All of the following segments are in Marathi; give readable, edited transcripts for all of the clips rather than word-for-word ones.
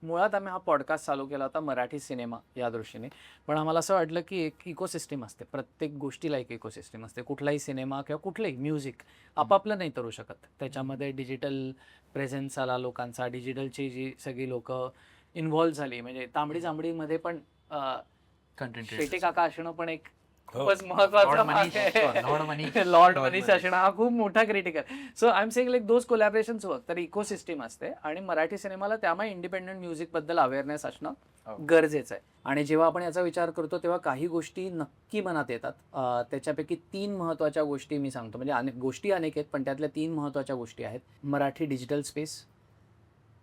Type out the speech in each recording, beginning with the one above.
मुळात आम्ही हा पॉडकास्ट चालू केला होता मराठी सिनेमा या दृष्टीने, पण आम्हाला असं वाटलं की एक इकोसिस्टीम असते, प्रत्येक गोष्टीला एक इकोसिस्टीम असते. कुठलाही सिनेमा किंवा कुठलंही म्युझिक आपापलं नाही करू शकत. त्याच्यामध्ये डिजिटल प्रेझेन्स आला लोकांचा, डिजिटलची जी सगळी लोक इन्व्हॉल्व्ह झाली, म्हणजे तांबडी जांभळीमध्ये पण कंटेंट शेटे काका असणं पण एक खूपच Lord महत्वाचा Manish, Lord Manish. Lord Manish असणं हा खूप मोठा critical. So I am saying like those collaborations work. तर इकोसिस्टीम असते आणि मराठी सिनेमाला त्यामुळे इंडिपेंडंट म्युझिक बद्दल अवेअरनेस असणं गरजेचं आहे. आणि जेव्हा आपण याचा विचार करतो तेव्हा काही गोष्टी नक्की मनात येतात. त्याच्यापैकी 3 महत्त्वाच्या गोष्टी मी सांगतो. म्हणजे गोष्टी अनेक आहेत, पण त्यातल्या 3 महत्त्वाच्या गोष्टी आहेत. मराठी डिजिटल स्पेस,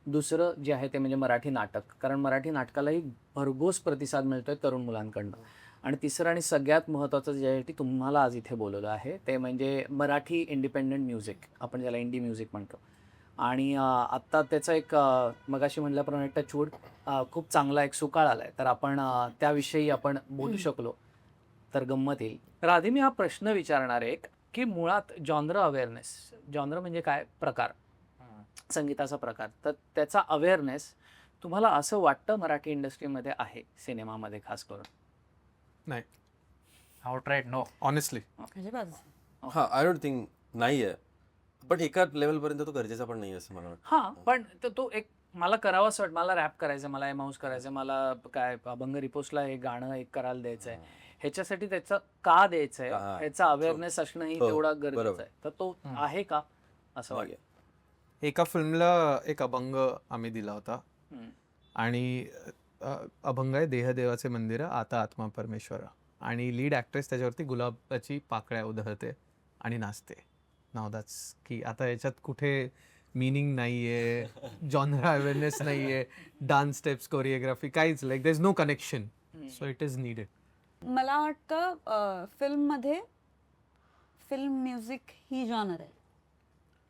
दुसरं जे आहे ते म्हणजे मराठी नाटक, कारण मराठी नाटकालाही भरघोस प्रतिसाद मिळतोय तरुण मुलांकडनं. आणि तिसरं आणि सगळ्यात महत्त्वाचं जे आहे ते तुम्हाला आज इथे बोलवलं आहे ते म्हणजे मराठी इंडिपेंडंट म्युझिक, आपण ज्याला इंडी म्युझिक म्हणतो. आणि आत्ता त्याचा एक मगाशी म्हटल्याप्रमाणे टचवूड खूप चांगला एक सुकाळ आला आहे, तर आपण त्याविषयी आपण बोलू शकलो तर गंमत येईल. तर आधी मी हा प्रश्न विचारणार आहे की मुळात जॉनर अवेअरनेस, जॉनर म्हणजे काय, प्रकार, संगीताचा प्रकार, तर त्याचा अवेअरनेस तुम्हाला असं वाटतं मराठी इंडस्ट्रीमध्ये आहे, सिनेमामध्ये खास करून? नाही, आउटराईट नो. ऑनेस्टली. हा, आय डोंट थिंक नाही आहे, पण एका लेवलपर्यंत तो गरजेचा पण नाही असं मला वाटतं. हां, पण तो एक मला करावंच वाटतं, मला रॅप करायचं, मला एमाऊस करायचं, मला काय अभंग रिपोस्टला हे गाणं एक करायला द्यायचं आहे, ह्याच्यासाठी त्याचं का द्यायचं आहे ह्याचा अवेअरनेस असणंही तेवढा गरजेचं आहे. तर तो आहे का असं वाटतं? एका फिल्मला एक अभंग आम्ही दिला होता आणि अभंग आहे देहदेवाचे मंदिर आता आत्मा परमेश्वर, आणि लीड ॲक्ट्रेस त्याच्यावरती गुलाबाची पाकळ्या उधळते आणि नाचते. नाव दॅट्स की आता याच्यात कुठे मीनिंग नाहीये, जॉनर अवेअरनेस नाहीये, डान्स स्टेप्स, कोरिओग्राफी, काहीच, like there is no connection, so it is needed. मला वाटतं फिल्ममध्ये फिल्म म्युझिक ही जॉनर आहे.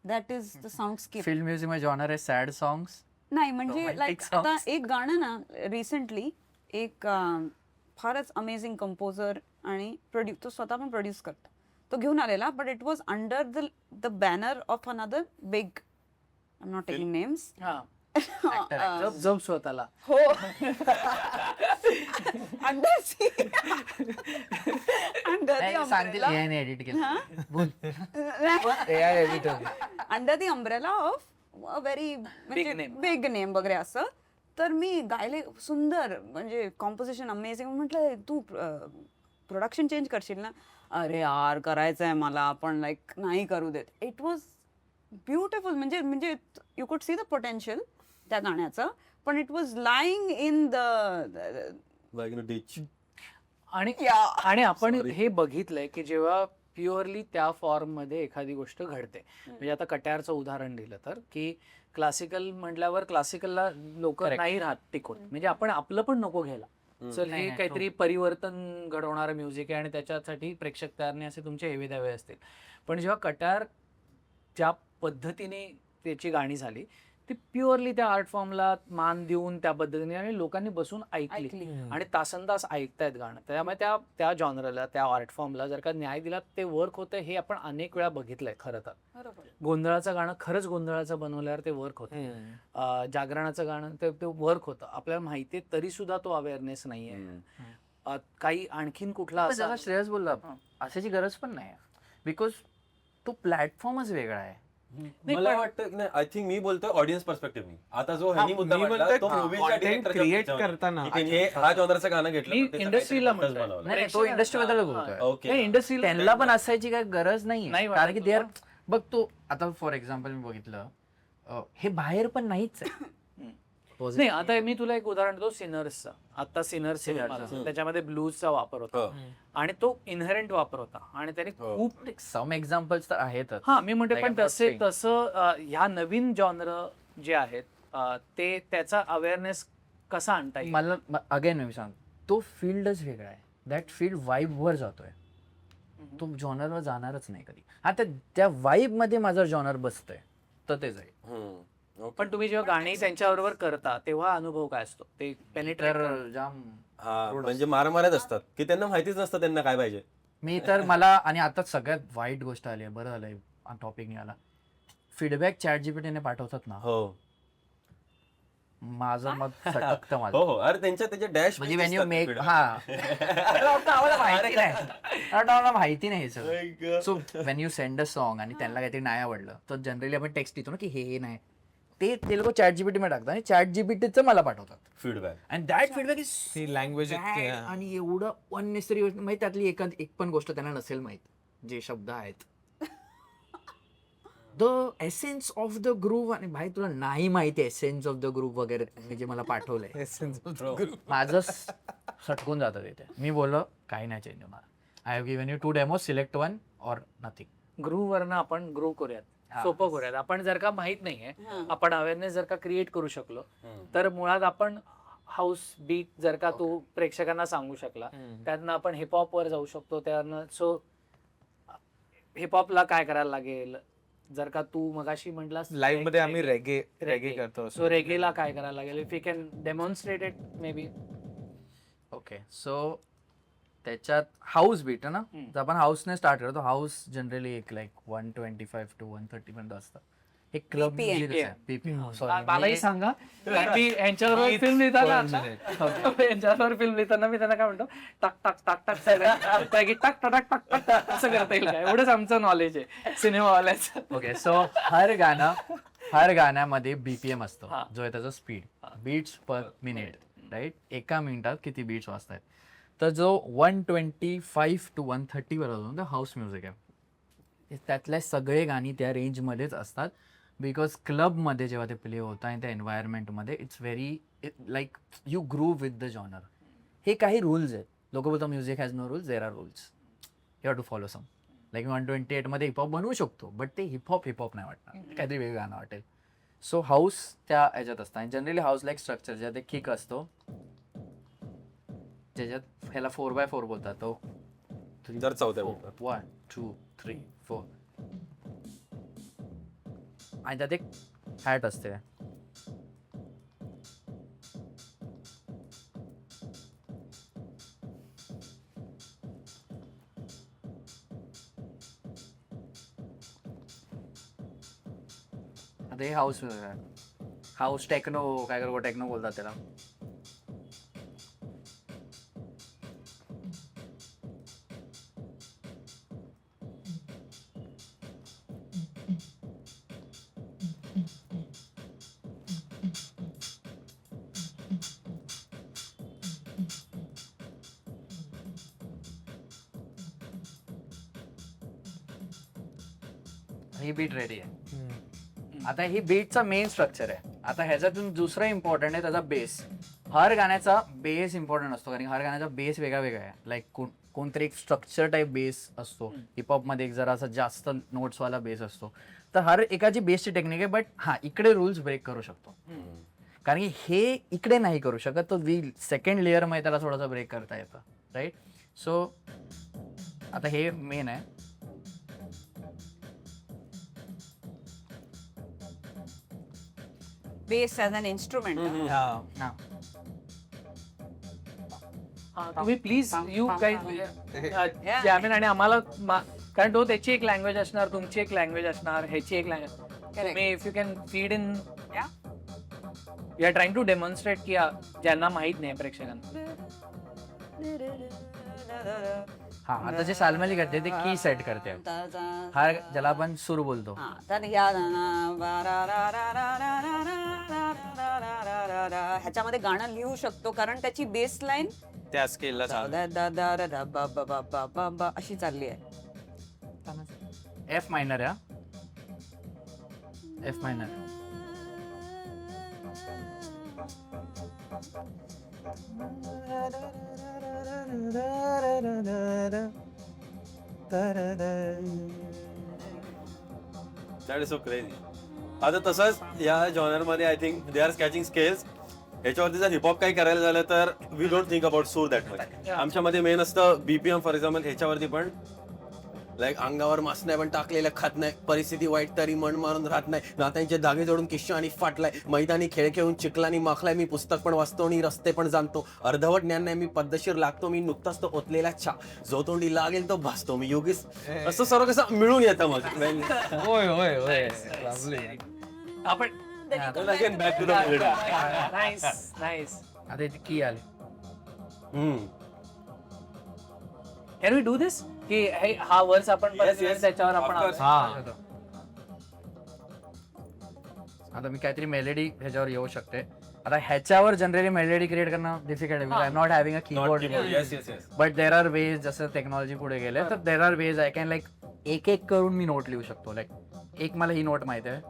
That is the soundscape. Film music मध्ये जॉनर आहे सॅड सॉंग्स. नाही म्हणजे Romantic लाईक songs. आता एक गाणं ना रिसेंटली एक फारच अमेझिंग कंपोजर आणि तो स्वतः पण प्रोड्यूस करतो, तो घेऊन आलेला, but it was under the banner of another big, I am not taking names. जब स्वतःला हो अंडर सांगतील AI एडिट केलं. बोल. Under the umbrella of a very big name वगैरे असं. तर मी गायले सुंदर, म्हणजे कॉम्पोजिशन अमेझिंग. म्हटलं तू प्रोडक्शन चेंज करशील ना? अरे यार करायचं आहे मला, पण लाईक नाही करू देत. इट वॉज ब्युटिफुल, म्हणजे you could see the potential त्या गाण्याचं, पण it was lying in the ditch. आणि आपण हे बघितलंय की जेव्हा प्युअरली त्या फॉर्म मध्ये एखादी गोष्ट घडते, म्हणजे आता कट्यारचं उदाहरण दिलं तर की क्लासिकल म्हटल्यावर क्लासिकलला लोक नाही राहत टिकून, म्हणजे आपण आपलं पण नको घ्यायला, चल हे काहीतरी परिवर्तन घडवणारं म्युझिक आहे आणि त्याच्यासाठी प्रेक्षक तयार नाही, असे तुमचे हेवे दावे असतील. पण जेव्हा कट्यार ज्या पद्धतीने त्याची गाणी झाली ती प्युअरली त्या आर्ट फॉर्मला मान देऊन त्या पद्धतीने आणि लोकांनी बसून ऐकली आणि तासनतास ऐकतायत गाणं. त्यामुळे त्या जॉनरला, त्या आर्ट फॉर्मला जर का न्याय दिला ते वर्क होतं, हे आपण अनेक वेळा बघितलंय. खरं तर गोंधळाचं गाणं खरंच गोंधळाचं बनवल्यावर ते वर्क होतं, जागरणाचं गाणं ते वर्क होतं. आपल्याला माहिती आहे तरी सुद्धा तो अवेअरनेस नाहीये. काही आणखीन कुठला जसं श्रेयस बोलला अशाची गरज पण नाही, बिकॉज तो प्लॅटफॉर्मच वेगळा आहे. मला वाटतं नाही, आय थिंक मी बोलतोय ऑडियन्स पर्स्पेक्टिव्ह. आता जो ह्यांनी मुद्दा मांडला, तो मूवीच्या content create करताना हा जॉनरचं गाणं घेतलं, पण त्याचं इंडस्ट्रीला काहीतरी content बनवलं. नाही, तो इंडस्ट्री बद्दल बोलतोय. ओके. इंडस्ट्रीला त्यांना पण असायची काय गरज नाही नाही, वाटत कारण की दे आर, बघ तो आता फॉर एक्झाम्पल मी बघितलं हे बाहेर पण नाहीच आहे. नाही. आता मी तुला एक उदाहरण देतो सिनर्सचा. आता सिनर्स त्याच्यामध्ये ब्लूजचा वापर होता आणि तो इनहेरंट वापर होता आणि त्याने खूप सम एक्झाम्पल्स तर आहेतच. हा मी म्हणते, पण तसं ह्या नवीन जॉनर जे आहेत ते त्याचा अवेअरनेस कसा आणता येईल? मला अगेन मी सांग, तो फील्डच वेगळा आहे. दॅट फील्ड वाईब वर जातोय, तो जॉनरवर जाणारच नाही कधी. आता त्या वाईब मध्ये माझा जॉनर बसतोय तर ते जाईल. पण तुम्ही जेव्हा गाणी त्यांच्याबरोबर करता तेव्हा अनुभव काय असतो? ते पेनिट्रेट तर जाम हा, म्हणजे मारामाऱ्यात असतात की त्यांना माहितीच नसतं त्यांना काय पाहिजे. मी तर मला, आणि आता सगळ्यात वाईट गोष्ट आली आहे, बरं झालंय टॉपिक निघाला, फीडबॅक चॅट जीपीटीने पाठवतात ना. हो, माझं मत सटकतं माझं. हो हो, अरे त्याचे डॅश म्हणजे वेन यू मेक आम्हाला माहिती नाही आम्हाला माहिती नाही हे सगळं. So when you send a song आणि त्यांना काहीतरी नाही आवडलं तर जनरली आपण टेक्स्ट देतो ना की हे नाही, ते लोक चॅट जीपीटी मध्ये टाकतात आणि चॅट जीपीटीचं मला पाठवतात feedback. And that feedback is ती लँग्वेज आणि एवढं अननेसरी माहिती त्यातली एक पण गोष्ट त्यांना नसेल माहित जे शब्द आहेत. The essence of the groove आणि भाई तुला नाही माहिती एसेन्स ऑफ द ग्रूव्ह वगैरे तुम्ही जे मला पाठवलंय माझं सटकून जातं तिथे. मी बोललो काही नाही चेंज होणार. I have given you 2 demo, select 1 or nothing. Groove वरनं आपण ग्रो करूयात, हा. सोपं करूयात. आपण जर का माहित नाहीये, आपण अवेअरनेस जर का क्रिएट करू शकलो तर मुळात आपण हाऊस बीट जर का तू प्रेक्षकांना सांगू शकला, त्यातनं आपण हिपहॉप वर जाऊ शकतो. त्यानं सो हिपहॉपला काय करायला लागेल, जर का तू मगाशी म्हटलास लाईव्ह मध्ये आम्ही रेगे करतो. सो रेगेला काय करायला लागेल, if you can demonstrate it may be. Okay, so त्याच्यात हाऊस बीट ना, तर आपण हाऊसने स्टार्ट करतो. हाऊस जनरली एक लाईक 125 to 130 पर्यंत असतं. एक क्लब म्युझिक आहे. मलाही सांगा, मी यांच्याबरोबर फिल्म लिहिताना यांच्याबरोबर फिल्म लिहिताना मी त्यांना काय म्हणतो, टाक टाक टाक टाक टाक टाक टाक टाक टाक असं करता येईल का, एवढंच आमचं नॉलेज आहे सिनेमावाल्याचं. ओके, सो हर गाण्यामध्ये बीपीएम असतो जो आहे त्याचा speed, beats per minute, right. एका मिनिटात किती बीट्स वाजतायत. तर जो 125 to 130 वर असतो तो हाऊस म्युझिक आहे. त्यातल्या सगळे गाणी त्या रेंजमध्येच असतात. बिकॉज क्लबमध्ये जेव्हा ते प्ले होतं आणि त्या एन्व्हायरमेंटमध्ये it's very like you groove with the genre. हे काही रूल्स आहेत. लोक बोलतात music has no rules, there are rules, you have to follow some. Like 128 मध्ये हिपहॉप बनवू शकतो, बट ते हिपहॉप नाही वाटणार, काहीतरी वेगळं गाणं वाटेल. सो हाऊस त्या ह्याच्यात असतं. आणि जनरली हाऊस लाईक स्ट्रक्चर ज्यात एक किक असतो, ज्याच्यात ह्याला 4x4 बोलतात. तो जर चौथ्या बोलतात 1 2 3 4 आणि त्यात एक हॅट असते. आता हे हाऊस टेक्नो काय करू, टेक्नो बोलतात त्याला. ही बीट रेडी आहे. आता ही बीटचा मेन स्ट्रक्चर आहे. आता ह्याच्यातून दुसरं इम्पॉर्टंट आहे त्याचा बेस. हर गाण्याचा बेस इम्पॉर्टंट असतो, कारण हर गाण्याचा बेस वेगळा वेगळा आहे. लाईक कोणतरी एक स्ट्रक्चर टाईप बेस असतो, हिपहॉपमध्ये एक जरा असा जास्त नोट्सवाला बेस असतो. तर हर एकाची बेसची टेक्निक आहे. बट हा इकडे रूल्स ब्रेक करू शकतो, कारण की हे इकडे नाही करू शकत. तो सेकंड लेअरमध्ये त्याला थोडासा ब्रेक करता येतं, राईट. सो आता हे मेन आहे. Base as an instrument. तुम्ही प्लीज यू काही जॅमिन आणि आम्हाला कारण तो त्याची एक लँग्वेज असणार, तुमची एक लँग्वेज असणार, ह्याची एक लँग्वेज. तुम्ही if you can feed in, we are trying to demonstrate की ज्यांना माहित नाही प्रेक्षकांना. हा, आता जे सालमली करते ते की सेट करते. हा ज्याला आपण सूर बोलतो. ह्याच्यामध्ये गाणं लिहू शकतो, कारण त्याची बेस लाईन त्या स्केलला अशी चालली आहे. एफ मायनर आहे, F minor. That is so crazy. आता तसंच या जॉनरमध्ये I think they are scratching scales. ह्याच्यावरती जर हिपहॉप काही करायला झालं तर वी डोंट थिंक अबाउट सूर दॅट मच. आमच्यामध्ये मेन असतं बीपीएम. फॉर एक्झाम्पल ह्याच्यावरती पण लाईक अंगावर मास्क नाही पण टाकलेलं खात नाही, परिस्थिती वाईट तरी मन मारून राहत नाही, नात्यांचे धागे जोडून किस्सा आणि फाटलाय, मैदानी खेळ खेळून चिखलानी माखलाय, मी पुस्तक पण वाचतो आणि रस्ते पण जाणतो, अर्धवट ज्ञान नाही मी पद्धतशीर लागतो, मी नुकताच तो ओतलेला छा, जो तोंडी लागेल तो भासतो मी योगीस. असं सर्व कसं मिळून येतं मग. होय होय होय. आपण Then again back to the melody. Nice nice. आता इथे की आले. कॅन वी डू दिस की हा वर्स आपण परत yes. त्याच्यावर आपण Of course. आलो. आता मी काहीतरी मेलेडी ह्याच्यावर येऊ शकते. आता ह्याच्यावर जनरली मेलेडी क्रिएट करणं डिफिकल्ट आहे. I am not having a Not keyboard. keyboard. Yes. But there are ways जसं टेक्नॉलॉजी पुढे गेले तर there are ways I can like एक एक करून मी नोट लिहू शकतो. लाईक एक मला ही नोट माहिती आहे.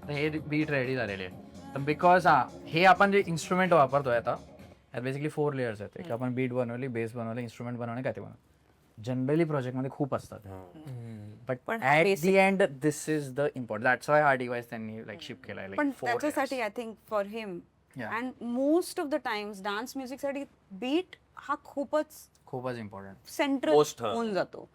तर हे बीट रेडी झालेले आहे. तर बिकॉज हे आपण जे इन्स्ट्रुमेंट वापरतोय आता बेसिकली 4 लेयर्स आहेत. एक आपण बीट बनवली, बेस बनवली, इन्स्ट्रुमेंट बनवणे, काय ते बनवलं. जनरली प्रोजेक्टमध्ये खूप असतात. बट पण at basic- the end this is the important. That's why हा डिव्हाइस त्यांनी लाईक शिप केलाय. पण लाईक 4 त्याच्यासाठी I think for him Yeah. And most of the times dance music साठी बीट हा खूपच खूपच इम्पॉर्टंट. सेंट्रल Most, हा. होऊन जातो.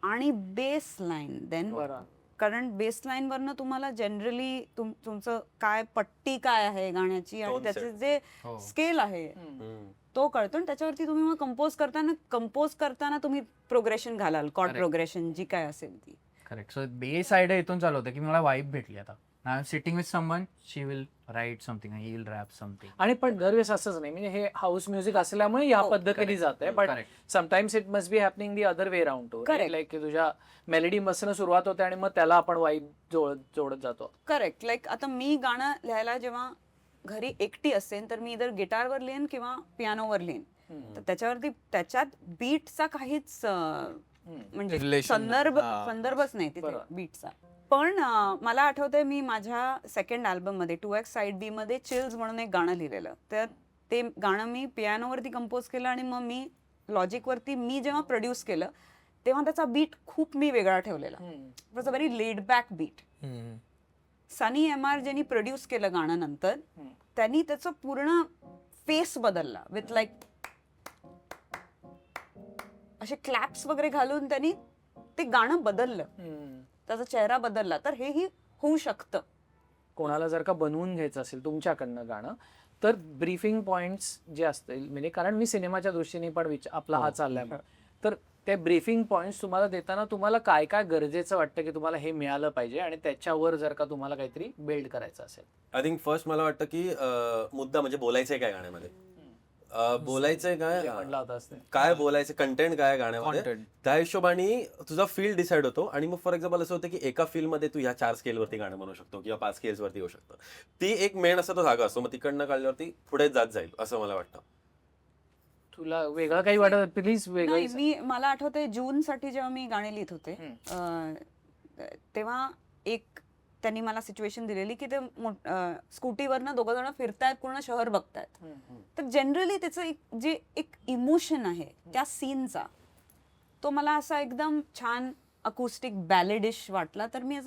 आणि बेस लाईन देन, बरं. कारण बेस लाईन वरनं तुम्हाला जनरली तुमचं काय पट्टी काय आहे गाण्याची आणि Tone त्याचे set. जे हो. स्केल आहे तो कळतो. आणि त्याच्यावरती तुम्ही मग कंपोज करताना तुम्ही प्रोग्रेशन घालाल, कॉर्ड Correct. प्रोग्रेशन जी काय असेल ती. करेक्ट. सो बेस आयडिया इथून चालू होतं की मला वाईब भेटली. आता I am sitting with someone, she will write something, he will rap something. आणि पण दरवेळेस असंच नाही, म्हणजे हे हाऊस म्युझिक असल्यामुळे या हो, पद्धतीने correct. जात आहे. But Correct. Sometimes it must be happening the other way round two. Correct. Like की तुझ्या मेलडी मसनं सुरुवात होते आणि मग त्याला आपण वाईब जोडत जातो. करेक्ट. लाईक आता मी गाणं लिहायला जेव्हा घरी एकटी असेल तर मी इधर गिटारवर लिहिन किंवा पियानोवर लिहिन. तर त्याच्यावरती त्याच्यात बीटचा काहीच म्हणजे Relation संदर्भच नाही तिथे बरोबर. बीटचा. पण मला आठवतंय मी माझ्या सेकंड अल्बम मध्ये 2x साइड बी मध्ये चिल्स म्हणून एक गाणं लिहिलेलं. तर ते गाणं मी पियानोवरती कंपोज केलं आणि मग मी लॉजिक वरती मी जेव्हा प्रोड्यूस केलं तेव्हा त्याचा बीट खूप मी वेगळा ठेवलेला. It was a very laid back beat. Sunny MR ज्यांनी प्रोड्यूस केलं गाणं नंतर त्यांनी त्याचं पूर्ण फेस बदलला विथ लाईक असे क्लॅप्स वगैरे घालून त्यांनी ते गाणं बदललं, त्याचा चेहरा बदलला. तर हेही होऊ शकतं. कोणाला जर का बनवून घ्यायचं असेल तुमच्याकडनं गाणं तर ब्रीफिंग पॉइंट्स जे असतील, म्हणजे कारण मी सिनेमाच्या दृष्टीने पण आपला हा चाललाय, तर त्या ब्रीफिंग पॉइंट्स तुम्हाला देताना तुम्हाला काय काय गरजेचं वाटतं की तुम्हाला हे मिळालं पाहिजे आणि त्याच्यावर जर का तुम्हाला काहीतरी बिल्ड करायचं असेल. आय थिंक फर्स्ट मला वाटतं की मुद्दा म्हणजे बोलायचंय काय गाण्यामध्ये, बोलायचंय काय, म्हणला होता असते काय बोलायचं, कंटेंट काय आहे गाण्यामध्ये, Content. त्या हिशोबाने तुझा फील डिसाइड होतो. आणि मग फॉर एक्झाम्पल असं होतं की एका फील्ड मध्ये तू ह्या 4 स्केलवरती गाणं बनवू शकतो किंवा 5 स्केल्स वरती येऊ शकतं. ती एक मेन असा तो धागा असतो, मग तिकडनं काढल्यावरती पुढे जात जाईल असं मला वाटतं. तुला वेगळं काही वाटत प्लीज वेगळं. मला आठवतंय जून साठी जेव्हा मी गाणे लिहित होते तेव्हा एक त्यांनी मला सिच्युएशन दिलेली की ते स्कूटीवरनं 2 जण फिरतायत, पूर्ण शहर बघतायत. तर जनरली त्याचं जे एक इमोशन आहे त्या सीनचा तो मला असा एकदम छान अकूस्टिक बॅलेडिश वाटला. तर मी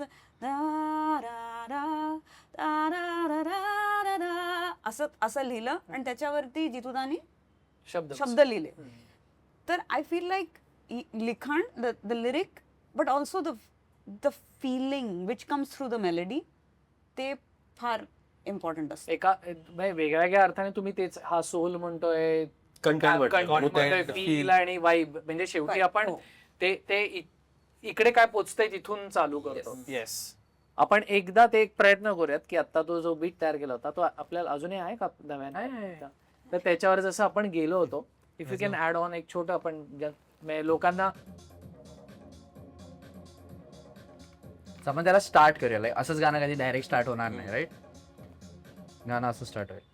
असं असं लिहिलं आणि त्याच्यावरती जितूदानी शब्द लिहिले. तर आय फील लाईक लिखाण the lyric but also the feeling which comes through the melody ते फार इम्पॉर्टंट असतं. एका वेगळ्या अर्थाने तुम्ही तेच हा सोल म्हणतोय, Content फील आणि वाईब, म्हणजे शेवटी Right. आपण हो. ते इकडे काय पोचतंय तिथून चालू करतो. येस. आपण एकदा ते एक प्रयत्न करूयात की आता तो जो बीट तयार केला होता तो आपल्याला अजूनही आहे का नव्याने, तर त्याच्यावर जसं आपण गेलो होतो, if you can add on एक छोटं आपण लोकांना आपण त्याला स्टार्ट करूया. लाईक असंच गाणं कधी डायरेक्ट स्टार्ट होणार नाही. राईट, गाणं असं स्टार्ट होईल.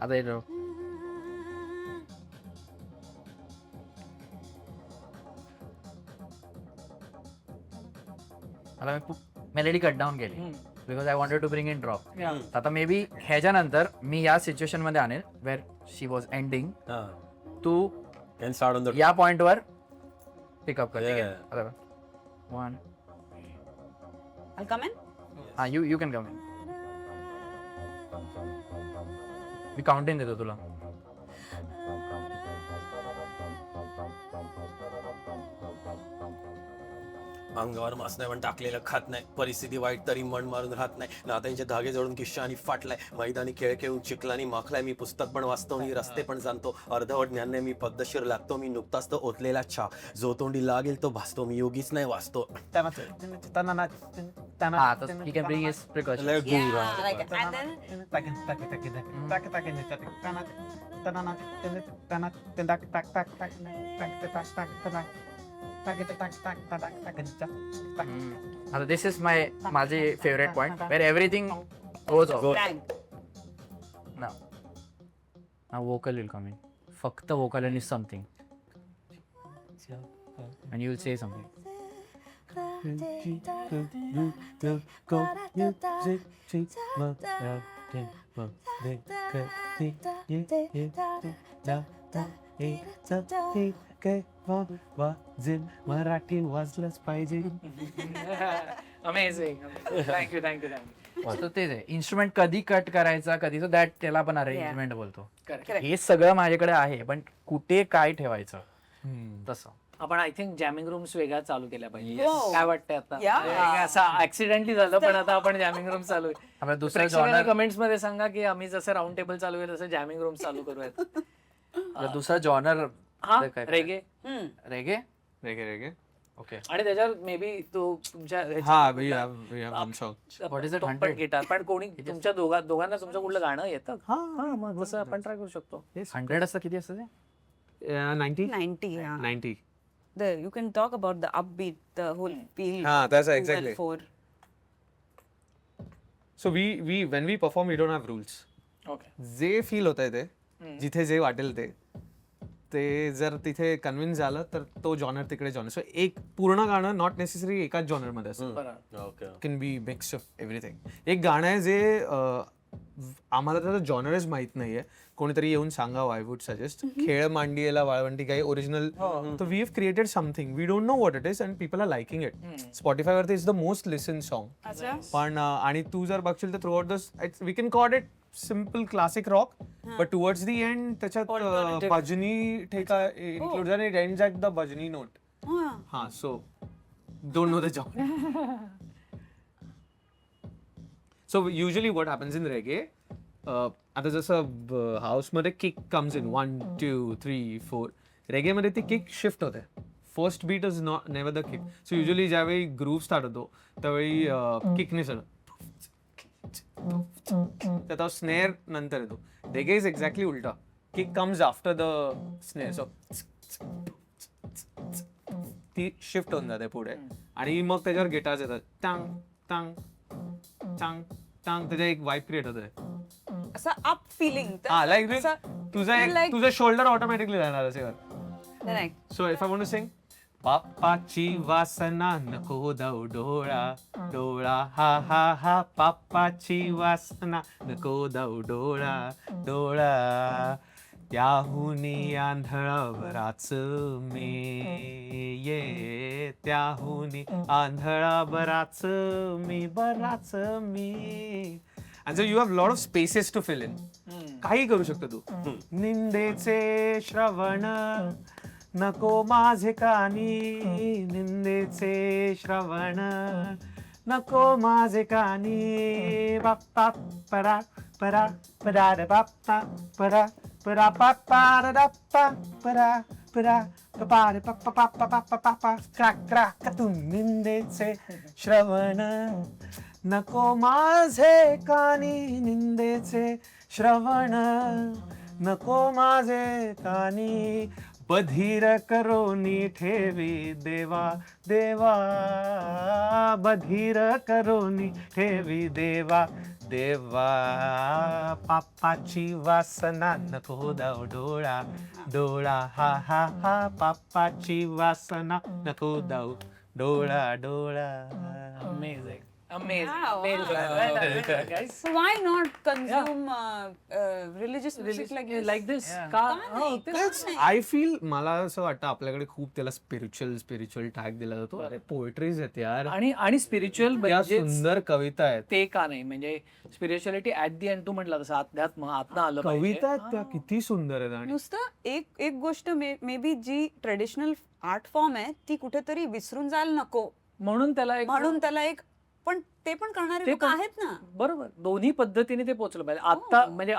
आता येतो आता मी मेलेडी कट डाऊन केली because I wanted to bring in drop. Yeah. आता मे बी ह्याच्यानंतर मी या सिच्युएशन मध्ये आणेल वेर शी वॉज एंडिंग, तू कॅन स्टार्ट ऑन द या पॉइंटवर पिकअप कर. Yeah. आता 1 I'll come in. हा you can come in. Me counting देतो तुला. अंगावर मास नाही पण टाकलेलं खात नाही, परिस्थिती वाईट तरी मन मारून राहत नाही, नात्यांचे धागे जोडून किस्सा आणि फाटलाय, मैदानी खेळ खेळून चिखलानी माखलाय, मी पुस्तक पण वाचतो, मी रस्ते पण जाणतो, अर्धवट ज्ञान नाही मी पद्धतशीर लागतो, मी नुकताच तो ओतलेला छा, जो तोंडी लागेल तो भासतो, मी योगीच नाही वाचतो. हा तर he can bring his precaution. Let go, Yeah, right? like it. And then आता दिस इज माझे favourite point where everything goes off. bang. ना वोकल विल कम इन. फक्त वोकल आणि something and you will say something. Marathi वाजलंच पाहिजे. अमेझिंग. Thank you thank you thank you. तर तेच आहे इन्स्ट्रुमेंट कधी कट करायचा कधी दॅट त्याला पण अरेंजमेंट बोलतो. Correct. हे सगळं माझ्याकडे आहे पण कुठे काय ठेवायचं तसं. आपण आय थिंक जॅमिंग रूम्स वेगळ्या चालू केल्या पाहिजे. Wow. काय वाटतंय आता? Yeah. म्हणजे असं ऍक्सिडेंटली झालं पण आता आपण जॅमिंग रूम चालू आहे. आपल्या दुसऱ्या जॉनर कमेंट्स मध्ये सांगा की आम्ही जसं राऊंड टेबल चालू आहे तसं जॅमिंग रूम चालू करूयात. दुसरा जॉनर हा रेगे. रेगे. रेगे रेगे. ओके. आणि त्याच्यावर मे बी तो तुमच्या हा we have one song. What is it, 100? पण गिटार पण कोणी तुमच्या दोघांना तुमचं कुठलं गाणं येतं? हा मग तसं आपण ट्राय करू शकतो. 100 असतं किती असतं ते? 90? 90, yeah. 90. You can talk about the upbeat, the whole feel. that's well exactly. For So when we perform we don't have rules. Okay. जे फील होत आहे ते जिथे जे वाटेल ते जर तिथे कन्व्हिन्स झालं तर तो जॉनर तिकडे जॉनर. सो एक पूर्ण गाणं नॉट नेसेसरी एकाच जॉनर मध्ये असतं. बरोबर. Okay. Can be mix of everything. एक गाणं आहे जे आम्हाला त्याचं जॉनरच माहित नाहीये, कोणीतरी येऊन सांगावं. आय वुड सजेस्ट खेळ मांडियेला वाळवंटी काही ओरिजिनल. तर we have created something we don't know what it is and people are liking it. Spotify वरती is the most listen song. अच्छा. पण आणि तू जर बघशील तर throughout the we can call it simple classic rock but towards the end त्याच्यात भजनी ठेका इन्क्लूड आणि एंड्स ॲट द भजनी नोट. हा so don't know the genre. So usually what happens in reggae, आता जसं हाऊसमध्ये किक कम्स इन 1 2 3 4, रेगेमध्ये ती किक शिफ्ट होते. First beat is not never the kick. So usually ज्यावेळी ग्रूव्ह स्टार्ट होतो त्यावेळी किकने सर त्याचा स्नेअर नंतर येतो. रेगे इज एक्झॅक्टली उलटा. Kick comes after the snare. So ती शिफ्ट होऊन जाते पुढे आणि मग त्याच्यावर गिटार्स येतात. टांग टांग टांग टांग. त्याच्या एक वाईब क्रिएट होते. असं अप फिलिंग. हा लाईक तुझं शोल्डर ऑटोमॅटिकली जाणार असे. So if I want to sing पापाची वासना नको जाऊ डोळा डोळा हा हा हा पापाची वासना नको जाऊ डोळा डोळा त्याहुनी आंधळा मी ये त्याहुनी आंधळा बराच मी. And so you have a lot of spaces to fill in. काही करू शकतो तू. निंदेचे श्रवण नको माझे कानी, निंदेचे श्रवण नको माझे कानी. बाप्पा परा परा परा रे बाप्पा परा परा पापा रे बाप्पा परा परा पपा रे पप्पा पापा पापा पापा क्राक क्राक. तू निंदेचे श्रवण नको माझे कानी, निंदेचे श्रवण नको माझे कानी. बधीर करोनी ठेवी देवा देवा, बधीर करोनी ठेवी देवा देवा, पापाची वासना नको दाव डोळा डोळा, हा हा हा, पापाची वासना नको दाव डोळा डोळा. Amazing. Amazing. Wow. Amazing. Guys. So why not consume religious music like this? Like this. Yeah. का? का नाही? ते- का नाही? आय फील मला असं वाटतं आपल्याकडे खूप त्याला स्पिरिच्युअल टॅग दिला जातो. अरे पोएट्रीज आहेत यार, आणि स्पिरिच्युअल त्या म्हणजे सुंदर कविता आहेत, ते का नाही म्हणजे स्पिरिच्युअलिटी ऍट दी एंड तू म्हटलं तसं अध्यात्म आतनं आलं पाहिजे. कविता आहेत त्या किती सुंदर आहेत. आणि नुसतं एक गोष्ट मे बी जी ट्रेडिशनल आर्ट फॉर्म आहे ती कुठेतरी विसरून जायला नको म्हणून त्याला एक म्हणून त्याला एक पण ते पण करणारे ते लोक पण- आहेत ना. बरोबर दोन्ही पद्धतीने ते पोहोचलं पाहिजे. आता म्हणजे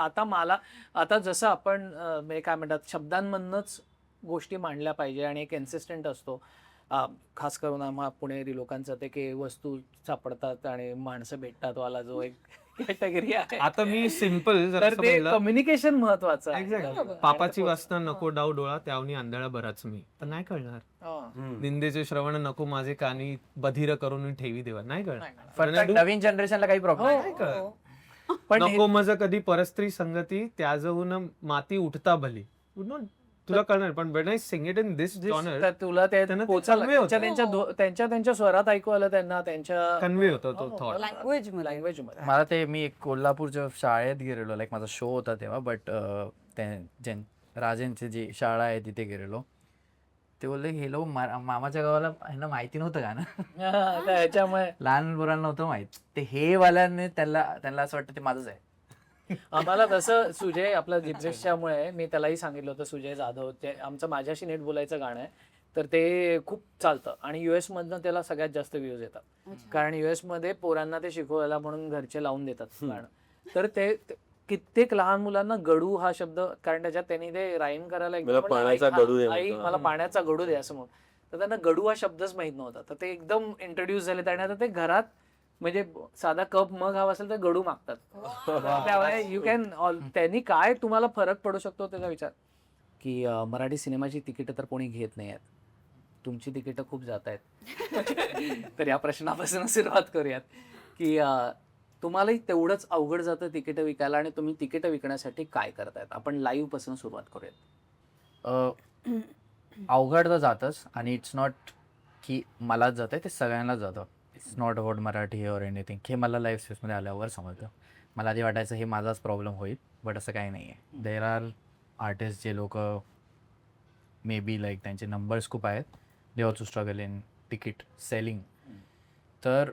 आता जसं आपण म्हणजे काय म्हणतात शब्दांमधनच गोष्टी मांडल्या पाहिजे आणि एक कन्सिस्टंट असतो. खास करून आम्हा पुणेरी लोकांचं ते की वस्तू सापडतात आणि माणसं भेटतात वाला जो एक कॅटेगरी आहे. आता मी सिम्पल तर ते कम्युनिकेशन महत्वाचं आहे. एक्झॅक्ट पापाची वासना नको डाव डोळा, त्यावनी आंधळा बराच मी, पण नाही कळणार. हा. निंदेचे श्रवण नको माझे कानी, बधीर करून ठेवी देवा, नाही कळणार. Perfect. नवीन जनरेशनला काही प्रॉब्लेम नाही कळत. पण नको मज कधी परस्त्री संगती, त्याजवून माती उठता भली. तुला कळणार, पण when I sing it in this genre, तर तुला ते त्यांना ते पोचायला convey होतं. त्यांच्या स्वरात ऐकू आलं त्यांना त्यांच्या कन्वे होतो तो थॉट. लँग्वेज लँग्वेज मध्ये. मला ते मी एक कोल्हापूरच्या शाळेत गेलेलो, लाईक माझा शो होता तेव्हा, बट राजेंची जी शाळा आहे तिथे गेलेलो. ते बोलले हे लोक मामाच्या गावाला ह्यांना माहिती नव्हतं का ना. हा, त्याच्यामुळे लहान मुलांना नव्हतं माहित, ते हे वाल्याने त्यांना असं वाटतं ते माझंच आहे. आम्हाला तसं सुजय आपला जिप्रेसच्यामुळे मी त्यालाही सांगितलं होतं, सुजय जाधव ते आमचं माझ्याशी नीट बोलायचं गाणं आहे, तर ते खूप चालतं आणि US मधनं त्याला सगळ्यात जास्त व्ह्यूज येतात. कारण US मध्ये पोरांना ते शिकवायला म्हणून घरचे लावून देतात गाणं. तर ते कित्येक लहान मुलांना गडू हा शब्द, कारण त्याच्यात त्यांनी ते राईम करायला एकदम मला म्हणलं, पाण्याचा आई, गडू दे आई म्हणतो. मला पाण्याचा गडू दे असं म्हणून. तर त्यांना गडू हा शब्दच माहित नव्हता, तर ते एकदम इंट्रोड्यूस झाले आणि आता ते घरात म्हणजे साधा कप मग हवा असेल तर गडू मागतात. त्यामुळे यू कॅन त्यांनी काय तुम्हाला फरक पडू शकतो त्याचा विचार की मराठी सिनेमाची तिकीटं तर कोणी घेत नाही आहेत, तुमची तिकीटं खूप जात आहेत. तर या प्रश्नापासून सुरुवात करूयात की तुम्हालाही तेवढंच अवघड जातं तिकीटं विकायला आणि तुम्ही तिकीटं विकण्यासाठी काय करतायत. आपण लाईव्ह पासून सुरुवात करूयात. अवघड तर जातच, आणि इट्स नॉट की मलाच जात आहे, ते सगळ्यांनाच जातं. It's not about Marathi or anything. हे मला लाईव्ह स्पेसमध्ये आल्यावर समजलं. मला आधी वाटायचं हे माझाच प्रॉब्लेम होईल, बट असं काही नाही आहे. देर आर आर्टिस्ट जे लोक मे बी लाईक त्यांचे नंबर्स खूप आहेत, they also struggle in ticket selling. तर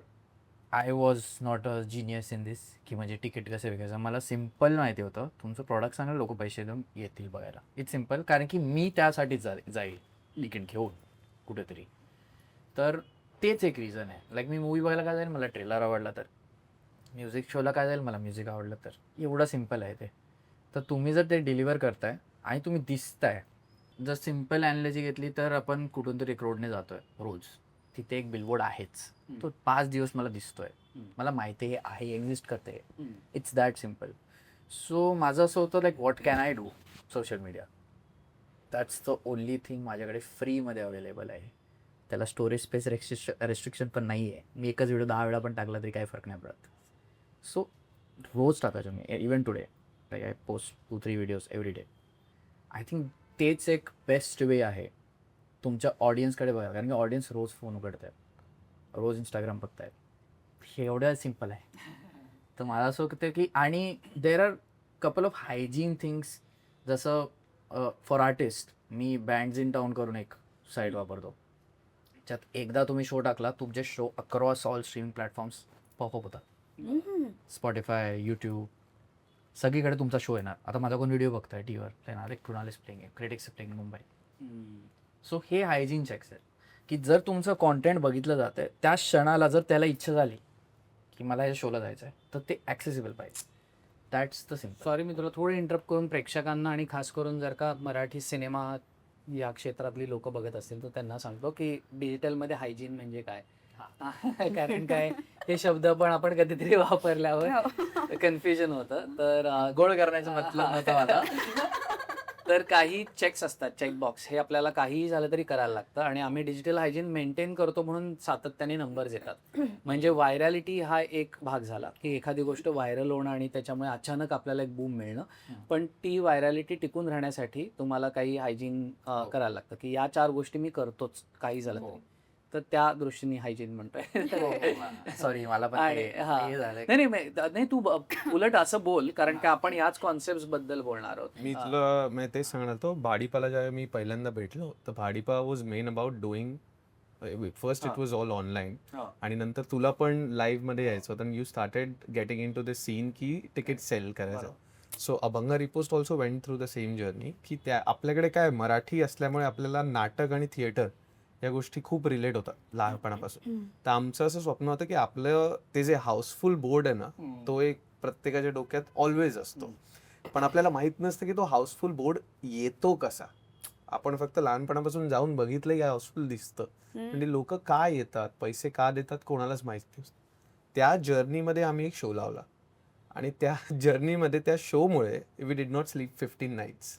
I was not a genius in this की म्हणजे तिकीट कसं विकायचं. मला सिम्पल माहिती होतं, तुमचं प्रॉडक्ट सांगा लोक पैसे देऊन येतील बघायला. इट्स सिम्पल, कारण की मी त्यासाठीच जाईल तिकीट घेऊन कुठेतरी. तर तेच एक रिझन आहे. लाईक मी मूवी बघायला काय जाईल, मला ट्रेलर आवडला तर. म्युझिक शोला काय जाईल, मला म्युझिक आवडलं तर. एवढं सिम्पल आहे ते. तर तुम्ही जर ते डिलिव्हर करताय आणि तुम्ही दिसताय, जर सिम्पल ॲनालॉजी घेतली तर आपण कुठून तरी एक रोडने जातोय रोज, तिथे एक बिलबोर्ड आहेच, तो 5 दिवस मला दिसतोय, मला माहिती आहे एक्झिस्ट करते. It's that simple. सो माझं असं होतं like what can I do. Social media that's the only thing माझ्याकडे फ्रीमध्ये अवेलेबल आहे. त्याला स्टोरेज स्पेस रेस्ट्रिक्शन पण नाही आहे. मी एकच व्हिडिओ 10 वेळा पण टाकला तरी काही फरक नाही पडत. सो रोज टाकायचो मी. Even today like I post 2-3 videos every day. I think तेच एक बेस्ट वे आहे तुमच्या ऑडियन्सकडे बघा, कारण की ऑडियन्स रोज फोन उघडत आहेत, रोज इंस्टाग्राम बघतायत. हे एवढं सिम्पल आहे. तर मला असं होतं की, आणि there are couple of hygiene things. जसं फॉर आर्टिस्ट मी बँड्स इन टाउन करून एक साईट वापरतो, ज्यात एकदा तुम्ही शो टाकला, तुमचे show across all streaming platforms popup होतात. स्पॉटिफाय, यूट्यूब, सगळीकडे तुमचा शो येणार. आता माझा कोण व्हिडिओ बघताय टीव्हीवर, येणार एक Krunal is playing, critics playing Mumbai. So हे हायजीन चेक्स आहेत की जर तुमचं कॉन्टेंट बघितलं जातं आहे, त्या क्षणाला जर त्याला इच्छा झाली की मला या शोला जायचं आहे, तर ते ॲक्सेसिबल पाहिजे. That's the simple. सॉरी मी तुला थोडं इंटरप्ट करून प्रेक्षकांना आणि खास करून जर का मराठी सिनेमा या क्षेत्रातली लोक बघत असतील तर त्यांना सांगतो की डिजिटलमध्ये हायजीन म्हणजे काय. कारण काय हे शब्द पण आपण कधीतरी वापरल्यावर कन्फ्युजन होतं. तर गोळ करण्याचं मतलब नव्हतं मला. तर काही चेक्स असतात, चेकबॉक्स, हे आपल्याला काहीही झालं तरी करायला लागतं आणि आम्ही डिजिटल हायजीन मेंटेन करतो म्हणून सातत्याने नंबर्स येतात. म्हणजे व्हायरॅलिटी हा एक भाग झाला की एखादी गोष्ट व्हायरल होणं आणि त्याच्यामुळे अचानक आपल्याला एक बूम मिळणं, पण ती व्हायरॅलिटी टिकून राहण्यासाठी तुम्हाला काही हायजीन करायला लागतं की या 4 गोष्टी मी करतोच काही झालं तरी. तर त्या दृष्टीने हायजीन म्हणतोय. सॉरी मला पण आणि ते- हा. हे झालंय. नाही तू उलट असं बोल, कारण की आपण याच कॉन्सेप्ट बद्दल बोलणार आहोत. मी तुला मी तेच सांगणार होतो, भाडीपाला जेव्हा मी पहिल्यांदा भेटलो तर Bhadipa was main about doing, first it was all online आणि नंतर तुला पण लाईव्ह मध्ये यायचं होतं. You started getting into the scene की तिकीट सेल करायचं. So Abhang repost also went through the same journey की त्या आपल्याकडे काय मराठी असल्यामुळे आपल्याला नाटक आणि थिएटर या गोष्टी खूप रिलेट होतात लहानपणापासून. तर आमचं असं स्वप्न होतं की आपलं ते जे हाऊसफुल बोर्ड आहे ना, तो एक प्रत्येकाच्या डोक्यात ऑलवेज असतो, पण आपल्याला माहित नसतं की तो हाऊसफुल बोर्ड येतो कसा. आपण फक्त लहानपणापासून जाऊन बघितलं की हाऊसफुल दिसतं, म्हणजे लोक का येतात, पैसे का देतात, कोणालाच माहिती नसतं. त्या जर्नीमध्ये आम्ही एक शो लावला आणि त्या जर्नीमध्ये त्या शोमुळे we did not sleep 15 nights,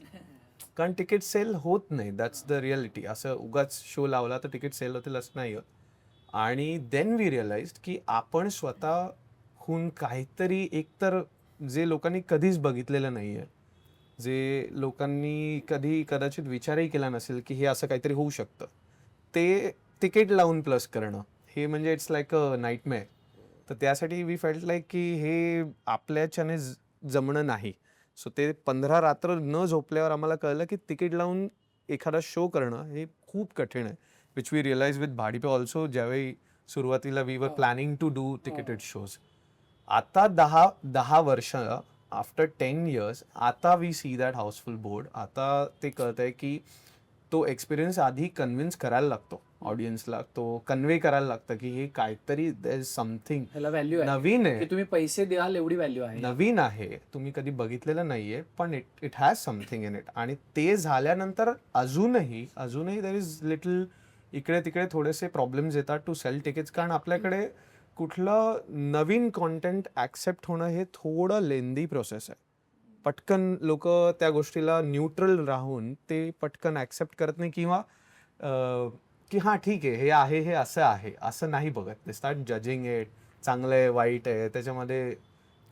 कारण तिकीट सेल होत नाही. That's the reality. असं उगाच शो लावला तर तिकीट सेल होतील असं नाही होत. आणि देन वी रिअलाइज की आपण स्वतःहून काहीतरी एकतर जे लोकांनी कधीच बघितलेलं नाही आहे, जे लोकांनी कधी कदाचित विचारही केला नसेल की हे असं काहीतरी होऊ शकतं, ते तिकीट लावून प्लस करणं, हे म्हणजे इट्स लाईक अ नाईटमेअर. तर त्यासाठी वी फेल्ट लाईक की हे आपल्याच्याने जमणं नाही. सो ते 15 रात्र न झोपल्यावर आम्हाला कळलं की तिकीट लावून एखादा शो करणं हे खूप कठीण आहे. Which we realise with Bhadipa also. ज्यावेळी सुरुवातीला we were planning to do ticketed shows. आता 10 वर्ष आफ्टर 10 years आता we see that housefull board. आता ते कळतंय की तो एक्सपिरियन्स आधी कन्व्हिन्स करायला लागतो ऑडियन्सला, तो कन्व्हे करायला लागतं की हे काहीतरी देयर इज समथिंग ह्याला व्हॅल्यू आहे नवीन आहे, की तुम्ही पैसे द्याल एवढी व्हॅल्यू आहे. नवीन आहे, तुम्ही कधी बघितलेलं नाहीये, पण it has something in it. आणि ते झाल्यानंतर अजूनही देर इज लिटल इकडे तिकडे थोडेसे प्रॉब्लेम्स येतात टू सेल तिकीट्स, कारण आपल्याकडे कुठलं नवीन कॉन्टेंट ऍक्सेप्ट होणं हे थोडं लेंदी प्रोसेस आहे. पटकन लोक त्या गोष्टीला न्यूट्रल राहून ते पटकन ऍक्सेप्ट करत नाही, किंवा की हां ठीक आहे, हे असं आहे असं नाही बघत. ते स्टार्ट जजिंग इट, चांगलं आहे वाईट आहे त्याच्यामध्ये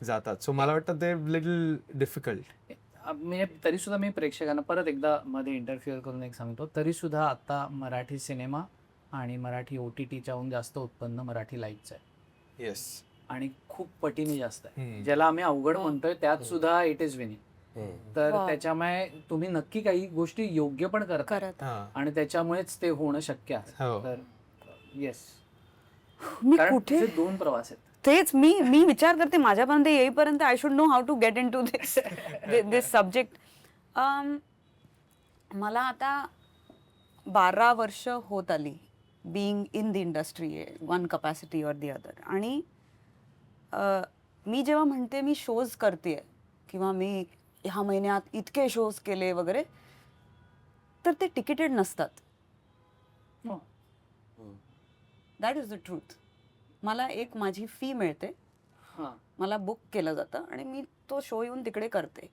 जातात. सो मला वाटतं ते लिटल डिफिकल्ट. म्हणजे तरी सुद्धा मी प्रेक्षकांना परत एकदा मध्ये इंटरफिअर करून एक सांगतो, तरी सुद्धा आता मराठी सिनेमा आणि मराठी OTTच्याहून जास्त उत्पन्न मराठी लाईव्हचं आहे. येस. आणि खूप पटीने जास्त आहे. ज्याला आम्ही अवघड म्हणतोय त्यात सुद्धा इट इज विनिंग. तर त्याच्यामुळे तुम्ही नक्की काही गोष्टी योग्य पण करत आणि त्याच्यामुळेच ते होणं शक्य आहे. हो. तर येस, मी कारण कुठे तुझे 2 प्रवास आहेत. तेच मी विचार करते माझ्यापर्यंत येईपर्यंत I should know how to get into this subject. मला आता 12 वर्ष होत आली being in the industry, one capacity or the other. आणि मी जेव्हा म्हणते मी शोज करते किंवा मी ह्या महिन्यात इतके शोज केले वगैरे, तर ते तिकीटेड नसतात. That is the truth. मला एक माझी फी मिळते, मला बुक केलं जातं आणि मी तो शो येऊन तिकडे करते.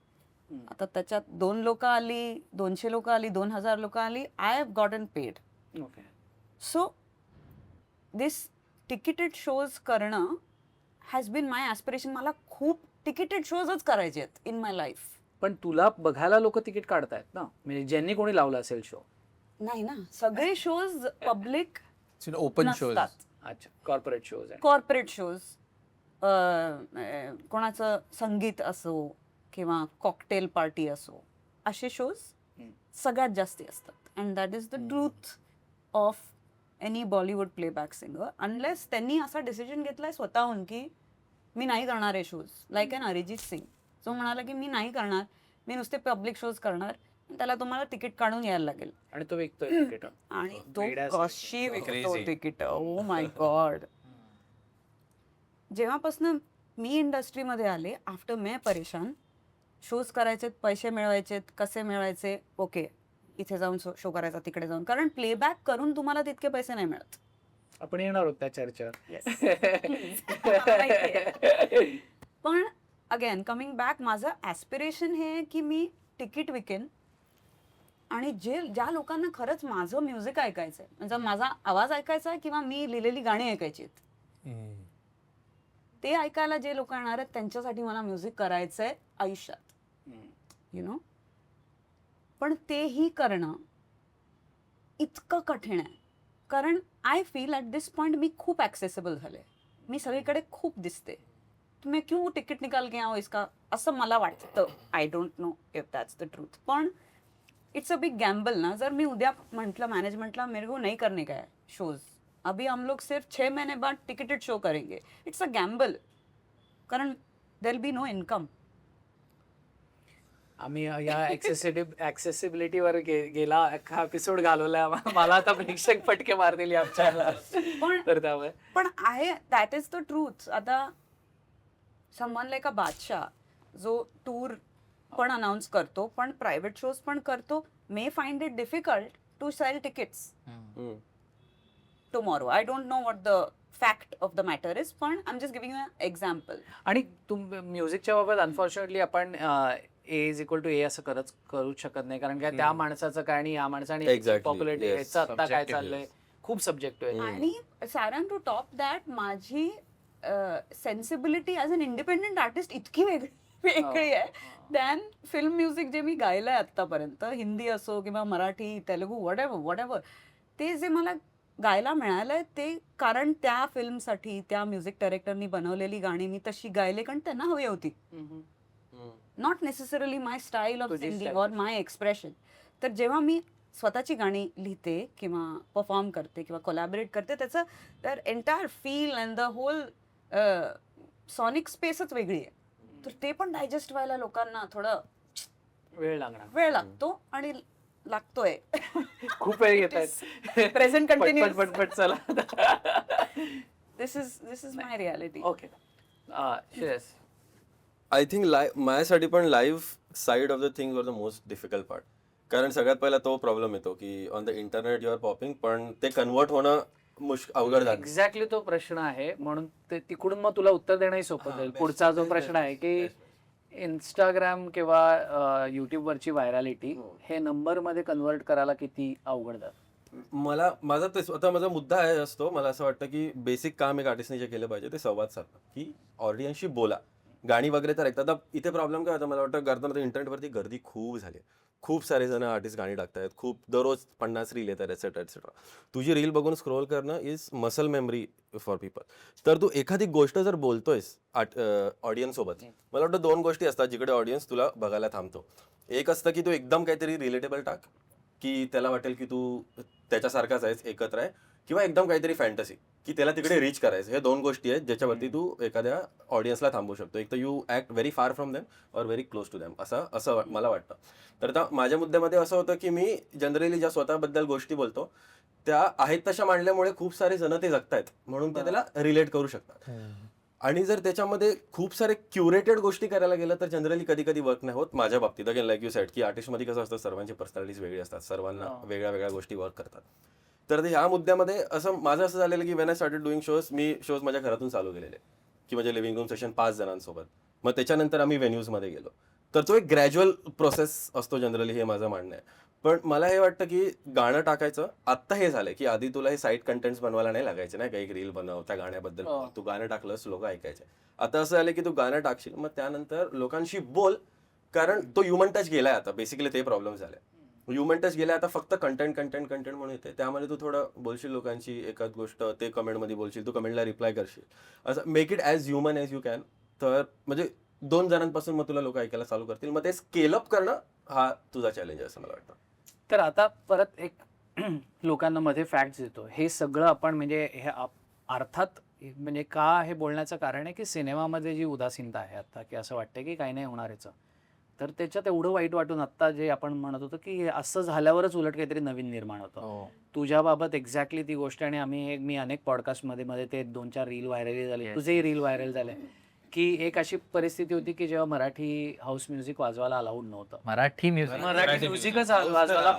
आता त्याच्यात 2 लोक आली, 200 लोक आली, 2000 लोक आली, I have gotten paid. Okay. So this ticketed shows करणं हॅज बीन माय ॲस्पिरेशन. मला खूप टिकिटेड शोजच करायचे आहेत इन माय लाईफ. पण तुला बघायला लोक तिकीट काढतायत ना, म्हणजे ज्यांनी कोणी लावला असेल शो. नाही ना, सगळे शोज पब्लिक ओपन शोज. अच्छा, कॉर्पोरेट शोज आहे. कॉर्पोरेट शोज, कोणाचं संगीत असो किंवा कॉकटेल पार्टी असो, असे शोज सगळ्यात जास्ती असतात. And that is the truth of any Bollywood playback singer, unless त्यांनी असा डिसिजन घेतलाय स्वतःहून की मी नाही करणार आहे shows. Like an Arijit Singh जो म्हणाला की मी नाही करणार, मी नुसते पब्लिक शोज करणार, त्याला तुम्हाला तिकीट काढून यायला लागेल. आणि तो विकतोय तिकीट. आणि तो कशी विकतो तिकीट, ओ माय गॉड. जेव्हापासून मी इंडस्ट्रीमध्ये आले आफ्टर मैं परेशान, शोज करायचे, पैसे मिळवायचे, कसे मिळवायचे, ओके इथे जाऊन शो करायचा, तिकडे जाऊन, कारण प्लेबॅक करून तुम्हाला तितके पैसे नाही मिळत. आपण येणार होत त्या चर्चेवर. पण अगेन कमिंग बॅक, माझं ॲस्पिरेशन हे की मी तिकीट विकेन आणि ज्या लोकांना खरंच माझं म्युझिक ऐकायचंय, म्हणजे माझा आवाज ऐकायचा आहे किंवा मी लिहिलेली गाणी ऐकायची आहेत, ते ऐकायला जे लोक येणार आहेत त्यांच्यासाठी मला म्युझिक करायचंय आयुष्यात, यु नो. पण तेही करणं इतकं कठीण आहे, कारण I feel at this point मी खूप ॲक्सेसिबल झाले, मी सगळीकडे खूप दिसते. तुम्ही क्यों तिकीट निकाल के आओ इसका, असं मला वाटतं. I don't know if that's the truth. पण इट्स अ बिग गैम्बल ना. जर मी उद्या म्हटलं मैनेजमेंटला मेरे को नहीं करने का है शोज, अभी हम लोग सिर्फ 6 महीने बाद टिकटेड शो करेंगे, इट्स अ गैम्बल, कारण देयर बी नो इनकम. आम्ही या ऍक्सेसिबिलिटीवर गेला अख्खा एपिसोड घालवला. मला आता प्रेक्षक फटके मारतील आमच्या. तर त्यामुळे पण आहे, दॅट इज द ट्रूथ. आता समवन लाईक अ बादशाह जो टूर पण अनाउन्स करतो पण प्रायव्हेट शोज पण करतो, may find it difficult to sell tickets tomorrow. I don't know what the fact of the matter is, पण I am just giving you example. आणि म्युझिकच्या बाबत अनफॉर्च्युनेटली आपण A=A असं करूच शकत नाही, कारण काय त्या माणसाचं काय आणि या माणसाने Exactly, पॉप्युलरिटी yes. याचं आता काय Subjective, चाललंय खूप सब्जेक्टिव्ह आहे. आणि सारंग, टू टॉप दॅट, माझी sensibility as an independent artist इतकी वेगळी आहे दॅन फिल्म म्युझिक जे मी गायलंय आतापर्यंत, हिंदी असो किंवा मराठी, तेलुगू, वॉट एव्हर. ते जे मला गायला मिळालंय ते कारण त्या फिल्मसाठी त्या म्युझिक डायरेक्टरनी बनवलेली गाणी मी तशी गायले कारण त्यांना हवी होती, not necessarily my style of तुझी singing style. Or my expression. तर जेव्हा मी स्वतःची गाणी लिहिते किंवा परफॉर्म करते किंवा कोलॅबरेट करते, त्याचं तर entire feel and the whole sonic स्पेसच वेगळी आहे. तर ते पण डायजेस्ट व्हायला लोकांना थोडं वेळ लागणार. वेळ लागतो आणि लागतोय. खूप वेळ घेत आहेत. Present continuous. पटपट चला. This is my reality. Okay Shreyas. I think माझ्यासाठी पण live side of the things वर द मोस्ट डिफिकल्ट पार्ट. कारण सगळ्यात पहिला तो प्रॉब्लेम येतो की on the internet you are popping, पण ते कन्वर्ट होणं अवघड झालं. एक्झॅक्टली तो प्रश्न आहे, म्हणून तिकडून मग तुला उत्तर देणंही सोपं जाईल. पुढचा जो प्रश्न आहे की इंस्टाग्राम किंवा युट्यूबवरची व्हायरॅलिटी हे नंबर मध्ये कन्वर्ट करायला किती अवघड जातं. माझा मुद्दा आहे असतो, मला असं वाटतं की बेसिक काम एक आर्टिस्टने जे केलं पाहिजे ते संवाद साधणं, की ऑडियन्सशी बोला. गाणी वगैरे तर ऐकतात. आता इथे प्रॉब्लेम काय होता मला वाटतं, करताना इंटरनेटवरती गर्दी खूप झाली. खूप सारे जण आर्टिस्ट गाणी टाकतायत, खूप दररोज 50 रील येतात एटसेट्रा एटसेट्रा. तुझी रील बघून स्क्रोल करणं is muscle memory for people. तर तू एखादी गोष्ट जर बोलतोयस ऑडियन्स सोबत, मला वाटतं 2 गोष्टी असतात जिकडे ऑडियन्स तुला बघायला थांबतो. एक असतं की तू एकदम काहीतरी रिलेटेबल टाक, की त्याला वाटेल की तू त्याच्यासारखाच आहेस, एकत्र आहे, किंवा एकदम काहीतरी फॅन्टसी की त्याला तिकडे रीच करायचं. हे 2 गोष्टी आहेत ज्याच्यावरती तू एखाद्या ऑडियन्सला थांबवू शकतो. एक तर you act very far from them or very close to them, असं मला वाटतं. तर आता माझ्या मुद्द्यामध्ये असं होतं की मी जनरली ज्या स्वतःबद्दल गोष्टी बोलतो त्या आहेत तशा मांडल्यामुळे खूप सारे जण ते जगतायत, म्हणून ते त्याला रिलेट करू शकतात. आणि जर त्याच्यामध्ये खूप सारे क्युरेटेड गोष्टी करायला गेलं तर जनरली कधी कधी वर्क नाही होत. माझ्या बाबतीत अगेन लाईक यू सेड की आर्टिस्टमध्ये कसं असतं, सर्वांची पर्सनॅलिटीज वेगळी असतात, सर्वांना वेगळ्या वेगळ्या गोष्टी वर्क करतात. तर ह्या मुद्द्यामध्ये माझं असं झालेलं की when I started doing shows, me shows माझ्या घरातून चालू केलेले, की म्हणजे लिव्हिंग रूम सेशन 5 जणांसोबत. मग त्याच्यानंतर आम्ही व्हेन्यूजमध्ये गेलो. तर तो एक ग्रॅज्युअल प्रोसेस असतो जनरली, हे माझं म्हणणं आहे. पण मला हे वाटतं की गाणं टाकायचं आत्ता हे झालंय की आधी तुला हे साईट कंटेंट्स बनवायला नाही लागायचे, नाही का, एक रील बनव त्या गाण्याबद्दल, तू गाणं टाकलंस लोक ऐकायचे. आता असं झालं की तू गाणं टाकशील मग त्यानंतर लोकांशी बोल, कारण तो ह्युमन टच गेलाय आता. बेसिकली ते प्रॉब्लेम झाले. ह्युमन टच गेलाय आता, फक्त कंटेंट म्हणून येते. त्यामध्ये तू थोडं बोलशील लोकांची एखाद गोष्ट, ते कमेंटमध्ये बोलशील, तू कमेंटला रिप्लाय करशील, असं make it as human as you can. तर म्हणजे 2 जणांपासून मग तुला लोक ऐकायला चालू करतील. मग ते स्केल अप करणं हा तुझा चॅलेंज आहे असं मला वाटतं. तर आता परत एक लोकांना मध्ये फॅक्ट्स येतो. हे सगळं आपण म्हणजे हे अर्थात म्हणजे का हे बोलण्याचं कारण आहे की सिनेमामध्ये जी उदासीनता आहे आता, की असं वाटतं की काही नाही होणार याचं, तर त्याच्यात एवढं वाईट वाटून आत्ता जे आपण म्हणत होतो की असं झाल्यावरच उलट काहीतरी नवीन निर्माण होतं. तुझ्याबाबत एक्झॅक्टली ती गोष्ट. आणि मी अनेक पॉडकास्टमध्ये ते 2-4 रील व्हायरल झाले, तुझेही रील व्हायरल झाले, की एक अशी परिस्थिती होती की जेव्हा मराठी हाऊस म्युझिक वाजवायला अलाउड नव्हतं. मराठी म्युझिकच वाजवायला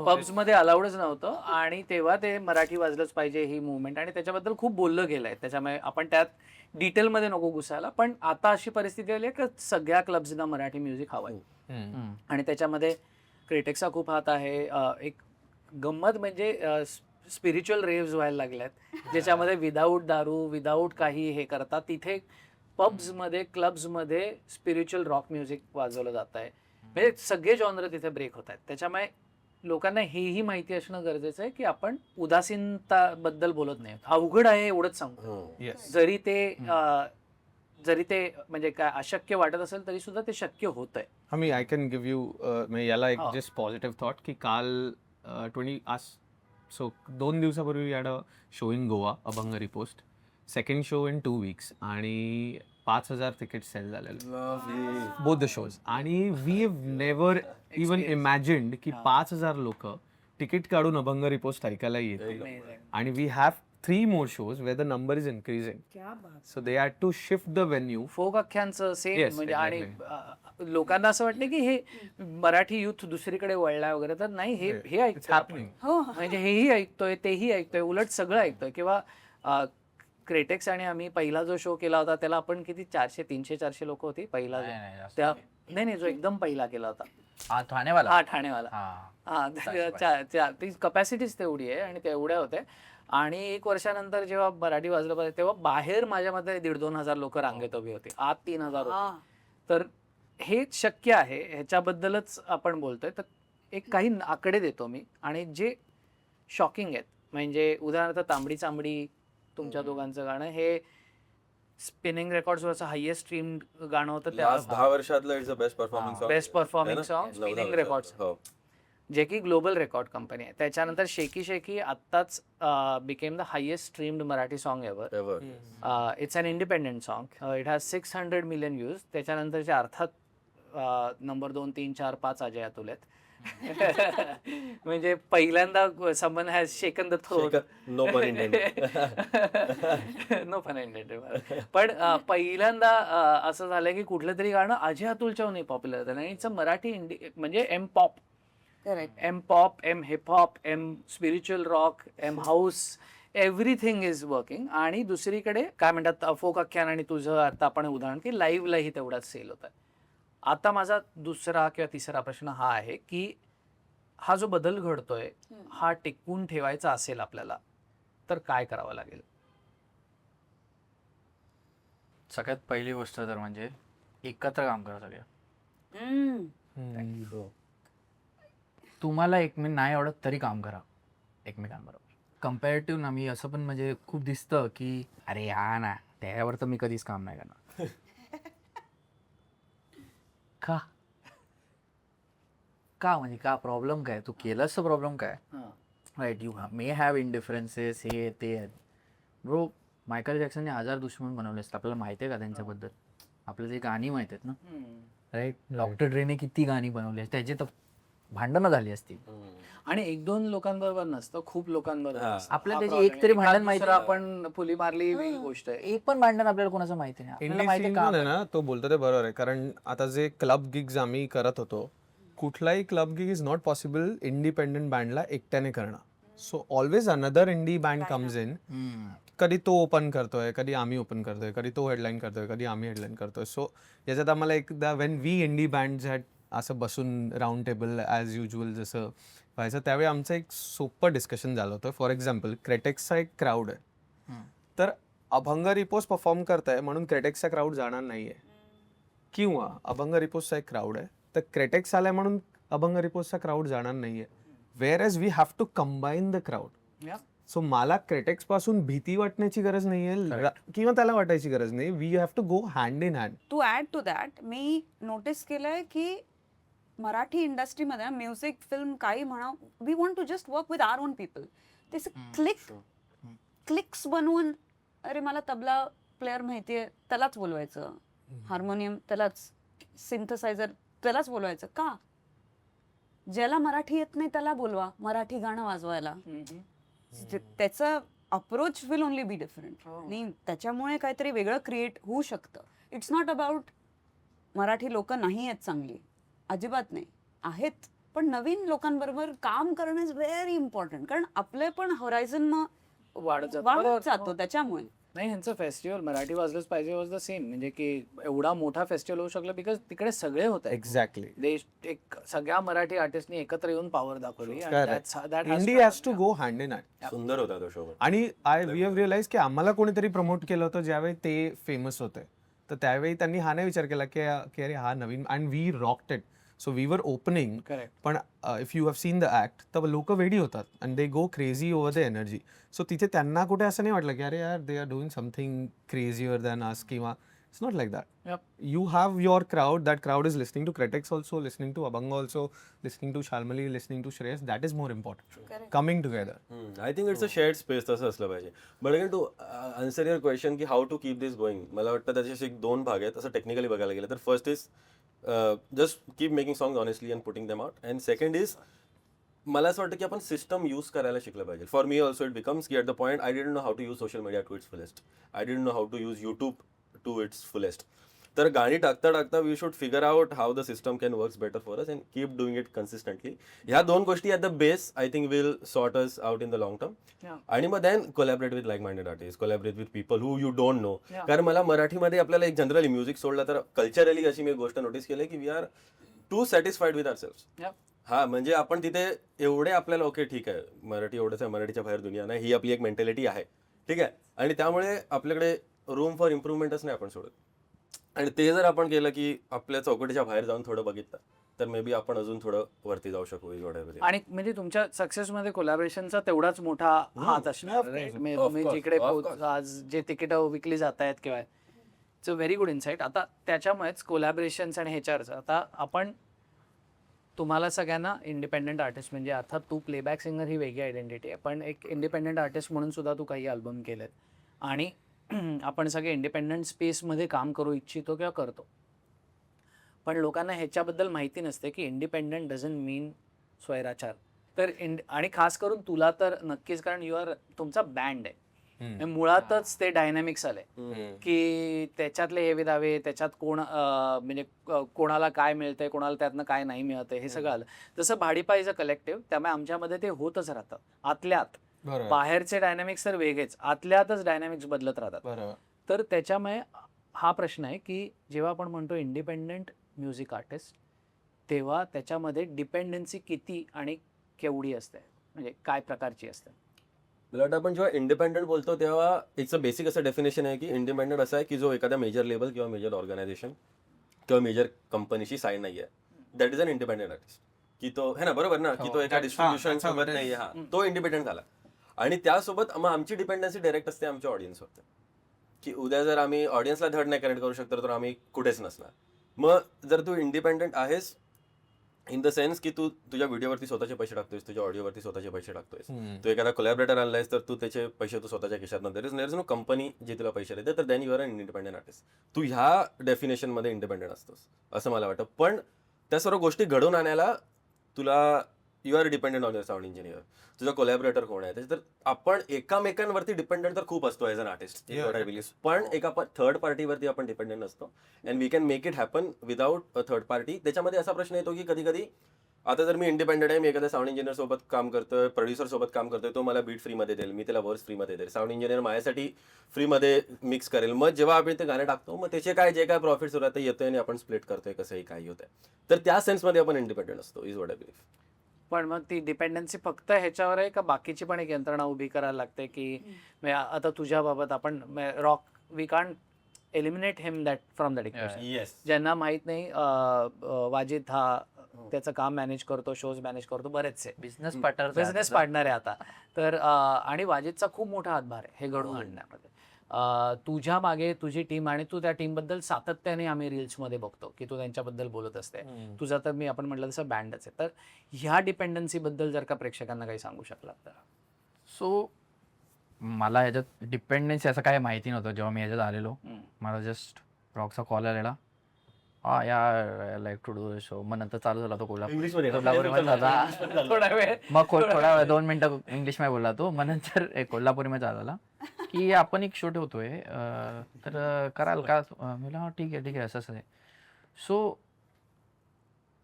पब्स मध्ये अलाउडच नव्हतं. आणि तेव्हा ते मराठी वाजलंच पाहिजे ही मुवमेंट, आणि त्याच्याबद्दल खूप बोललं गेलंय. त्याच्यामुळे आपण त्यात डिटेलमध्ये नको घुसायला. पण आता अशी परिस्थिती आली आहे की सगळ्या क्लब्सना मराठी म्युझिक हवंय. आणि त्याच्यामध्ये क्रिटिक्सचा खूप हात आहे. एक गंमत म्हणजे स्पिरिच्युअल रेव्स व्हायला लागल्यात ज्याच्यामध्ये विदाऊट दारू विदाऊट काही हे करतात. तिथे पब्समध्ये क्लब्समध्ये स्पिरिच्युअल रॉक म्युझिक वाजवलं जात आहे. म्हणजे सगळे जॉनर तिथे ब्रेक होत आहेत. त्याच्यामुळे लोकांना हेही माहिती असणं गरजेचं आहे की आपण उदासीनताबद्दल बोलत नाही. अवघड आहे एवढंच सांगतो. येस. जरी ते म्हणजे काय अशक्य वाटत असेल तरी सुद्धा ते शक्य होत आहे. आय कॅन गिव्ह यू म्हणजे याला एक हा. जस्ट पॉझिटिव्ह थॉट की काल 2 दिवसापूर्वी had a show in Goa, Abhang repost, second show in 2 weeks आणि 5,000 तिकीट सेल झालेले बोथ द शोज. आणि we have never even imagined की 5,000 लोक तिकीट काढून अभंग रिपोस्ट ऐकायला येतील. आणि we have 3 more shows where the number is increasing. So they had to shift the venue. Folk अख्ख्यांचं सेम Yes, म्हणजे आणि exactly. लोकांना असं वाटतं की हे मराठी युथ दुसरीकडे वळलाय वगैरे, तर नाही, हे ऐकतोय आपण. हो म्हणजे हेही ऐकतोय तेही ऐकतोय, उलट सगळं ऐकतोय. किंवा क्रेटेक्स आणि आम्ही पहिला जो शो केला होता त्याला आपण किती 400-300-400 लोक होती पहिला जो. नाही, जास्त त्या नाही जो एकदम पहिला केला होता हा ठाणेवाला. हा ठाणेवाला. हा हा ती कपॅसिटीच तेवढी आहे आणि तेवढ्या होत्या. आणि 1 वर्षानंतर जेव्हा मराठी वाजलं पाहिजे तेव्हा बाहेर माझ्या मते 1,500-2,000 लोक रांगेत उभी होती, आत 3,000 होते. तर हे शक्य आहे, ह्याच्याबद्दलच आपण बोलतोय. तर एक काही आकडे देतो मी आणि जे शॉकिंग आहेत. म्हणजे उदाहरणार्थ तांबडी चांबडी तुमच्या दोघांचं गाणं हे स्पिनिंग रेकॉर्ड्सवरचं हायेस्ट स्ट्रीम गाणं होतं. लास्ट 10 वर्षातलं it's a best performing song. Best performing song spinning records, जे की ग्लोबल रेकॉर्ड कंपनी आहे. त्याच्यानंतर शेकी शेकी आत्ताच became the highest streamed Marathi song ever. It's an independent song. It has 600 million views. त्याच्यानंतरचे अर्थात नंबर 2, 3, 4, 5 अजय अतुल आहेत. म्हणजे पहिल्यांदा someone has shaken the throat. No pun intended. No fun intended. पण पहिल्यांदा असं झालं की कुठलं तरी गाणं अजय अतुलच्या नाही पॉप्युलर झालं. आणि इट्स अ मराठी म्हणजे M pop, correct. M pop, M hip hop, M spiritual rock, M house, everything is working. आणि दुसरीकडे काय म्हणतात फोक आख्यान आणि तुझं आता आपण उदाहरण की लाईव्हलाही तेवढाच सेल होत आहे. आता माझा दुसरा किंवा तिसरा प्रश्न हा आहे की हा जो बदल घडतोय हा टिकवून ठेवायचा असेल आपल्याला तर काय करावं लागेल? सगळ्यात पहिली गोष्ट तर म्हणजे एकत्र काम करा सगळ्या. तुम्हाला एकमेक नाही आवडत तरी काम करा एकमेकांबरोबर. कम्पॅरेटिव्ह ना, मी असं पण म्हणजे खूप दिसतं की अरे हा ना त्यावर तर मी कधीच काम नाही करणार. का म्हणजे का प्रॉब्लेम काय? तू केलंस तर प्रॉब्लेम काय? राईट, यू मे हॅव इंडिफरन्सेस, हे ते आहेत. ब्रो, मायकल जॅक्सनने 1000 दुश्मन बनवले असतात. आपल्याला माहिती आहे का त्यांच्याबद्दल? आपल्याला ते गाणी माहिती आहेत ना, राईट? डॉक्टर ड्रेने किती गाणी बनवली असतात, त्याची तर भांडणं झाली असतील. आणि 1-2 लोकांबरोबर नसतं, खूप लोकांबरोबर असतं. आपल्याला हा त्याची एक problem तरी आहे. भांडण एखाद माहिती दुसरं आहे. आपण फुली मारली वेगळी गोष्ट आहे. एक पण भांडण आपल्याला कोणाचं माहिती नाही. आपल्याला माहिती आहे का? ना तो बोलतो ते बरोबर आहे. कारण आता जे क्लब गिग्स आम्ही करत होतो, कुठलाही club gig is not possible independent बँडला एकट्याने करणं. So always another indie band comes in. कधी तो ओपन करतोय, कधी आम्ही ओपन करतोय, कधी तो हेडलाईन करतोय, कधी आम्ही हेडलाईन करतोय. सो याच्यात आम्हाला एकदा when we indie band had असं बसून राऊंड टेबल ॲज युजल जसं व्हायचं, त्यावेळी आमचं एक सोपं डिस्कशन झालं होतं. फॉर एक्झाम्पल, क्रेटेक्सचा एक क्राऊड आहे, तर अभंग रिपोज परफॉर्म करताय म्हणून क्रेटेक्सचा क्राऊड जाणार नाहीये. किंवा अभंग रिपोजचा एक क्राऊड आहे तर क्रेटेक्स आलाय म्हणून अभंग रिपोजचा क्राऊड जाणार नाहीये. Where as we have to combine the crowd. So मला क्रेटेक्स पासून भीती वाटण्याची गरज नाहीये किंवा त्याला वाटायची गरज नाही. We have to go hand in hand. To add to that, मी नोटीस केलंय की मराठी इंडस्ट्रीमध्ये म्युझिक, फिल्म काही म्हणा, we want to just work with our own people. ते क्लिक्स बनवून, अरे मला तबला प्लेअर माहितीये त्यालाच बोलवायचं, हार्मोनियम त्यालाच, सिंथसायझर त्यालाच बोलवायचं. का? ज्याला मराठी येत नाही त्याला बोलवा मराठी गाणं वाजवायला. त्याचा approach will only be different. आणि त्याच्यामुळे काहीतरी वेगळं क्रिएट होऊ शकतं. इट्स नॉट अबाउट मराठी लोक नाही आहेत चांगली, अजिबात नाही, आहेत. पण नवीन लोकांबरोबर काम करणं इज व्हेरी इम्पॉर्टंट. कारण आपले पण होरायझन मग वाढत जातो त्याच्यामुळे. नाही, ह्यांचं फेस्टिवल मराठी वाजलंच पाहिजे वॉज द सेम, म्हणजे की एवढा मोठा फेस्टिवल होऊ शकलं बिकॉज तिकडे सगळे होते. एक्झॅक्टली. देश एक सगळ्या मराठी आर्टिस्टनी एकत्र येऊन पॉवर दाखवली. India has to go hand in hand. सुंदर होता तो शो. आणि वी हॅव रिअलाइज की आम्हाला कोणीतरी प्रमोट केलं होतं ज्यावेळी ते फेमस होते, तर त्यावेळी त्यांनी हा नाही विचार केला की अरे हा नवीन, and we rocked it. So we were opening. Correct. पण if you have seen the act, तर लोक वेडी होतात and they go crazy over the energy. So तिथे त्यांना कुठे असं नाही वाटलं की अरे यार they are doing something crazier than us, किंवा it's not like that. Yep. You have your crowd. That crowd is listening to Critics also, listening to Abang also, listening to Shalmali, listening to Shreyas. That is more important. Correct. Coming together. I think it's a shared space, तसं असलं पाहिजे. But again to answer your question की how to keep this going, मला वाटतं त्याचे एक 2 भाग आहेत असं टेक्निकली बघायला गेलं तर. First is just keep making songs honestly and putting them out. And second is मला असं वाटतं की आपण सिस्टम यूज करायला शिकलं पाहिजे. For me also it becomes की at the point I didn't know how to use social media to its fullest. I didn't know how to use YouTube to its fullest. तर गाणी टाकता टाकता we should figure out how the system can works better for us and keep doing it consistently. ह्या 2 गोष्टी at the base I think will sort us out in the long term. आणि मग then collaborate with like minded artist, collaborate with people who you don't know. कारण मला मराठीमध्ये आपल्याला एक जनरली म्युझिक सोडलं तर कल्चरली अशी मी एक गोष्ट नोटीस केली की we are too satisfied with our self. हा, म्हणजे आपण तिथे एवढे आपल्याला ओके ठीक आहे मराठी एवढंच आहे, मराठीच्या बाहेर दुनिया नाही, ही आपली एक मेंटॅलिटी आहे, ठीक आहे. आणि त्यामुळे आपल्याकडे रूम फॉर इम्प्रूव्हमेंटच नाही आपण सोडत. आणि ते जर आपण केलं की आपल्या चौकटीच्या बाहेर जाऊन थोडं बघितलं तर मे बी आपण अजून थोडं वरती जाऊ शकू. आणि म्हणजे तुमच्या सक्सेसमध्ये कोलॅबरेशनचा तेवढाच मोठा हात असणार. तुम्ही जिकडे आज जे तिकीटं विकली जात आहेत किंवा it's a very good insight. आता त्याच्यामुळेच कोलॅबरेशन्स आणि ह्याच्यावरच आता आपण तुम्हाला सगळ्यांना इंडिपेंडंट आर्टिस्ट, म्हणजे अर्थात तू प्लेबॅक सिंगर ही वेगळी आयडेंटिटी आहे, पण एक इंडिपेंडंट आर्टिस्ट म्हणून सुद्धा तू काही अल्बम केलेत आणि आपण सगळे इंडिपेंडंट स्पेसमध्ये काम करू इच्छितो किंवा करतो. पण लोकांना ह्याच्याबद्दल माहिती नसते की इंडिपेंडंट डझंट मीन स्वैराचार. तर आणि खास करून तुला तर नक्कीच, कारण तुमचा बँड आहे, मुळातच ते डायनॅमिक्स आले की त्याच्यातले हेवे दावे, त्याच्यात म्हणजे कोणाला काय मिळतंय, कोणाला त्यातनं काय नाही मिळतंय, हे सगळं आलं. जसं भाडीपाईचं कलेक्टिव्ह, त्यामुळे आमच्यामध्ये ते होतच राहतं आतल्यात. बाहेरचे डायनॅमिक्स तर वेगळेच, आतल्यातच डायनॅमिक्स बदलत राहतात. तर त्याच्यामुळे हा प्रश्न आहे की जेव्हा आपण म्हणतो इंडिपेंडंट म्युझिक आर्टिस्ट, तेव्हा त्याच्यामध्ये डिपेंडन्सी किती आणि केवढी असते, म्हणजे काय प्रकारची असते? मला वाटतं आपण जेव्हा इंडिपेंडंट बोलतो तेव्हा इट्स अ बेसिक असं डेफिनेशन आहे की इंडिपेंडंट असं आहे की जो एखाद्या मेजर लेबल किंवा मेजर ऑर्गनायझेशन किंवा मेजर कंपनीशी साईन नाही आहे, that is an independent artist. की तो है ना, बरोबर ना, की तो एका डिस्ट्रीब्युशन सोबत नाही आहे, हा तो इंडिपेंडंट झाला. आणि त्यासोबत मग आमची डिपेंडन्सी डायरेक्ट असते आमच्या ऑडियन्सवरती, की उद्या जर आम्ही ऑडियन्सला धड नाही कनेक्ट करू शकतो तर आम्ही कुठेच नसणार. मग जर तू इंडिपेंडंट आहेस इन द सेन्स की तू तुझ्या व्हिडिओवरती स्वतःचे पैसे टाकतोयस, तुझ्या ऑडिओवरती स्वतःचे पैसे टाकतोयस, तू एखादा कोलॅबरेटर आणलायस तर तू त्याचे पैसे तू स्वतःच्या खिशात देर इज नो कंपनी जी तुला पैसे देते, तर then you are an independent artist. तू ह्या डेफिनेशनमध्ये इंडिपेंडंट असतोस असं मला वाटतं. पण त्या सर्व गोष्टी घडवून आणायला तुला you are dependent on your sound engineer, तुझा कोलॅबरेटर कोण आहे, तर आपण एकामेकांवरती डिपेंडंट तर खूप असतो ॲज अन आर्टिस्ट, पण एका थर्ड पार्टीवरती आपण डिपेंडंट असतो. And we can make it happen without a third party. त्याच्यामध्ये असा प्रश्न येतो की कधी कधी आता जर मी इंडिपेंडंट आहे, मी एखाद्या साऊंड इंजिनियर सोबत काम करतोय, प्रोड्युसर सोबत काम करतोय, तो मला बीट फ्रीमध्ये देईल, मी त्याला वर्स फ्रीमध्ये देईल, साऊंड इंजिनियर माझ्यासाठी फ्रीमध्ये मिक्स करेल. मग जेव्हा आपण ते गाणं टाकतो मग त्याचे काय जे काय प्रॉफिट्स होतात ते येतोय आणि आपण स्प्लिट करतोय कसंही काही होतंय. तर त्या सेन्समध्ये आपण इंडिपेंडंट असतो, इज व्हॉट आय बिलीव्ह. पण मग ती डिपेंडन्सी फक्त ह्याच्यावर आहे का बाकीची पण एक यंत्रणा उभी करायला लागते? की आता तुझ्या बाबत आपण rock, we can't eliminate him that from that equation. ज्यांना माहित नाही, वाजिद हा त्याचं काम मॅनेज करतो, शोज मॅनेज करतो, बरेचसे बिझनेस पार्टनर आहे आता. तर आणि वाजिदचा खूप मोठा हातभार आहे हे घडवून आणण्यामध्ये. तुझ्या मागे तुझी टीम, आणि तू त्या टीम बद्दल सातत्याने आम्ही रील्समध्ये बघतो की तू त्यांच्याबद्दल बोलत असते. तुझा तर मी आपण म्हटलं तसं बँडच आहे. तर ह्या डिपेंडन्सी बद्दल जर का प्रेक्षकांना काही सांगू शकला तर? सो मला ह्याच्यात डिपेंडन्सी असं काय माहिती नव्हतं जेव्हा मी ह्याच्यात आलेलो. मला जस्ट रॉकचा कॉल आलेला, हा या लाईक टू डू शो. मग नंतर चालू झाला तो कोल्हापूरमध्ये थोडा वेळ, मग थोडा वेळ 2 मिनिटं इंग्लिश मध्ये बोलला तो. मग नंतर कोल्हापूरमध्ये चालू झाला की आपण एक शो ठेवतोय तर कराल का? मला हा ठीक आहे असं आहे. So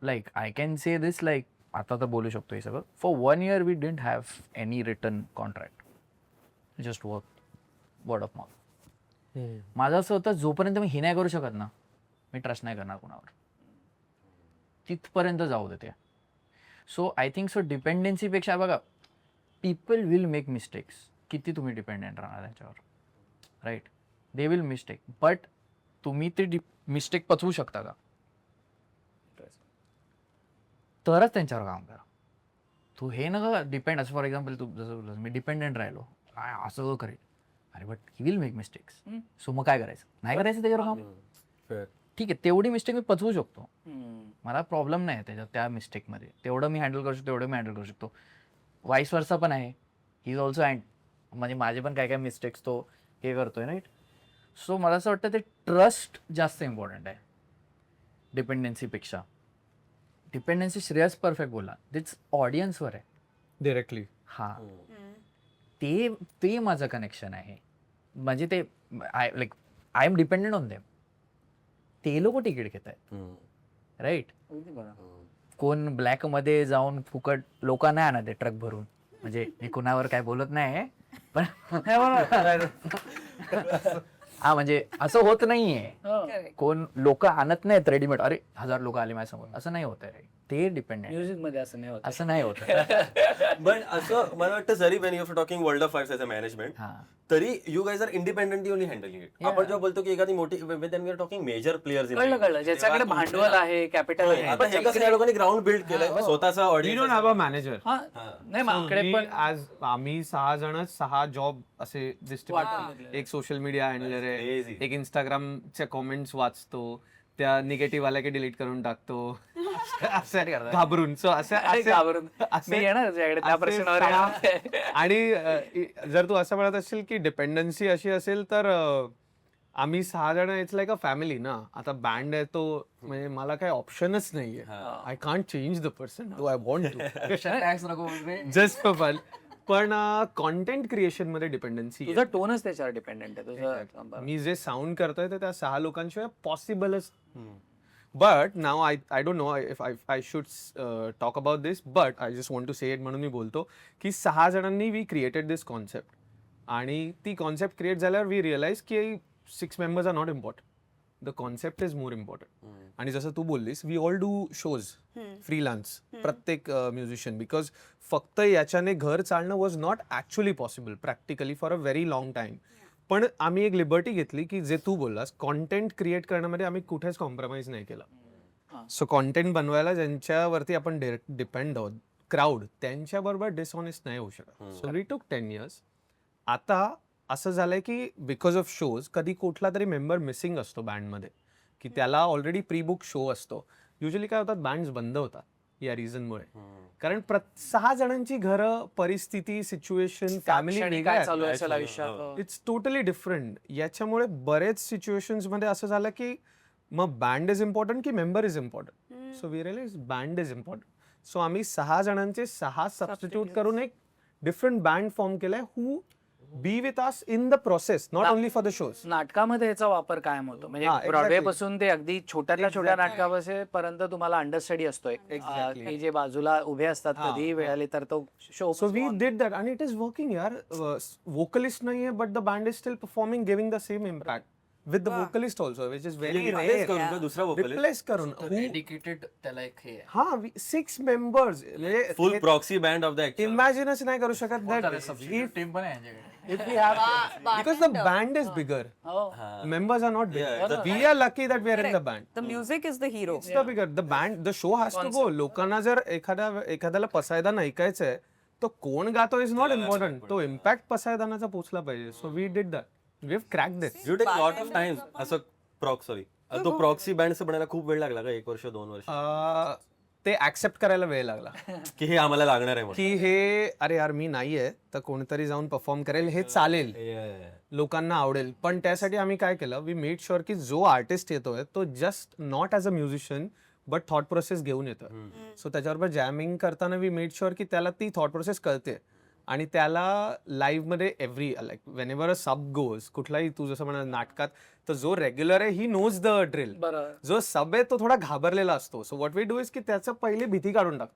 like I can say this, like आता तर बोलू शकतो हे सगळं. For 1 year we didn't have any return contract, just word of mouth. माझं असं होतं जोपर्यंत मी हे नाही करू शकत ना मी ट्रस्ट नाही करणार कोणावर, तिथपर्यंत जाऊ दे ते. सो आय थिंक सो डिपेंडन्सीपेक्षा बघा पीपल विल मेक मिस्टेक्स. किती तुम्ही डिपेंडेंट राहणार त्याच्यावर, right? They will mistake, but तुम्ही ते मिस्टेक पचवू शकता का, तरच त्यांच्यावर काम करा. तू हे नका डिपेंड, असं फॉर एक्झाम्पल तू जसं बोललास मी डिपेंडेंट राहिलो काय असं करेल, अरे but he will make mistakes. So मग काय करायचं, नाही करायचं त्याच्यावर काम. Fair. ठीक आहे, तेवढी मिस्टेक मी पचवू शकतो, मला प्रॉब्लेम नाही आहे त्याच्यात, त्या मिस्टेकमध्ये तेवढं मी हँडल करू शकतो, तेवढं मी हँडल करू शकतो. वाईस वर्सा पण आहे, ही इज ऑल्सो म्हणजे माझे पण काय काय मिस्टेक्स तो हे करतोय, राईट? सो मला असं वाटतं ते ट्रस्ट जास्त इम्पॉर्टंट आहे डिपेंडन्सीपेक्षा. डिपेंडन्सी श्रेयस परफेक्ट बोला, तेच ऑडियन्सवर आहे. डिरेक्टली. हा, ते माझं कनेक्शन आहे. म्हणजे ते I am dependent on them. ते लोक तिकीट घेत आहेत, राईट? कोण ब्लॅक मध्ये जाऊन फुकट लोकांना नाही आणत आहे ट्रक भरून. म्हणजे मी कुणावर काय बोलत नाही पण हा म्हणजे असं होत नाहीये. कोण लोक आणत नाहीत रेडीमेड, अरे 1000 लोक आले माझ्यासमोर, असं नाही होत आहे. ते डिपेंडेंट म्युझिक मध्ये असं नाही होत. असं नाही होत. पण असं मला वाटतं जरी when you talking world of fires as a management, तरी you guys are independently only handling it. आपण जेव्हा बोलतो की एखादी मोठी टॉकिंग मेजर प्लेयर्स, कळलं ज्याच्याकडे भांडवल आहे, कॅपिटल आहे. आता हे कसं या लोकांनी ग्राउंड बिल्ड केलंय स्वतःचा we audience. Don't have a manager. नाही माझ्याकडे पण आम्ही 6 जणच 6 जॉब असे डिस्ट्रीब्युट. एक सोशल मीडिया हँडलर आहे, Crazy. एक इंस्टाग्रामच्या कॉमेंट्स वाचतो, त्या निगेटिव्ह वाल्या की डिलीट करून टाकतो असं घाबरून. सो घाबरून मी येणार तुझ्याकडे त्या प्रश्नावर येणार. आणि जर तू असं म्हणत असेल की डिपेंडन्सी अशी असेल तर आम्ही 6 जण इट्स लाईक अ फॅमिली ना. आता बँड आहे तो म्हणजे मला काही ऑप्शनच नाहीये. I can't change the person do I want to just for fun. पण कॉन्टेंट क्रिएशन मध्ये डिपेंडन्सी, तुझा टोनच त्याच्यावर डिपेंडेंट आहे. तुझं मी जे साऊंड करतोय ते त्या 6 लोकांशिवाय पॉसिबलच. But now I don't know if I should talk about this, but I just want to say it म्हणून मी बोलतो की 6 जणांनी वी क्रिएटेड दिस कॉन्सेप्ट. आणि ती कॉन्सेप्ट क्रिएट झाल्यावर वी रिअलाइज की 6 members are not important, the concept is more important. आणि जसं तू बोललीस, we all do shows freelance, प्रत्येक म्युझिशियन, बिकॉज फक्त याच्याने घर चालणं was not actually possible practically for a very long time. पण आम्ही एक लिबर्टी घेतली की जे तू बोललास कॉन्टेंट क्रिएट करण्यामध्ये आम्ही कुठेच कॉम्प्रोमाइज नाही केला. सो कॉन्टेंट बनवायला ज्यांच्यावरती आपण डिपेंड आहोत, क्राऊड, त्यांच्याबरोबर डिसऑनेस्ट नाही होऊ शकत. सो वी टूक 10 years. आता असं झालंय की बिकॉज ऑफ शोज कधी कुठला तरी मेंबर मिसिंग असतो बँडमध्ये, की त्याला ऑलरेडी प्री बुक शो असतो. युजली काय होतात, बँड्स बंद होतात या रिझनमुळे. कारण 6 जणांची घरं, परिस्थिती, सिच्युएशन, फॅमिली काय चालू आहे असेल आयुष्यात. It's totally different. याच्यामुळे बरेच सिच्युएशन्स मध्ये असं झालं की मग बँड इज इम्पॉर्टंट की member is important. So we realise band is important. So आम्ही 6 जणांचे 6 सबस्टिट्यूट करून एक डिफरंट बँड फॉर्म केलाय who be with us in the process, not only for the shows. नाटकामध्ये याचा वापर कायम होतो. म्हणजे exactly. ब्रॉडवे पासून ते अगदी छोट्यातल्या छोट्या नाटकापर्यंत तुम्हाला अंडरस्टडी असतोय की जे बाजूला उभे असतात, कधी वेळ आली तर तो show. So we did that and it is working यार. Vocalist नाहीये but the band is still performing, giving the same impact with the vocalist also, which is very Replace rare. करून का दुसरा vocalist? Replace करून. डेडिकेटेड त्याला एक हे आहे. हा 6 members. Full proxy band of the इमॅजिनच नाही करू शकत that if टीम पण आहे यांच्याकडे. we have because the band is bigger, members are not bigger. We are lucky that we are in the band. The music is the hero. It's the bigger. The band, the show has to go. लोकांना जर एखाद्याला पसायदान ऐकायचंय तर कोण गातो इज नॉट इम्पॉर्टंट, तो इम्पॅक्ट पसायदानाचा पोचला पाहिजे. So we did that. We have cracked this. You take lot of time. असं तो प्रॉक्सी बँड बनायला खूप वेळ लागला का, 1 वर्ष 2 वर्ष? ते ऍक्सेप्ट करायला वेळ लागला की हे आम्हाला लागणार आहे म्हणून. की हे अरे यार मी नाहीये तर कोणीतरी जाऊन परफॉर्म करेल, हे चालेल, लोकांना आवडेल. पण त्यासाठी आम्ही काय केलं, वी मेड शुअर की जो आर्टिस्ट येतोय तो just not as a musician but thought process घेऊन येतोय. सो त्याच्याबरोबर जॅमिंग करताना वी मेड शुअर की त्याला ती थॉट प्रोसेस कळते आणि त्याला लाईव्ह मध्ये एव्हरी लाईक वेन एव्हर अ सब गोज, कुठलाही तू जसं म्हणा नाटकात, तर जो रेग्युलर आहे ही नोज द ड्रिल, जो सब आहे तो थोडा घाबरलेला असतो. So what we do is की त्याचं पहिले भीती काढून टाकतो.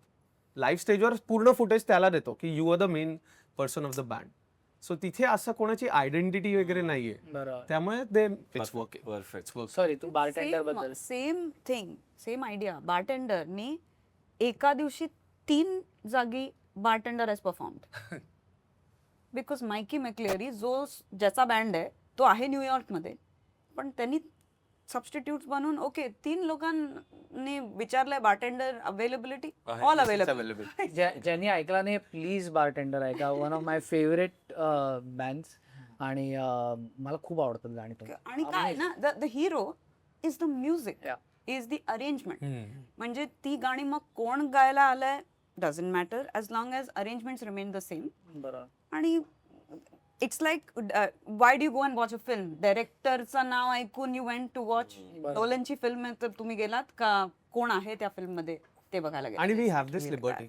लाईव्ह स्टेजवर पूर्ण फुटेज त्याला देतो की you are the main person of the band. So तिथे असं कोणाची आयडेंटिटी वगैरे नाहीये, बरोबर. त्यामुळे ते इट्स वर्किंग. परफेक्ट. सॉरी, तू बारटेंडर बद्दल. Same thing, same idea. बारटेंडरनी एका दिवशी 3 जागी bartender has performed. Because Mikey McCleary ज्याचा बँड आहे तो आहे न्यूयॉर्कमध्ये, पण त्यांनी सबस्टिट्यूट बनवून ओके 3 लोकांनी विचारलंय बारटेंडर अवेलेबिलिटी, ऑल अवेलेबल. ज्यांनी ऐकला नाही प्लीज बारटेंडर ऐका, one of my favourite bands, आणि मला खूप आवडतात गाणी पण. आणि काय ना, the hero is the music, Yeah. Is the arrangement. म्हणजे ती गाणी मग कोण गायला आलंय doesn't matter, as long as arrangements remain the same. बरोबर. आणि it's like why do you go and watch a film? डायरेक्टरचं नाव ऐकून you went to watch नोलनची film आहे तर तुम्ही गेलात का कोण आहे त्या फिल्म मध्ये ते बघायला गेलात? आणि वी हॅव दिस लिबर्टी,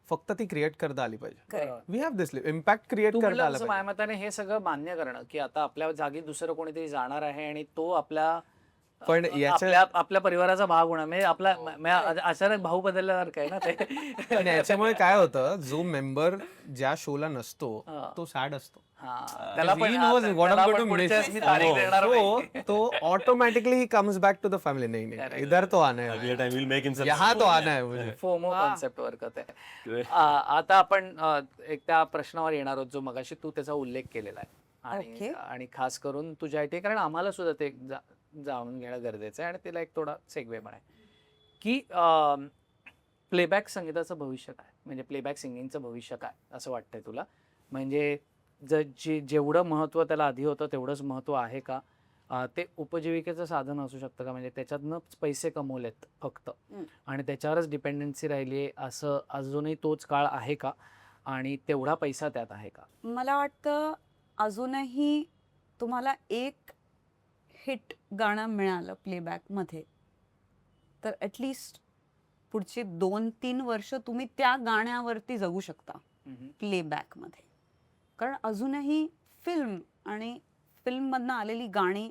फक्त ती क्रिएट करता आली पाहिजे. Correct. We have this impact create तू करता म्हणलं आलं तसं पाहिजे. माझ्या मताने हे सगळं मान्य करणं की आता आपल्या जागी दुसरं कोणीतरी जाणार आहे आणि तो आपल्या पण याच्या आपल्या परिवाराचा भाग होणार, म्हणजे आपला अचानक भाऊ बदलल्यासारखं आहे ना ते. पण याच्यामुळे काय होतं, जो मेंबर ज्या शोला नसतो तो सॅड असतो. त्याला पण He knows what I'm going to पुढच्या miss. वेळेस मी तारीख देणार नाही. तो automatically comes back to the family. नहीं इधर तो आना है, Every time we'll make himself. यहाँ तो आना है मुझे. फोमो कॉन्सेप्ट वर करते. आता आपण एक त्या प्रश्नावर येणार आहोत जो मगाशी तू त्याचा उल्लेख केलेला आहे, Okay. आणि खास करून तुझ्या इथे, कारण आम्हाला सुद्धा ते जाणून घेणं गरजेचं आहे आणि तिला एक थोडा सेगवे पण आहे की प्लेबॅक संगीताचं भविष्य काय, म्हणजे प्लेबॅक सिंगिंगचं भविष्य काय असं वाटतंय तुला? म्हणजे जेवढं महत्त्व त्याला आधी होतं तेवढंच महत्त्व आहे का? ते उपजीविकेचं साधन असू शकतं का? म्हणजे त्याच्यातनंच पैसे कमवलेत फक्त आणि त्याच्यावरच डिपेंडन्सी राहिली आहे, असं अजूनही तोच काळ आहे का? आणि तेवढा पैसा त्यात आहे का? मला वाटतं अजूनही तुम्हाला एक हिट गाणं मिळालं प्लेबॅकमध्ये तर ॲटलिस्ट पुढची 2-3 वर्ष तुम्ही त्या गाण्यावरती जगू शकता प्लेबॅकमध्ये. कारण अजूनही फिल्म आणि फिल्ममधनं आलेली गाणी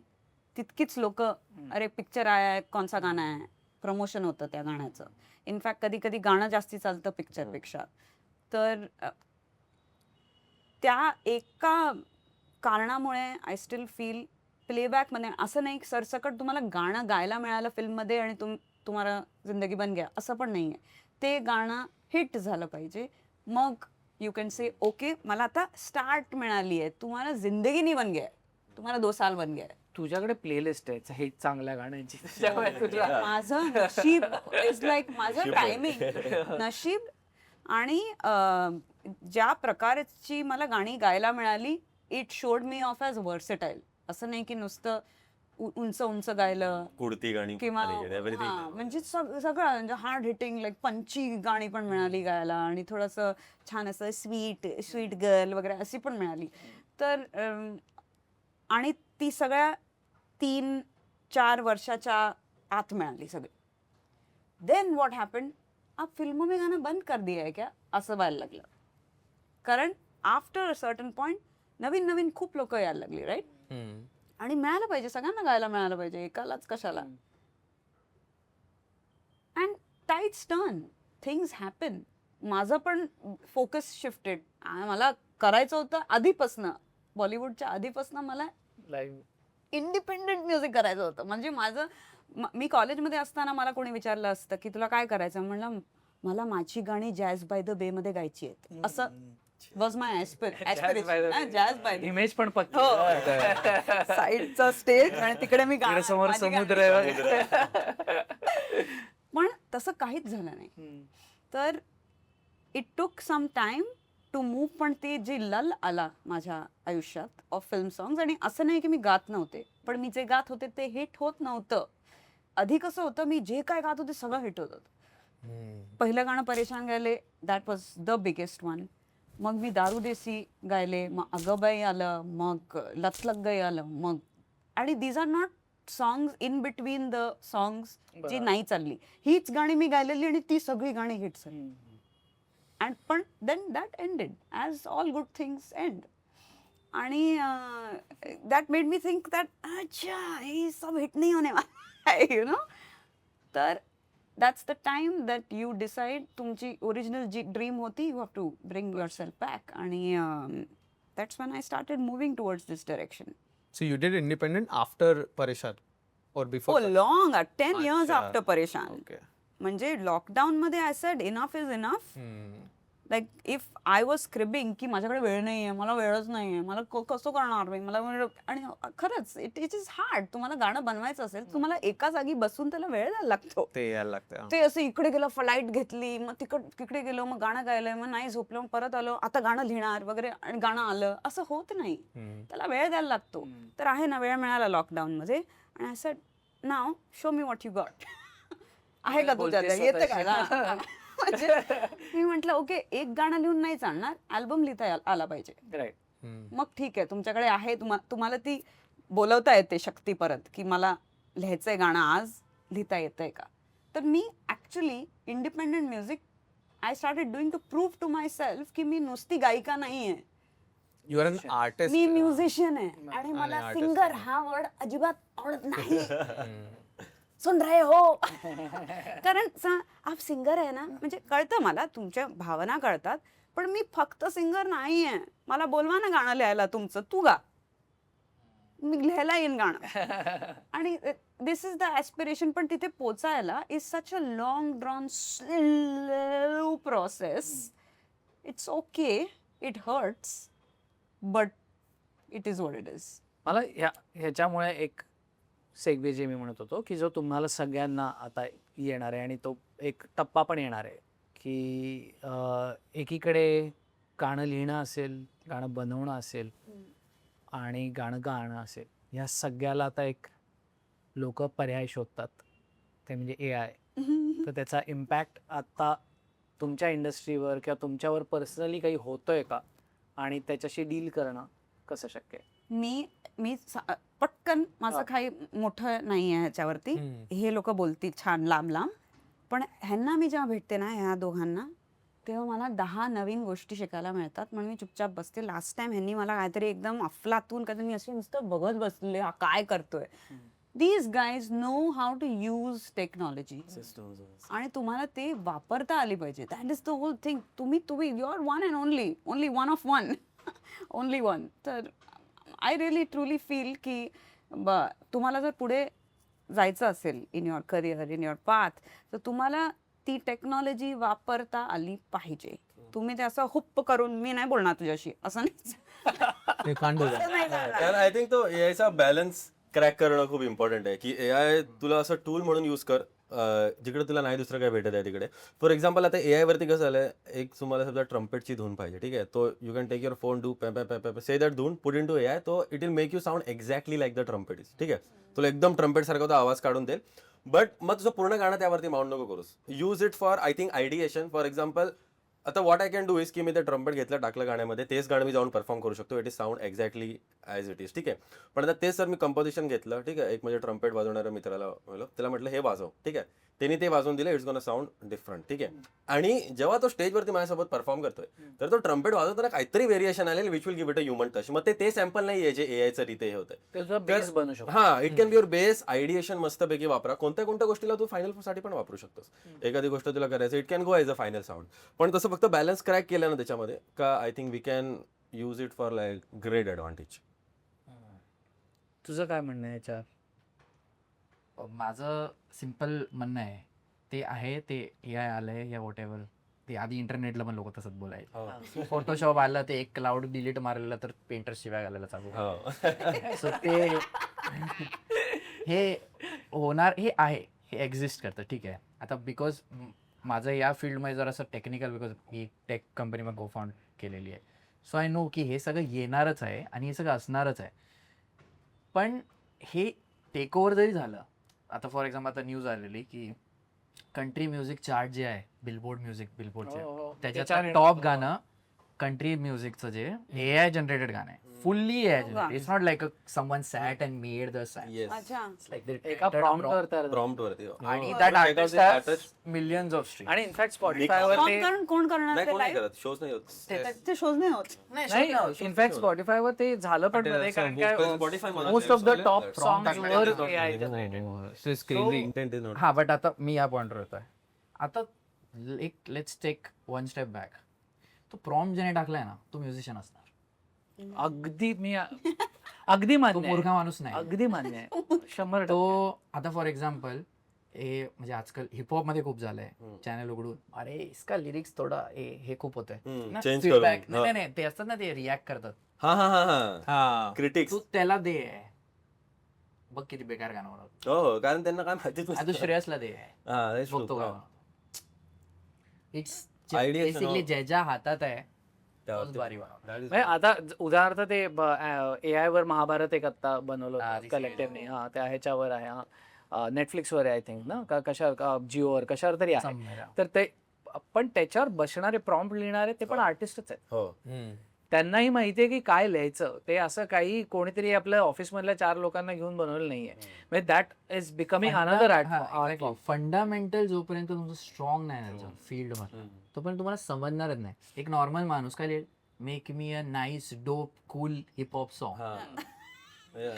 तितकीच लोक, अरे पिक्चर आया है, कौनसा गाणं आहे, प्रमोशन होतं त्या गाण्याचं. इनफॅक्ट कधी कधी गाणं जास्ती चालतं पिक्चरपेक्षा. तर त्या एका कारणामुळे आय स्टील फील प्लेबॅकमध्ये असं नाही सरसकट तुम्हाला गाणं गायला मिळालं फिल्ममध्ये आणि तुम्हाला जिंदगी बन गया असं पण नाही आहे. ते गाणं हिट झालं पाहिजे, मग यू कॅन से ओके मला आता स्टार्ट मिळाली आहे. तुम्हाला जिंदगी नाही बन गया, तुम्हाला 2 साल बन गया. तुझ्याकडे प्लेलिस्ट आहे हिट चांगल्या गाण्यांची, त्याच्यामुळे तुला माझं नशीब इज लाईक माझं टायमिंग नशीब. आणि ज्या प्रकारची मला गाणी गायला मिळाली it showed me off as versatile. असं नाही की नुसतं उंच उंच गायलं कुडती गाणी किंवा everything. म्हणजे सगळं म्हणजे हार्ड हिटिंग लाईक पंची गाणी पण मिळाली गायला आणि थोडंसं छान असं स्वीट गर्ल वगैरे अशी पण मिळाली. तर आणि ती सगळ्या 3-4 वर्षाच्या आत मिळाली सगळी. देन व्हॉट हॅपन्ड, आप फिल्मों में गाना बंद कर दिया है क्या असं व्हायला लागलं. कारण आफ्टर अ सर्टन पॉइंट नवीन नवीन खूप लोक यायला लागली राईट. आणि मिळालं पाहिजे सगळ्यांना गायला मिळालं पाहिजे, एकालाच कशाला. And tights turn, things happen. माझं पण फोकस शिफ्टेड. मला करायचं होतं आधीपासनं, बॉलिवूडच्या आधीपासनं मला इंडिपेंडेंट म्युझिक करायचं होतं. म्हणजे मी कॉलेजमध्ये असताना मला कोणी विचारलं असतं की तुला काय करायचं, म्हणलं मला माझी गाणी जॅझ बाय द बे मध्ये गायची आहेत. असं was my aspiration. Jazz by image पण पक्की. साईडचा स्टेज आणि तिकडे मी गाणं, समोर माझी गाणी. समुद्र आहे. पण तसं काहीच झालं नाही. तर it took some time to move. पण ती जी लल आला माझ्या आयुष्यात ऑफ फिल्म सॉंग्स. आणि असं नाही की मी गात नव्हते, पण मी जे गात होते ते हिट होत नव्हतं. आधी कसं होतं, मी जे काय गात होते सगळं हिट होतं. पहिलं गाणं परेशान गायले, that was the biggest one. मग मी दारू देसी गायले, मग अगबाई आलं, मग लत लग गई आलं, मग. आणि these are not songs in between the songs जी नाही चालली. हीच गाणी मी गायलेली आणि ती सगळी गाणी हिट झाली. अँड पण then that ended as all good things end. आणि that made me think that अच्छा हे सब हिट नाही होणे यु नो. तर that's the time that you decide तुमची ओरिजिनल जी ड्रीम होती, you have to bring your self back. आणि that's when I started moving towards this direction. So you did independent after Parishan or before? Oh, long, 10 years अच्छा. after Parishan. Okay. म्हणजे लॉकडाऊन मध्ये I said enough is enough. Like if I was scribbling की माझ्याकडे वेळ नाहीये, मला वेळच नाहीये, मला कसं करणार मी, मला आणि खरंच इट इज हार्ड. तुम्हाला गाणं बनवायचं असेल तुम्हाला एका जागी बसून त्याला वेळ द्यायला लागतो. ते यायला लागतं. ते असं इकडे गेलं, फ्लाईट घेतली, मग तिकडे गेलो, मग गाणं गायलं, मग नाही झोपलो, मग परत आलो, आता गाणं लिहिणार वगैरे आणि गाणं आलं, असं होत नाही. त्याला वेळ द्यायला लागतो. तर आहे ना, वेळ मिळाला लॉकडाऊन मध्ये आणि I said now show me what you got. आहे का तुझ्यात, येतं का? म्हणजे मी म्हटलं ओके, एक गाणं लिहून नाही चालणार, अल्बम लिहिता आला पाहिजे. राईट. मग ठीक आहे, तुमच्याकडे आहे, तुम्हाला ती बोलवता येते शक्ती परत की मला लिहायचंय गाणं आज, लिहिता येतंय का. तर मी actually independent music I started doing to prove to myself की मी नुसती गायिका नाहीये, यू आर एन आर्टिस्ट. मी म्युझिशियन आहे. आणि मला artist सिंगर हा वर्ड अजिबात आवडत नाही. सुन रहे हो. कारण आप सिंगर आहे ना, म्हणजे कळतं मला, तुमच्या भावना कळतात, पण मी फक्त सिंगर नाहीये. मला बोलवा ना गाणं लिहायला तुमचं, तू गा, मी लिहायला येईन गाणं. आणि दिस इज द ॲस्पिरेशन. पण तिथे पोचायला is such a long drawn slow process. It's okay, it hurts, but it is what it is. मला ह्याच्यामुळे एक सेगवे जे मी म्हणत होतो की जो तुम्हाला सगळ्यांना आता येणार आहे आणि तो एक टप्पा पण येणार आहे की एकीकडे गाणं लिहिणं असेल, गाणं बनवणं असेल आणि गाणं गाणं असेल, ह्या सगळ्याला आता एक लोक पर्याय शोधतात, ते म्हणजे AI. तर त्याचा इम्पॅक्ट आता तुमच्या इंडस्ट्रीवर किंवा तुमच्यावर पर्सनली काही होतोय का, आणि त्याच्याशी डील करणं कसं शक्य आहे? मी पटकन, माझं काही मोठं नाही आहे ह्याच्यावरती. हे लोक बोलतील छान लांब लांब, पण ह्यांना मी जेव्हा भेटते ना, ह्या दोघांना, तेव्हा मला 10 नवीन गोष्टी शिकायला मिळतात. म्हणून मी चुपचाप बसते. लास्ट टाइम ह्यांनी मला काहीतरी एकदम अफलातून काहीतरी, मी असे नुसतं बघत बसले हा काय करतोय. These guys know how to use technology, आणि तुम्हाला ते वापरता आली पाहिजे. That is the whole thing. तुम्ही you are one and only one of one, only one. तर आय रिअली ट्रुली फील की तुम्हाला जर पुढे जायचं असेल in your career, in your path, तर तुम्हाला ती टेक्नॉलॉजी वापरता आली पाहिजे. तुम्ही ते असं हुप्प करून मी नाही बोलणार तुझ्याशी असं नाही. You can't do that. नाही करणार. तर आय थिंक तो एआयचा बॅलन्स क्रॅक करणं खूप इम्पॉर्टंट आहे की एआय तुला असं टूल म्हणून यूज कर जिकडे तुला नाही दुसरं काय भेटत आहे तिकडे. फॉर एक्झाम्पल आता एआय वरती कसं झालंय, एक तुम्हाला समजा ट्रम्पेटची धून पाहिजे, ठीक आहे, तो you can take your phone, do say that धून, पुट इन टू एआय, तो it will make you sound exactly like the trumpet is. ठीक आहे, तुला एकदम ट्रम्पेट सारखा तो आवाज काढून देईल. बट मग तुझं पूर्ण गाणं त्यावरती माउंट नको करूस. Use it for I think ideation. For example आता what I can do is की मी ते ट्रम्पेट घेतलं, टाकलं गाण्यामध्ये, तेच गाणं मी जाऊन परफॉर्म करू शकतो. It is sound exactly as it is. ठीक आहे, पण आता तेच सर मी कंपोजिशन घेतलं, ठीक आहे, एक म्हणजे ट्रम्पेट वाजवणाऱ्या मित्राला बोललो, त्याला म्हटलं हे वाजव, ठीक आहे, त्यांनी ते वाजवून दिलं, इट्स गोना साऊंड डिफरंट. ठीक आहे, आणि जेव्हा तो स्टेजवरती माझ्यासोबत परफॉर्म करतोय तर तो ट्रम्पेट वाजवताना काहीतरी व्हेरिएशन आले, which will give it a human touch. मग ते सॅम्पल नाही आहे जे एआयचं रिते हे होतं. त्याचा बेस बनू शकतो. हा, it can be your base. Ideation मस्तपैकी वापरा. कोणत्या गोष्टीला तू फायनल साठी पण वापरू शकतोस. एखादी गोष्ट तुला करायचं, it can go as a final sound. पण तसं फक्त बॅलन्स क्रॅक केलं ना त्याच्यामध्ये का, I think we can use it for like great advantage. तुझं काय म्हणणं आहे याच्यावर? माझं सिम्पल म्हणणं आहे ते आहे, ते एआय आलंय या वॉट एव्हर, ते आधी इंटरनेटला पण लोक तसंच बोलायचे. फोटोशॉप आलं, ते एक क्लाउड डिलीट मारलेलं तर पेंटर शिवाय घालायला चालू. सो ते हे होणार, हे आहे, हे एक्झिस्ट करतं. ठीक आहे, आता बिकॉज माझं या फील्डमध्ये जर असं टेक्निकल, बिकॉज मी टेक कंपनीमध्ये गो फाउंड केलेली आहे, सो आय नो की हे सगळं येणारच आहे आणि हे सगळं असणारच आहे. पण हे टेक ओव्हर जरी झालं, आता फॉर एक्झाम्पल आता न्यूज आलेली की कंट्री म्युझिक चार्ट जे आहे, बिलबोर्डचे, त्याच्यात टॉप गाणं कंट्री म्युझिकचं जे एआय जनरेटेड गाणं आहे, fully AI generated. It's not like someone sat and made the sat. अच्छा, एका प्रॉम्प्टवर तयार झालं. प्रॉम्प्ट वरती आणि that artist has millions of stream. आणि इनफॅक्ट स्पॉटिफायवर ते कोण करणार नाही, ते कोण नाही live? करत, शोज नाही होत. ते शोज नाही होत. नाही, इनफॅक्ट स्पॉटिफायवर ते झालं पण मध्ये, कारण काय Spotify मध्ये most of the top Prompt songs वर टाकतात. AI So it's crazy. Intent is not. हा, बट आता मी या पॉइंटवर येतोय. आता एक let's take one step back. तो प्रॉम्प्ट ज्याने टाकलाय ना, तो म्युझिशियन असणार. अगदी मी अगदी तो मान्य आहे. मूर्ख माणूस नाही. अगदी मान्य आहे 100%. तो आता फॉर एक्झाम्पल हे म्हणजे आजकाल हिपहॉप मध्ये खूप झालंय चॅनल उघडून अरे इसका लिरिक्स थोडा हे खूप होतंय ना, change feedback. करून. नाही ते असतात ना, ते रिॲक्ट करतात. हा हा हा हा हा क्रिटिक्स तू त्याला दे, बघ किती बेकार गाणं बनवतो. हो कारण त्यांना काय माहितीच आता तू श्रेयसला दे, हा that's true. बघतो का. It's Ideas and basically all. ज्याच्या हातात आहे त्यावरती- तोच भारी बनवतो. That is- म्हणजे आता उदाहरणार्थ ते AI वर महाभारत एक आता हा, बनवलं recently. कलेक्टिव्हने. हा त्या ह्याच्यावर आहे, हा नेटफ्लिक्सवर आहे आय थिंक ना, का कशावर जिओवर कशावर तरी आहे. समजा. तर ते पण त्याच्यावर बसणारे प्रॉम्प्ट लिहिणारे ते पण आर्टिस्टच आहेत. हो त्यांनाही माहितीये की काय लिहायचं. ते असं काही कोणीतरी आपल्या ऑफिसमधल्या 4 लोकांना घेऊन बनवलं नाहीये. म्हणजे that is becoming another art. Fundamental जोपर्यंत तुमचं स्ट्रॉंग नाही ना फील्ड मध्ये, तोपर्यंत तुम्हाला समजणारच नाही. एक नॉर्मल माणूस काय लिहिल, make me a nice dope cool heap hop song,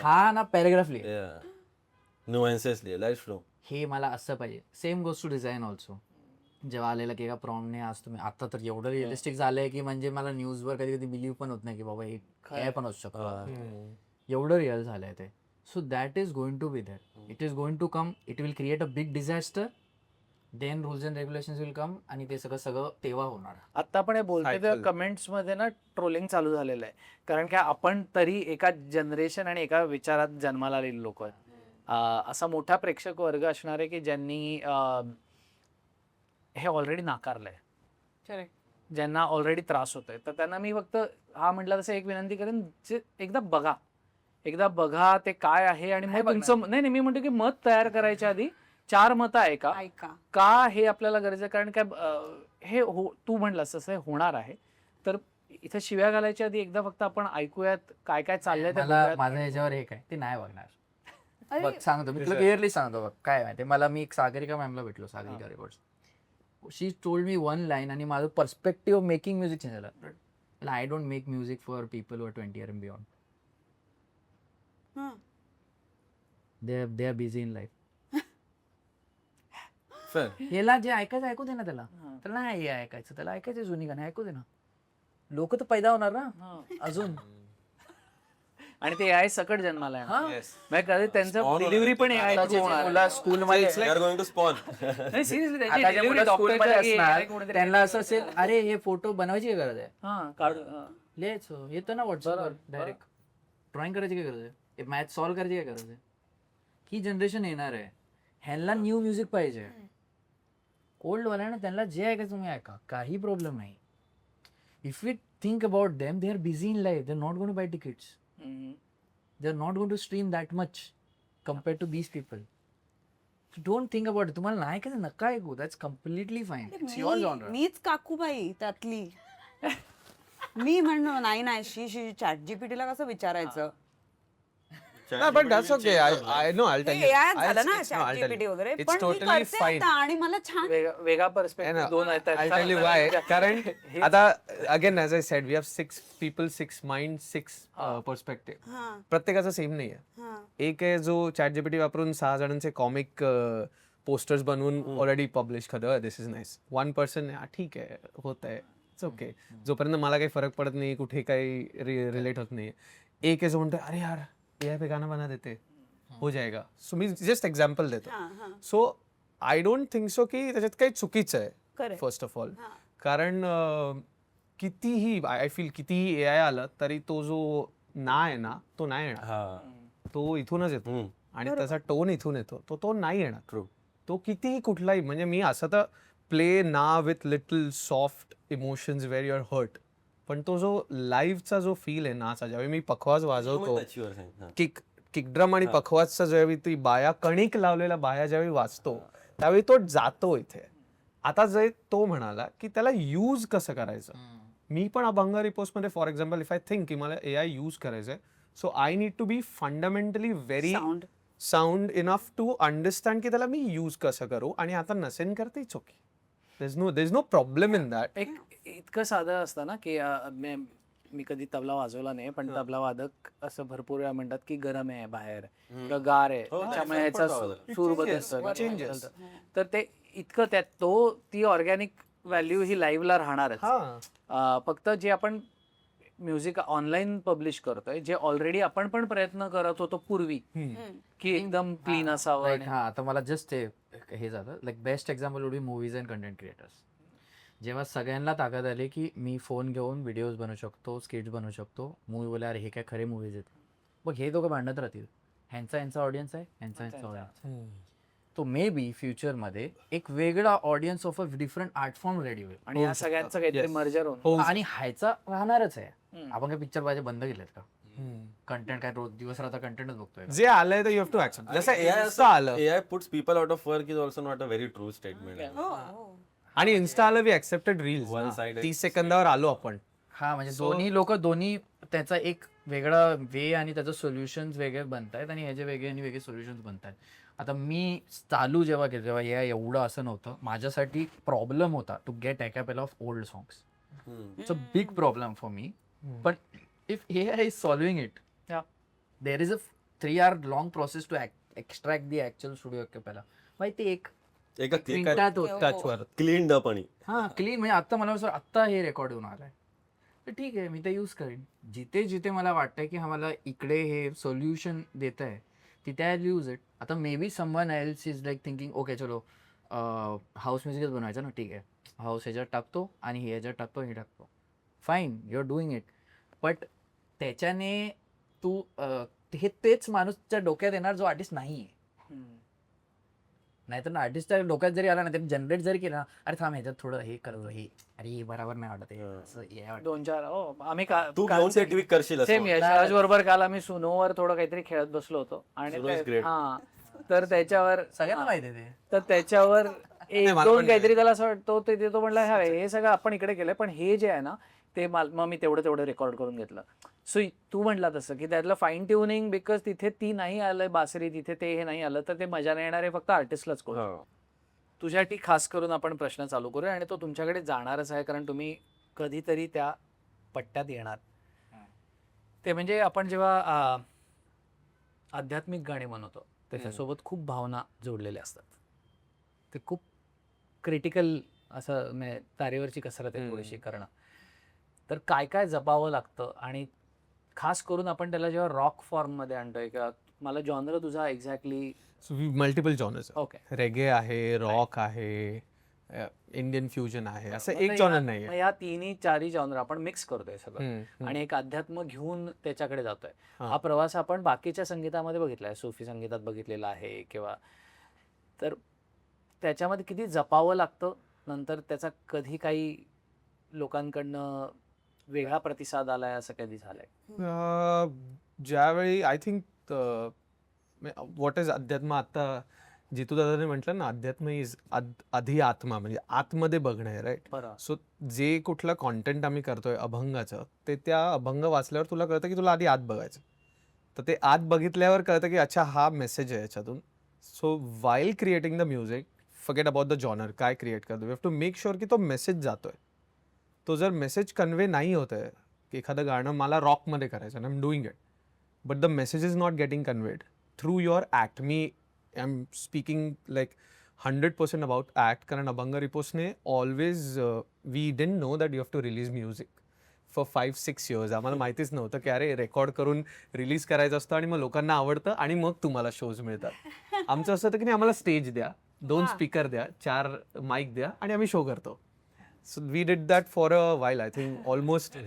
हा ना पॅराग्राफ लिहिल, नुएन्सेस that's true. हे मला असं पाहिजे. सेम गोष्ट टू डिझाईन ऑल्सो. जेव्हा आलेलं की एका प्रॉम्प्टने आज तुम्ही आता तर एवढं रिअलिस्टिक झालंय की म्हणजे मला न्यूजवर कधी कधी बिलीव्ह पण होत नाही की बाबा हे काय पण असू शकतं. एवढं रिअल झालंय ते. So that is going to be there. It is going to come. It will create a big disaster. Then rules and regulations will come आणि ते सगळं तेव्हा होणार. आता आपण हे बोलतोय तर Cycle. कमेंट्स मध्ये ना ट्रोलिंग चालू झालेलं आहे. कारण की आपण तरी एका जनरेशन आणि एका विचारात जन्माला आलेली लोक आहेत. असा मोठा प्रेक्षक वर्ग असणार आहे की ज्यांनी हे ऑलरेडी नाकारलंय, ज्यांना ऑलरेडी त्रास होतोय. तर त्यांना मी फक्त हा म्हटलं तसं एक विनंती करेन, जे एकदा बघा ते काय आहे आणि मग तुमचं नाही मी म्हणतो की मत तयार करायच्या आधी 4 मतं आहे ऐका. का हे आपल्याला गरजेचं आहे. कारण काय हे तू म्हणलास तसं हे होणार आहे. तर इथे शिव्या घालायच्या आधी एकदा फक्त आपण ऐकूयात काय काय चाललंय ते मला बघूयात. माझ्या ह्याच्यावर हे काय ते नाही बघणार. अरे, बघ सांगतो मी तुला क्लिअरली सांगतो. बघ काय माहिती, मला मी एक सागरिका मॅमला भेटलो, Sagarika records. She told me 1 line आणि माझं perspective of making music change झालं. I don't make music for people वर 20 years and beyond. हं. They are busy in life. Fair. याला जे ऐकायचं ऐकू दे ना, त्याला नाही हे ऐकायचं, त्याला ऐकायचं जुनी गाणं ऐकू दे ना. लोक तर पैदा होणार ना अजून. आणि ते AI सकट जन्माला हा. आहे. म्हणजे कधी त्यांचं डिलिव्हरी पण AI through होणार. मुलं स्कूलमध्ये They are going to spawn. नाही, seriously, त्यांची आता जे delivery मुलं doctor स्कूलमध्ये च्या AI असणार कोणीतरी- त्यांना असं असेल, अरे हे फोटो बनवायची काय गरज आहे, हा, काढू, हा. लिहायचं येतं ना व्हॉट्सअपवर डायरेक्ट. ड्रॉइंग करायची काय गरज आहे, मॅथ सॉल्व्ह करायची काय गरज आहे. ही जनरेशन येणार आहे, ह्यांना न्यू म्युझिक पाहिजे. ओल्ड वाल्यांना त्यांना जे ऐकायचं तुम्ही ऐका, काही प्रॉब्लेम नाही. If you think about them, they are busy in life, they are not going to buy tickets, hmm. they are not going to stream that much compared to these people. So don't think about it. तुम्हाला नाही ऐकायचं नका ऐकू, that's completely fine. It's your genre. मीच काकूबाई त्यातली. मी म्हणणं नाही शी चॅट जीपीटी ला कसं विचारायचं. No, but that's okay. I know. I'll tell you. AI झालं ना No, I'll chat tell GPT you. वगैरे, It's पण मी totally करते fine. आता आणि मला छान. वेगळा पर्स्पेक्टिव्ह दोन आहेत. I'll tell you why. कारण आता again as I said, we have 6 people, 6 minds, 6 perspective. हा, प्रत्येकाचा सेम नाहीये. हा. एक आहे जो चॅट जीपीटी वापरून 6 जणांचे कॉमिक पोस्टर्स बनवून ऑलरेडी पब्लिश करतो. दिस इज नाईस. 1 पर्सन ठीक आहे, होत आहे, इट्स ओके. जोपर्यंत मला काही फरक पडत नाही, कुठे काही रिलेट होत नाही. एक आहे जो म्हणतो अरे यार AI पे गाणं बना देते, हो जाएगा. सो मी जस्ट एक्झाम्पल देतो. हा, हा. So I don't think so की त्याच्यात काही चुकीचं आहे Correct. First of all. हा. कारण कितीही आय फील कितीही AI आलं तरी तो जो ना आहे ना, तो नाही येणार. हा. तो इथूनच येतो आणि त्याचा टोन इथून येतो, तो नाही येणार. True. तो कितीही कुठलाही, म्हणजे मी असं तर प्ले ना with little soft emotions where you're hurt, पण तो जो लाईव्हचा जो फील आहे नाचा, ज्यावेळी मी पखवाज वाजवतो, That's your thing. हा. किक ड्रम आणि पखवाजचा ज्यावेळी ती बाया, कणिक लावलेला बाया ज्यावेळी वाजतो, त्यावेळी तो जातो इथे. आता जे तो म्हणाला की त्याला यूज कसं करायचं, मी पण अभंग रिपोर्ट्समध्ये for example if I think की मला AI यूज करायचंय, so I need to be fundamentally very Sound. Sound enough to understand की त्याला मी यूज कसं करू. आणि आता नसेन करते it's okay, there is no problem in that. एक इतकं साधं असतं ना की मी कधी तबला वाजवला नाही, पण तबला वादक असं भरपूर वेळा म्हणतात की गरम आहे बाहेर किंवा गार आहे, हो, त्याच्यामुळे फरक ह्याचा पडतो आवाजात. सूर changes, बदलतो. changes. तर ते इतकं ती ऑर्गॅनिक व्हॅल्यू ही लाईव्हला राहणारच. फक्त जे आपण म्युझिक ऑनलाईन पब्लिश करतोय जे ऑलरेडी आपण पण प्रयत्न करत होतो पूर्वी की एकदम क्लीन असावं Like, आणि- हा आता मला जस्ट हे झालं like best example would be movies and content creators. जेव्हा सगळ्यांना ताकद आली की मी फोन घेऊन व्हिडिओज बनवू शकतो, स्किट्स बनवू शकतो, मूवी बोला अरे हे काय खरे मूवीज आहेत, मग हे दोघं भांडत राहतील, ह्यांचा ऑडियन्स आहे, ह्यांचा ऑडियन्स. तो मे बी फ्युचरमध्ये एक वेगळा audience of a different art form ready होईल. आणि या सगळ्यांचं काहीतरी Yes. मर्जर होऊन हो आणि ह्याचा राहणारच आहे. हम्म. आपण काय पिक्चर पाहिजे बंद केलेत का? कंटेंट काय रोज दिवस राहता कंटेंटच बघतोय का? जे आलंय तर यू हॅव टू ऍक्सेप्ट. जसं इन्स्टा आलं AI puts people out of work is also not a very true statement. आणि इन्स्टा आलं, वी ऍक्सेप्टेड रील्स. One-sided. 30 सेकंदावर आलो आपण. हा म्हणजे दोन्ही लोक दोन्ही त्याचा एक वेगळा वे आणि त्याचं सोल्युशन्स वेगळे बनतायत आणि ह्याचे वेगळे आणि वेगळे सोल्युशन्स बनतायत. आता मी चालू जेव्हा केलं तेव्हा या एवढं असं नव्हतं. माझ्यासाठी प्रॉब्लेम होता to get a cappella of old songs. It's a big problem for me. पण if AI is solving it, Yeah. There is a 3 hour long process to extract the actual studio a cappella. माहिती एक एका click मिनिटात होतं. टचवर. cleaned up आणि हा क्लीन म्हणजे आता मला असं आत्ता हे रेकॉर्ड होऊन आलंय तर ठीक आहे मी ते यूज करीन. जिथे जिथे मला वाटतंय की हा मला इकडे हे सोल्युशन देत आहे तिथे आय यूज इट. आता may be someone else is like thinking okay चलो हाऊस म्युझिकच बनवायचं ना, ठीक आहे हाऊस ह्याच्यात टाकतो आणि हे ह्याच्यात टाकतो हे टाकतो, fine you are doing it. But त्याच्याने तू तेच माणूसच्या डोक्यात येणार जो आर्टिस्ट नाही आहे. नाहीतर ना आर्टिस्टच्या डोक्यात जरी आला ना त्यांनी जनरेट जरी केला, अरे थांब ह्याच्यात थोडं हे करतो, हे अरे हे बरोबर नाही वाटत, हे असं हे वाटतं. 2-4 आम्ही तू घेऊन ते ट्विक करशील असं सेम यशराज बरोबर काल आम्ही सुनोवर थोडं काहीतरी खेळत बसलो होतो आणि सुनो is ते- great. हा तर त्याच्यावर सगळ्यांना माहिती आहे ते. तर त्याच्यावर एक मला दोन पण काहीतरी त्याला असं वाटतं ते तो म्हणला हे सगळं आपण इकडे केलंय पण हे जे आहे ना ते मग मी तेवढं रेकॉर्ड करून घेतलं. सो तू म्हटला तसं की त्यातलं फाईन ट्युनिंग बिकॉज तिथे ती नाही आलंय बासरी, तिथे ते हे नाही आलं तर ते मजा नाही येणार आहे फक्त आर्टिस्टलाच करू. हा. तुझ्यासाठी खास करून आपण प्रश्न चालू करूया आणि तो तुमच्याकडे जाणारच आहे कारण तुम्ही कधीतरी त्या पट्ट्यात येणार. ते म्हणजे आपण जेव्हा आध्यात्मिक गाणी म्हणतो त्याच्यासोबत खूप भावना जोडलेल्या असतात. ते खूप क्रिटिकल असं म्हणजे तारेवरची कसरत आहे थोडीशी करणं. तर काय काय जपावं लागतं आणि खास करून आपण त्याला जेव्हा रॉक फॉर्ममध्ये आणतोय किंवा मला जॉनर तुझा एक्झॅक्टली मल्टिपल जॉनर्स. ओके रेगे आहे, रॉक आहे, इंडियन फ्युजन आहे, असं एक जॉनर नाहीये. या 3-4 जॉनर आपण मिक्स करतोय सगळं हम्म. आणि एक अध्यात्म घेऊन त्याच्याकडे जातोय. हा. हा प्रवास आपण बाकीच्या संगीतामध्ये बघितलाय, सूफी संगीतात बघितलेला आहे किंवा तर त्याच्यामध्ये किती जपावं लागतं, नंतर त्याचा कधी काही लोकांकडनं वेगळा प्रतिसाद आलाय असं कधी झालंय? ज्यावेळी आय थिंक व्हॉट इज अध्यात्म, आता जितू दादाने म्हटलं ना अध्यात्म इज आधी आत्मा, म्हणजे आतमध्ये बघणं आहे, राईट. बरं. सो जे कुठलं कॉन्टेंट आम्ही करतोय अभंगाचं, ते त्या अभंग वाचल्यावर तुला कळतं की तुला आधी आत बघायचं. तर ते आत बघितल्यावर कळतं की अच्छा हा मेसेज आहे याच्यातून. So while creating the music, forget about the genre, काय क्रिएट करतो, we have to make sure की तो मेसेज जातोय. तो जर मेसेज कन्वे नाही होत आहे, की एखादं गाणं मला रॉकमध्ये करायचं आणि I am doing it, but the message is not getting conveyed through your act. मी I am speaking like 100% about act, कारण अभंग रिपोर्ट्सने always we didn't know that you have to release music for 5-6 years. आम्हाला माहितीच नव्हतं की अरे रेकॉर्ड करून रिलीज करायचं असतं आणि मग लोकांना आवडतं आणि मग तुम्हाला शोज मिळतात. आमचं असं होतं की नाही आम्हाला स्टेज द्या, 2 स्पीकर द्या, 4 माईक द्या आणि आम्ही शो करतो. So we did that for a while. I think almost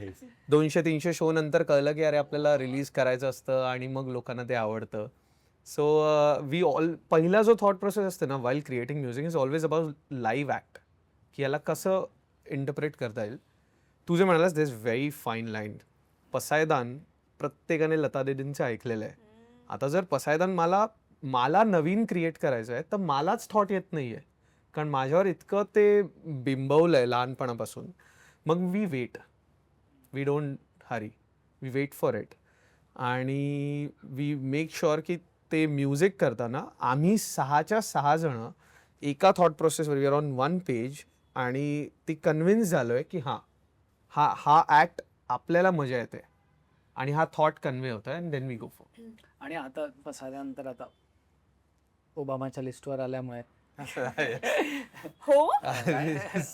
200-300 show नंतर कळलं की अरे आपल्याला रिलीज करायचं असतं आणि मग लोकांना ते आवडतं. सो पहिला जो थॉट प्रोसेस असते ना while creating music is always about live act, की याला कसं इंटरप्रेट करता येईल. तू जे म्हणालास दिस व्हेरी फाईन लाईन. पसायदान प्रत्येकाने लता दीदींचं ऐकलेलं आहे. आता जर पसायदान मला नवीन क्रिएट करायचं आहे तर मलाच थॉट येत नाही आहे, कारण माझ्यावर इतकं ते बिंबवलं आहे लहानपणापासून. मग we don't hurry, we wait for it आणि वी मेक शुअर की ते म्युझिक करताना आम्ही 6च्या 6 जण एका थॉट प्रोसेसवर, we are on one page आणि ती कन्व्हिन्स झालो आहे की हा ॲक्ट आपल्याला मजा येते आणि हा थॉट कन्व्हे होत आहे and then we go for. आणि आता साधारणतः आता ओबामाच्या लिस्टवर आल्यामुळे हो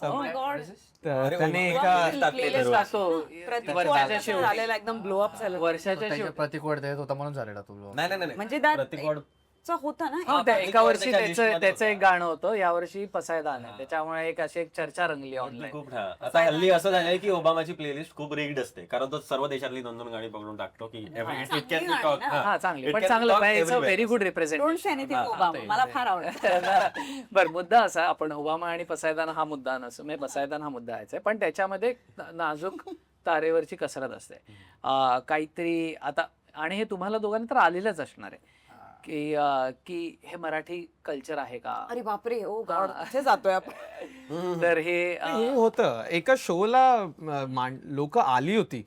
Oh my God. तर त्याने अरे, एका Playlist टाकतो प्रतीक वर्षाच्या वाडचा शेवटी. झालेला एकदम ब्लो अप झालं वर्षाच्या त्याच्या शेवटी प्रतीक वड देत होता म्हणून झालेला तू नाही म्हणजे प्रतीक वॉर्ड होता ना हो, त्या एका वर्षी त्याच्या त्याचं listमध्ये त्याचं एक गाणं होतं, यावर्षी पसायदान आहे, त्याच्यामुळे एक अशी एक चर्चा रंगली ऑनलाईन. खूप हा. आता हल्ली असं झालंय की ओबामाची प्लेलिस्ट खूप रिग्ड असते, कारण तो सर्व देशातली 2-2 गाणी पकडून टाकतो की चांगली गाणी ना. हा चांगली, पण चांगलं it's a very good don't representation. Say anything Obama मला फार आवडतं. बर, मुद्दा असा, आपण ओबामा आणि पसायदान हा मुद्दा नसतो, म्हणजे पसायदान हा मुद्दा आहे, पण त्याच्यामध्ये एक नाजूक तारेवरची कसरत असते. काहीतरी आता, आणि हे तुम्हाला दोघांना तर आलेलंच असणार आहे की हे मराठी कल्चर आहे का. अरे बापरे ओ गॉड कुठे जातोय आपण. तर हे हे होतं एका शोला लोक आली होती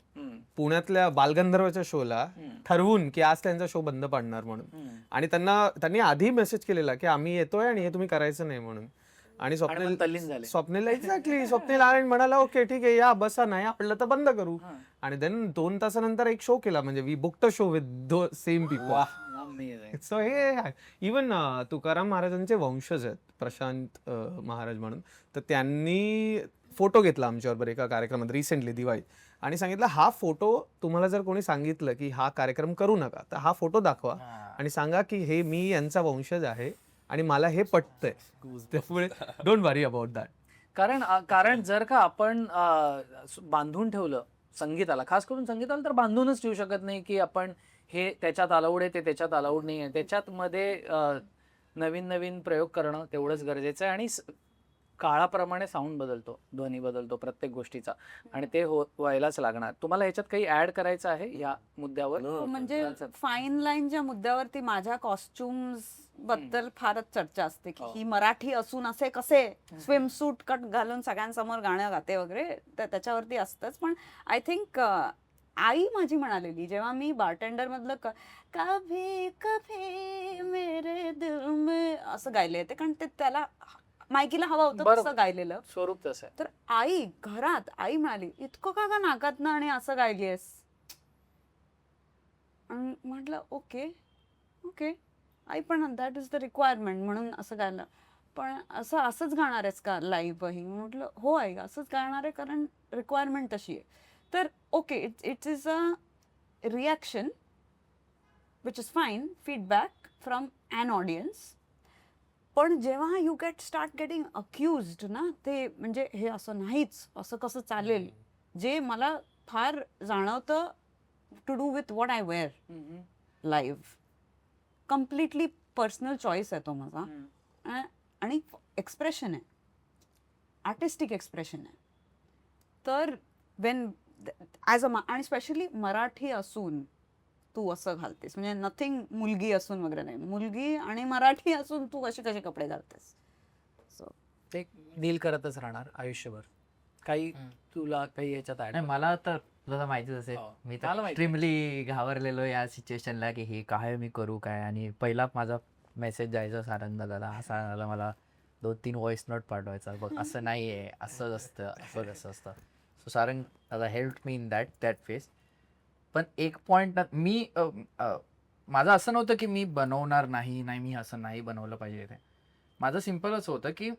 पुण्यातल्या बालगंधर्वच्या शोला ठरवून की आज त्यांचा शो बंद पाडणार म्हणून, आणि त्यांनी आधी मेसेज केलेला की आम्ही येतोय आणि हे तुम्ही करायचं नाही म्हणून. आणि मग तल्लीन झाले. स्वप्नील एक्झॅक्टली स्वप्नील आर्यन म्हणाला ओके ठीक आहे या बसा, नाही आपलं तर बंद करू. आणि देन 2 तासानंतर एक शो केला, म्हणजे we book the show with the same people. So हे इवन तुकाराम महाराजांचे वंशज आहेत प्रशांत महाराज म्हणून, तर त्यांनी फोटो घेतला आमच्याबरोबर एका कार्यक्रमात रिसेंटली दिवाळीत, आणि सांगितलं हा फोटो तुम्हाला जर कोणी सांगितलं की हा कार्यक्रम करू नका, तर हा फोटो दाखवा आणि सांगा की हे मी यांचा वंशज आहे आणि मला हे पटतंय. त्यामुळे डोंट वरी अबाउट दॅट. कारण जर का आपण बांधून ठेवलं संगीताला, खास करून संगीताला तर बांधूनच ठेवू शकत नाही की आपण हे त्याच्यात अलाउड आहे, ते त्याच्यात अलाउड नाही आहे. त्याच्यात मध्ये नवीन नवीन प्रयोग करणं तेवढंच गरजेचं आहे, आणि काळाप्रमाणे साऊंड बदलतो, ध्वनी बदलतो प्रत्येक गोष्टीचा, आणि ते व्हायलाच लागणार. तुम्हाला याच्यात काही ऍड करायचं आहे या मुद्द्यावर? म्हणजे फाईन लाईनच्या मुद्द्यावरती माझ्या कॉस्ट्युम्स बद्दल फारच चर्चा असते की ही मराठी असून असे कसे स्विमसूट कट घालून सगळ्यांसमोर गाणं गाते वगैरे, तर त्याच्यावरती असतंच. पण आय थिंक आई माझी म्हणालेली जेव्हा मी बार्टेंडर मधलं कभी कभी मेरे दिल में असं गायले ते, कारण ते त्याला मायकीला हवा होतं तसं गायलेलं स्वरूप तसं आहे. तर आई घरात आई म्हणाली इतकं का नाकात ना आणि असं गायलीयस. आणि म्हटलं ओके ओके आई, पण दॅट इज द रिक्वायरमेंट म्हणून असं गायलं. पण असंच गाणार आहेस का लाईव्हही? म्हटलं हो आई असंच गाणार आहे, कारण रिक्वायरमेंट तशी आहे. तर okay it's is a reaction which is fine, feedback from an audience. पण जेव्हा यू स्टार्ट गेटिंग अक्युज्ड ना, ते म्हणजे हे असं नाहीच, असं कसं चालेल, जे मला फार जाणवतं to do with what I wear live. Completely personal choice आहे तो माझा, आणि एक्सप्रेशन आहे, आर्टिस्टिक एक्सप्रेशन आहे. तर वेन ॲज अ आणि स्पेशली मराठी असून तू असं घालतेस, म्हणजे नथिंग मुलगी असून वगैरे नाही, मुलगी आणि मराठी असून तू कसे कसे कपडे घालतेस. सो ते डील करतच राहणार आयुष्यभर. काही तुला काही याच्यात नाही, मला तर तुला माहितीच असेल, हो. मी मला तर माहिती. एक्स्ट्रीमली घाबरलेलो या सिच्युएशनला की हे काय मी करू काय. आणि पहिला माझा मेसेज जायचा सारंग दादाला, असा दादा मला 2-3 व्हॉइस नोट पाठवायचा, बघ असं नाही आहे, असंच असतं, असं कसं असतं. सो सारंग दादा help me in that face. पण एक पॉईंट मी माझं असं नव्हतं की मी बनवणार नाही मी असं नाही बनवलं पाहिजे. ते माझं सिम्पलच होतं की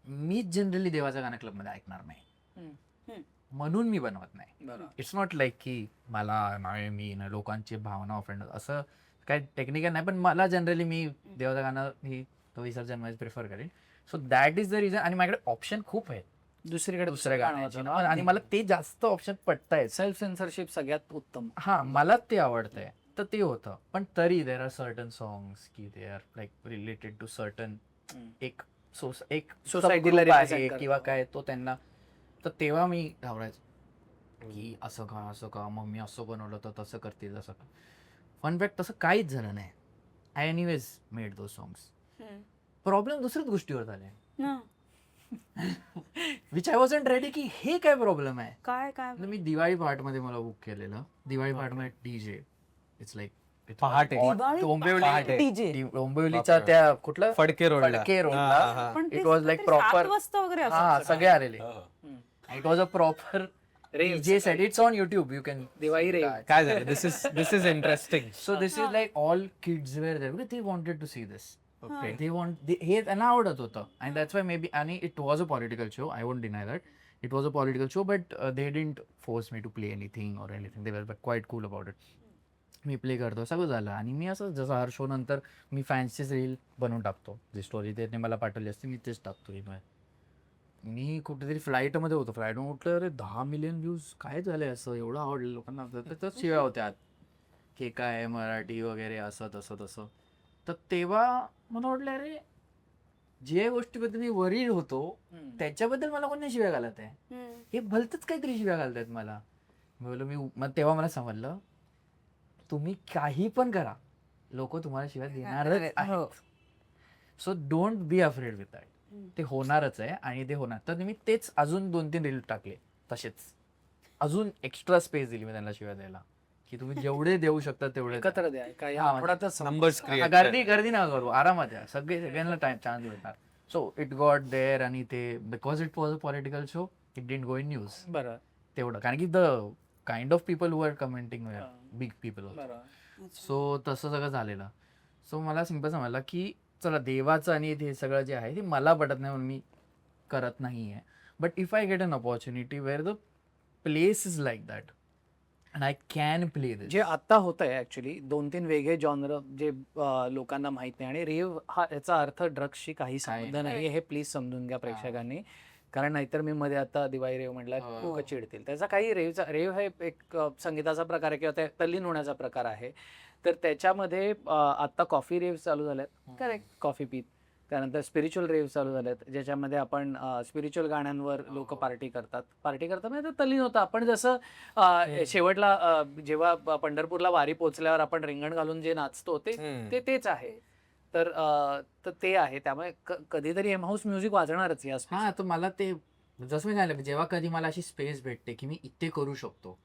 मी जनरली देवाचं गाणं क्लबमध्ये ऐकणार नाही, म्हणून मी बनवत नाही. इट्स नॉट लाईक की मला नाही मी लोकांची भावना ऑफेंड असं काय टेक्निकल नाही, पण मला जनरली मी देवाचं गाणं ही तो विसर्जन मध्ये प्रिफर करेन. So that is the reason. आणि माझ्याकडे ऑप्शन खूप आहेत दुसऱ्या गाण्याचे, आणि मला ते जास्त ऑप्शन पटतायत. सेल्फ सेन्सरशिप सगळ्यात उत्तम. हा, मला ते आवडतंय, तर ते होतं. पण तरी देर आर सर्टन सॉंग्स की they are like related to certain एक सोसायटीला subgroup आहे represent किंवा करतो. काय तो त्यांना. तर तेव्हा मी घाबरायचो की असं का मग मी असं बनवलं तर तसं करतील तसं का. फन फॅक्ट तसं काहीच झालं नाही. I anyways made those songs. Problem दुसऱ्याच गोष्टीवर झाले, विच आय वॉजंट रेडी की हे काय प्रॉब्लेम आहे. काय काय मी दिवाळी पार्ट मध्ये मला बुक केलेलं. दिवाळी पार्ट मध्ये डीजे इट्स लाईक पहाटे. डोंबिवलीचा त्या कुठला फडके रोडला. पण इट वॉज लाईक प्रॉपर वगैरे हा सगळे आलेले. It was a proper DJ set. It's on YouTube, you can. Diwali रे काय झालं, this is interesting. So this is like all kids were there because they wanted to see this. They want हे त्यांना आवडत होतं and that's why maybe. आणि it was a political show, I won't deny that it was a political show, but they didn't force me to play anything or anything. They were quite cool about it. मी प्ले करतो, सगळं झालं. आणि मी असं जसं हर शो नंतर मी फॅन्सचीच रील बनवून टाकतो, जी स्टोरी त्याने मला पाठवली असते मी तेच टाकतो. मी कुठेतरी फ्लाईटमध्ये होतो, फ्लाईटमध्ये उठलं, अरे 10 मिलियन व्ह्यूज काय झाले, असं एवढं आवडलं लोकांना. त्याच्यात शिव्या होत्या की काय मराठी वगैरे असं तसं तसं. तर तेव्हा मला वाटलं अरे जे गोष्टीबद्दल मी वरीड होतो त्याच्याबद्दल मला कोणी शिव्या घालत आहे, हे भलतंच काहीतरी शिव्या घालतायत मला. मग तेव्हा मला समजलं तुम्ही काही पण करा, लोक तुम्हाला शिव्या देणारच आहेत. So don't be afraid with that. ते होणारच आहे आणि ते होणार. तर मी तेच अजून 2-3 रील टाकले तसेच, अजून एक्स्ट्रा स्पेस दिली मी त्यांना शिव्या द्यायला, की तुम्ही जेवढे देऊ शकता तेवढे एकत्र द्या काय हा, आठवड्यातच नंबर्स गर्दी ना करू, आरामात या, सगळ्यांना चान्स भेटणार. So it got there. आणि ते because it was a political show it didn't go in news. बरं तेवढं, कारण की the kind of people who are commenting big people. बरं. सो तसं सगळं झालेलं. सो मला सिंपल समजलं की चला देवाचं आणि ते सगळं जे आहे ते मला पटत नाही म्हणून मी करत नाही आहे. But if I get an opportunity where the place is like that and I can play this. जे आता होत आहे ऍक्च्युली 2-3 वेगळे जॉनर जे लोकांना माहित नाही. आणि रेव हा याचा अर्थ ड्रग्सशी काही संबंध नाही, हे प्लीज समजून घ्या प्रेक्षकांनी. कारण नाहीतर मी मध्ये आता दिवाळी रेव म्हटलं लोक चिडतील. त्याचा काही रेव हे एक संगीताचा प्रकार आहे किंवा ते तल्लीन होण्याचा प्रकार आहे. तर त्याच्यामध्ये आता कॉफी रेव्ह चालू झाल्यात, करेक्ट. कॉफी पीत. त्यानंतर स्पिरिच्युअल रेव्ह चालू झाल्यात, ज्याच्यामध्ये आपण स्पिरिच्युअल गाण्यांवर लोक पार्टी करतात म्हणजे तल्लीन होतं. आपण जसं शेवटला जेव्हा पंढरपूरला वारी पोचल्यावर आपण रिंगण घालून जे नाचतो तेच आहे. तर ते आहे. त्यामुळे कधीतरी एम हाऊस म्युझिक वाजणारच या. हा, तर मला ते जसं मी सांगितलं, जेव्हा कधी मला अशी स्पेस भेटते की मी इथे करू शकतो,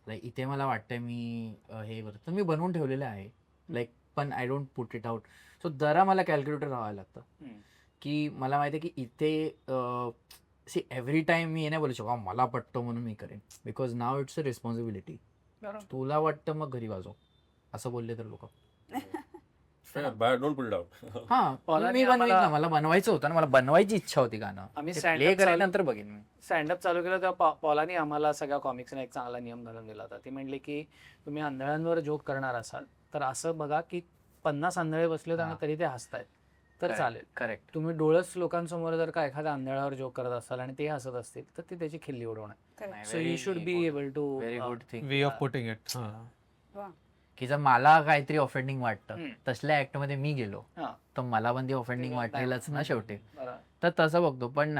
लाईक इथे मला वाटतंय मी हे तर मी बनवून ठेवलेलं आहे, लाईक पण I don't put it out. So जरा मला कॅल्क्युलेटर राहावं लागतं की मला माहिती आहे की इथे एव्हरी टाइम मी हे नाही बोलू शकतो मला पटतो म्हणून मी करेन, because now it's a responsibility. तुला वाटतं मग घरी वाजव असं बोलले तर लोक डोंट पुट इट आउट. हा, मी बनवायचं ना, मला बनवायचं होतं ना, मला बनवायची इच्छा होती गाणं. आम्ही प्ले करायनंतर बघेन मी. स्टँडअप चालू केलं तेव्हा पॉलानी आम्हाला सगळ्या कॉमिक्सने एक चांगला नियम घालून दिला होता. ती म्हणली की तुम्ही आंधळ्यांवर जोक करणार असाल तर असं बघा की 50 आंधळे बसले आणि तरी ते हसतायत तर चालेल. करेक्ट. तुम्ही डोळस लोकांसमोर जर का एखाद्या आंधळ्यावर जोक करत असाल आणि ते हसत असतील तर ती त्याची खिल्ली उडवणार. So you should be able to very good thing. Way of putting it. की जर मला काहीतरी ऑफेंडिंग वाटतं तसल्या ऍक्ट मध्ये मी गेलो हा. तर मला पण ती ऑफेंडिंग वाटेलच ना शेवटी. बरं. तर तसं बघतो. पण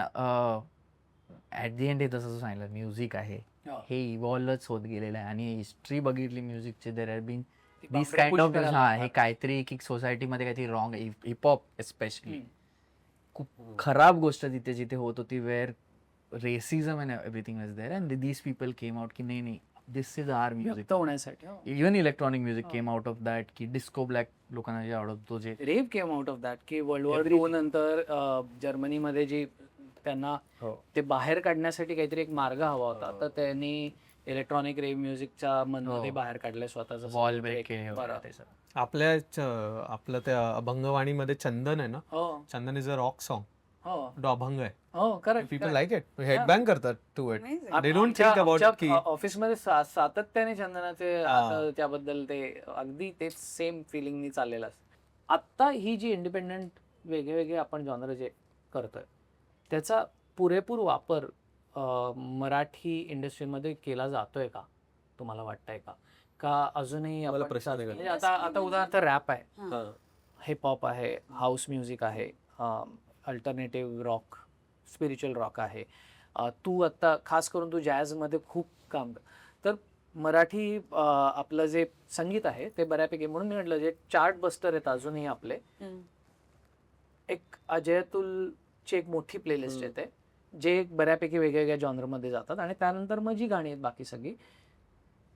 ऍट दी एंड हे तसं सांगितलं म्युझिक आहे हे इव्हॉल्वच होत गेलेलं आहे. आणि हिस्ट्री बघितली म्युझिकची, there have been this kind of हे काहीतरी की सोसायटीमध्ये काहीतरी रॉंग, हिपहॉप एस्पेशली खूप खराब गोष्ट तिथे जिथे होत होती, where racism and everything was there and these people came out की नाही दिस इज आवर म्युझिक. व्यक्त होण्यासाठी. Even electronic music came out of that, की डिस्को ब्लॅक लोकांना जे आवडतो, जे rave came out of that की वर्ल्ड वॉर II नंतर जर्मनीमध्ये जी त्यांना ते बाहेर काढण्यासाठी काहीतरी एक मार्ग हवा होता, तर त्यांनी इलेक्ट्रॉनिक रेव म्युझिकच्या मध्ये बाहेर काढलंय स्वतःच वॉल ब्रेक केले. आपलं त्या अभंगवाणीमध्ये चंदन आहे ना, हो Chandan is a rock song. तो अभंग आहे. हो correct. People like it, headbang करतात to it. Amazing. They don't think about की ऑफिसमध्ये सातत्याने चंदनाचे आता त्याबद्दल ते अगदी तेच सेम फिलिंगनी चाललेलं असतं. आत्ता ही जी इंडिपेंडंट वेगळे आपण जॉनर जे करतोय त्याचा पुरेपूर वापर मराठी इंडस्ट्रीमध्ये केला जातोय का, तुम्हाला वाटतंय का अजूनही मला आपण प्रश्न नाही म्हणजे आता उदाहरणार्थ रॅप आहे, हिपहॉप आहे, हाऊस म्युझिक आहे, अल्टरनेटिव्ह रॉक, स्पिरिच्युअल रॉक आहे. तू आत्ता खास करून तू जॅझमध्ये खूप काम तर मराठी आपलं जे संगीत आहे ते बऱ्यापैकी, म्हणून मी म्हटलं जे चार्ट बस्टर आहेत अजूनही आपले. एक अजयतुलची एक मोठी प्लेलिस्ट येते जे बऱ्यापैकी वेगवेगळ्या जॉनरमध्ये जातात आणि त्यानंतर मग जी गाणी आहेत बाकी सगळी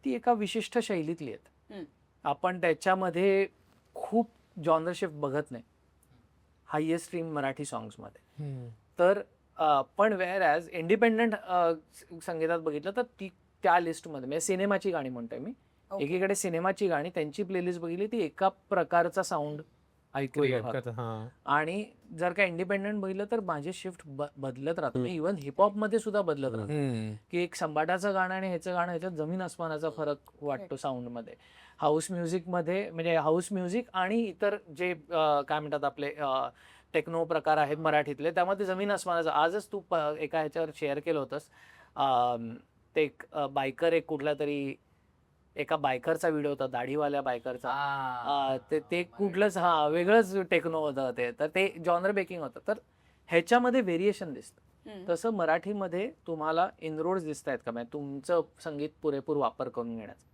ती एका विशिष्ट शैलीतली आहेत. आपण त्याच्यामध्ये खूप जॉनर शिफ्ट बघत नाही हायएस्ट स्ट्रीम मराठी सॉंग्समध्ये. तर पण वेअर ॲज इंडिपेंडंट संगीतात बघितलं तर ती त्या लिस्टमध्ये म्हणजे सिनेमाची गाणी म्हणतोय मी, एकीकडे सिनेमाची गाणी त्यांची प्लेलिस्ट बघितली ती एका प्रकारचा साऊंड ऐकू Create येतात. करतात, हा. आणि जर का इंडिपेंडंट बघितलं तर माझे शिफ्ट बदलत राहतो. इव्हन हिपहॉप मध्ये सुद्धा बदलत राहतो. हम्म. की एक संबाटाचं गाणं आणि ह्याचं गाणं ह्याच्यात जमीन आसमानाचा फरक वाटतो साऊंड मध्ये. हाऊस म्युझिक मध्ये म्हणजे हाऊस म्युझिक आणि इतर जे काय म्हणतात आपले टेक्नो प्रकार आहेत मराठीतले, त्यामध्ये जमीन आसमानाचा. आजच तू एका ह्याच्यावर शेअर केलं होतंस, ते एक बायकर, एक कुठला तरी एका बायकरचा व्हिडिओ होता, दाढीवाल्या बायकरचा. ते कुठलंच वेगळंच टेक्नो होतं ते. तर ते जॉनर बेकिंग होतं. तर ह्याच्यामध्ये व्हेरिएशन दिसतं. तसं मराठीमध्ये तुम्हाला इनरोड्स दिसत आहेत का? म्हणजे तुमचं संगीत पुरेपूर वापर करून घेण्याचं.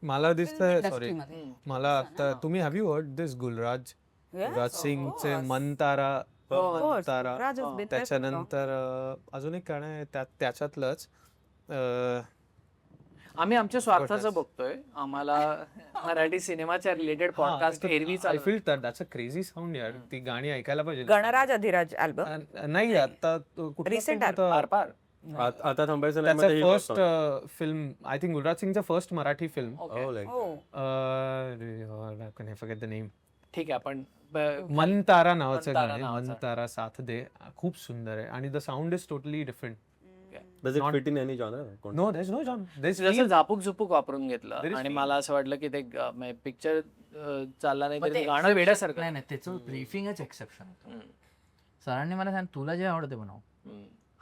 मला दिसतंय, Industry सॉरी, मध्ये. मला आता तुम्ही हॅव यू हर्ड दिस गुलराज सिंगचे मन तारा? course. Tara. Guljrat has been there. त्याच्यानंतर अजून एक गाणं आहे त्याच्यातलंच, अं, आम्ही आमच्या स्वार्थाचं बघतोय. आम्हाला मराठी सिनेमाच्या रिलेटेड पॉडकास्ट एरवी I feel that's a crazy sound यार. ती गाणी ऐकायला पाहिजे. गणराज अधिराज अल्बम नाही आता Recent पार आता थांबायचं नाही, त्याचं मग ते first film, I think Gulraj सिंगचं first Marathi film. Oh, like forget the name. ठीक आहे. आपण मन तारा नावाचं मन तारा गाणं, नावाचं. मन तारा साथ दे, खूप सुंदर आहे आणि the sound is totally different. does it fit in any genre? No there is no genre, there जसं झापूक झुपूक वापरून घेतलं There is आणि feel. मला असं वाटलं की ते पिक्चर चालला नाही मग तरी ते ते गाणं वेड्यासारखं. नाही नाही, त्याचं ब्रीफिंगच एक्सेप्शन होतं. सरांनी मला सांग, तुला जे आवडते बनव.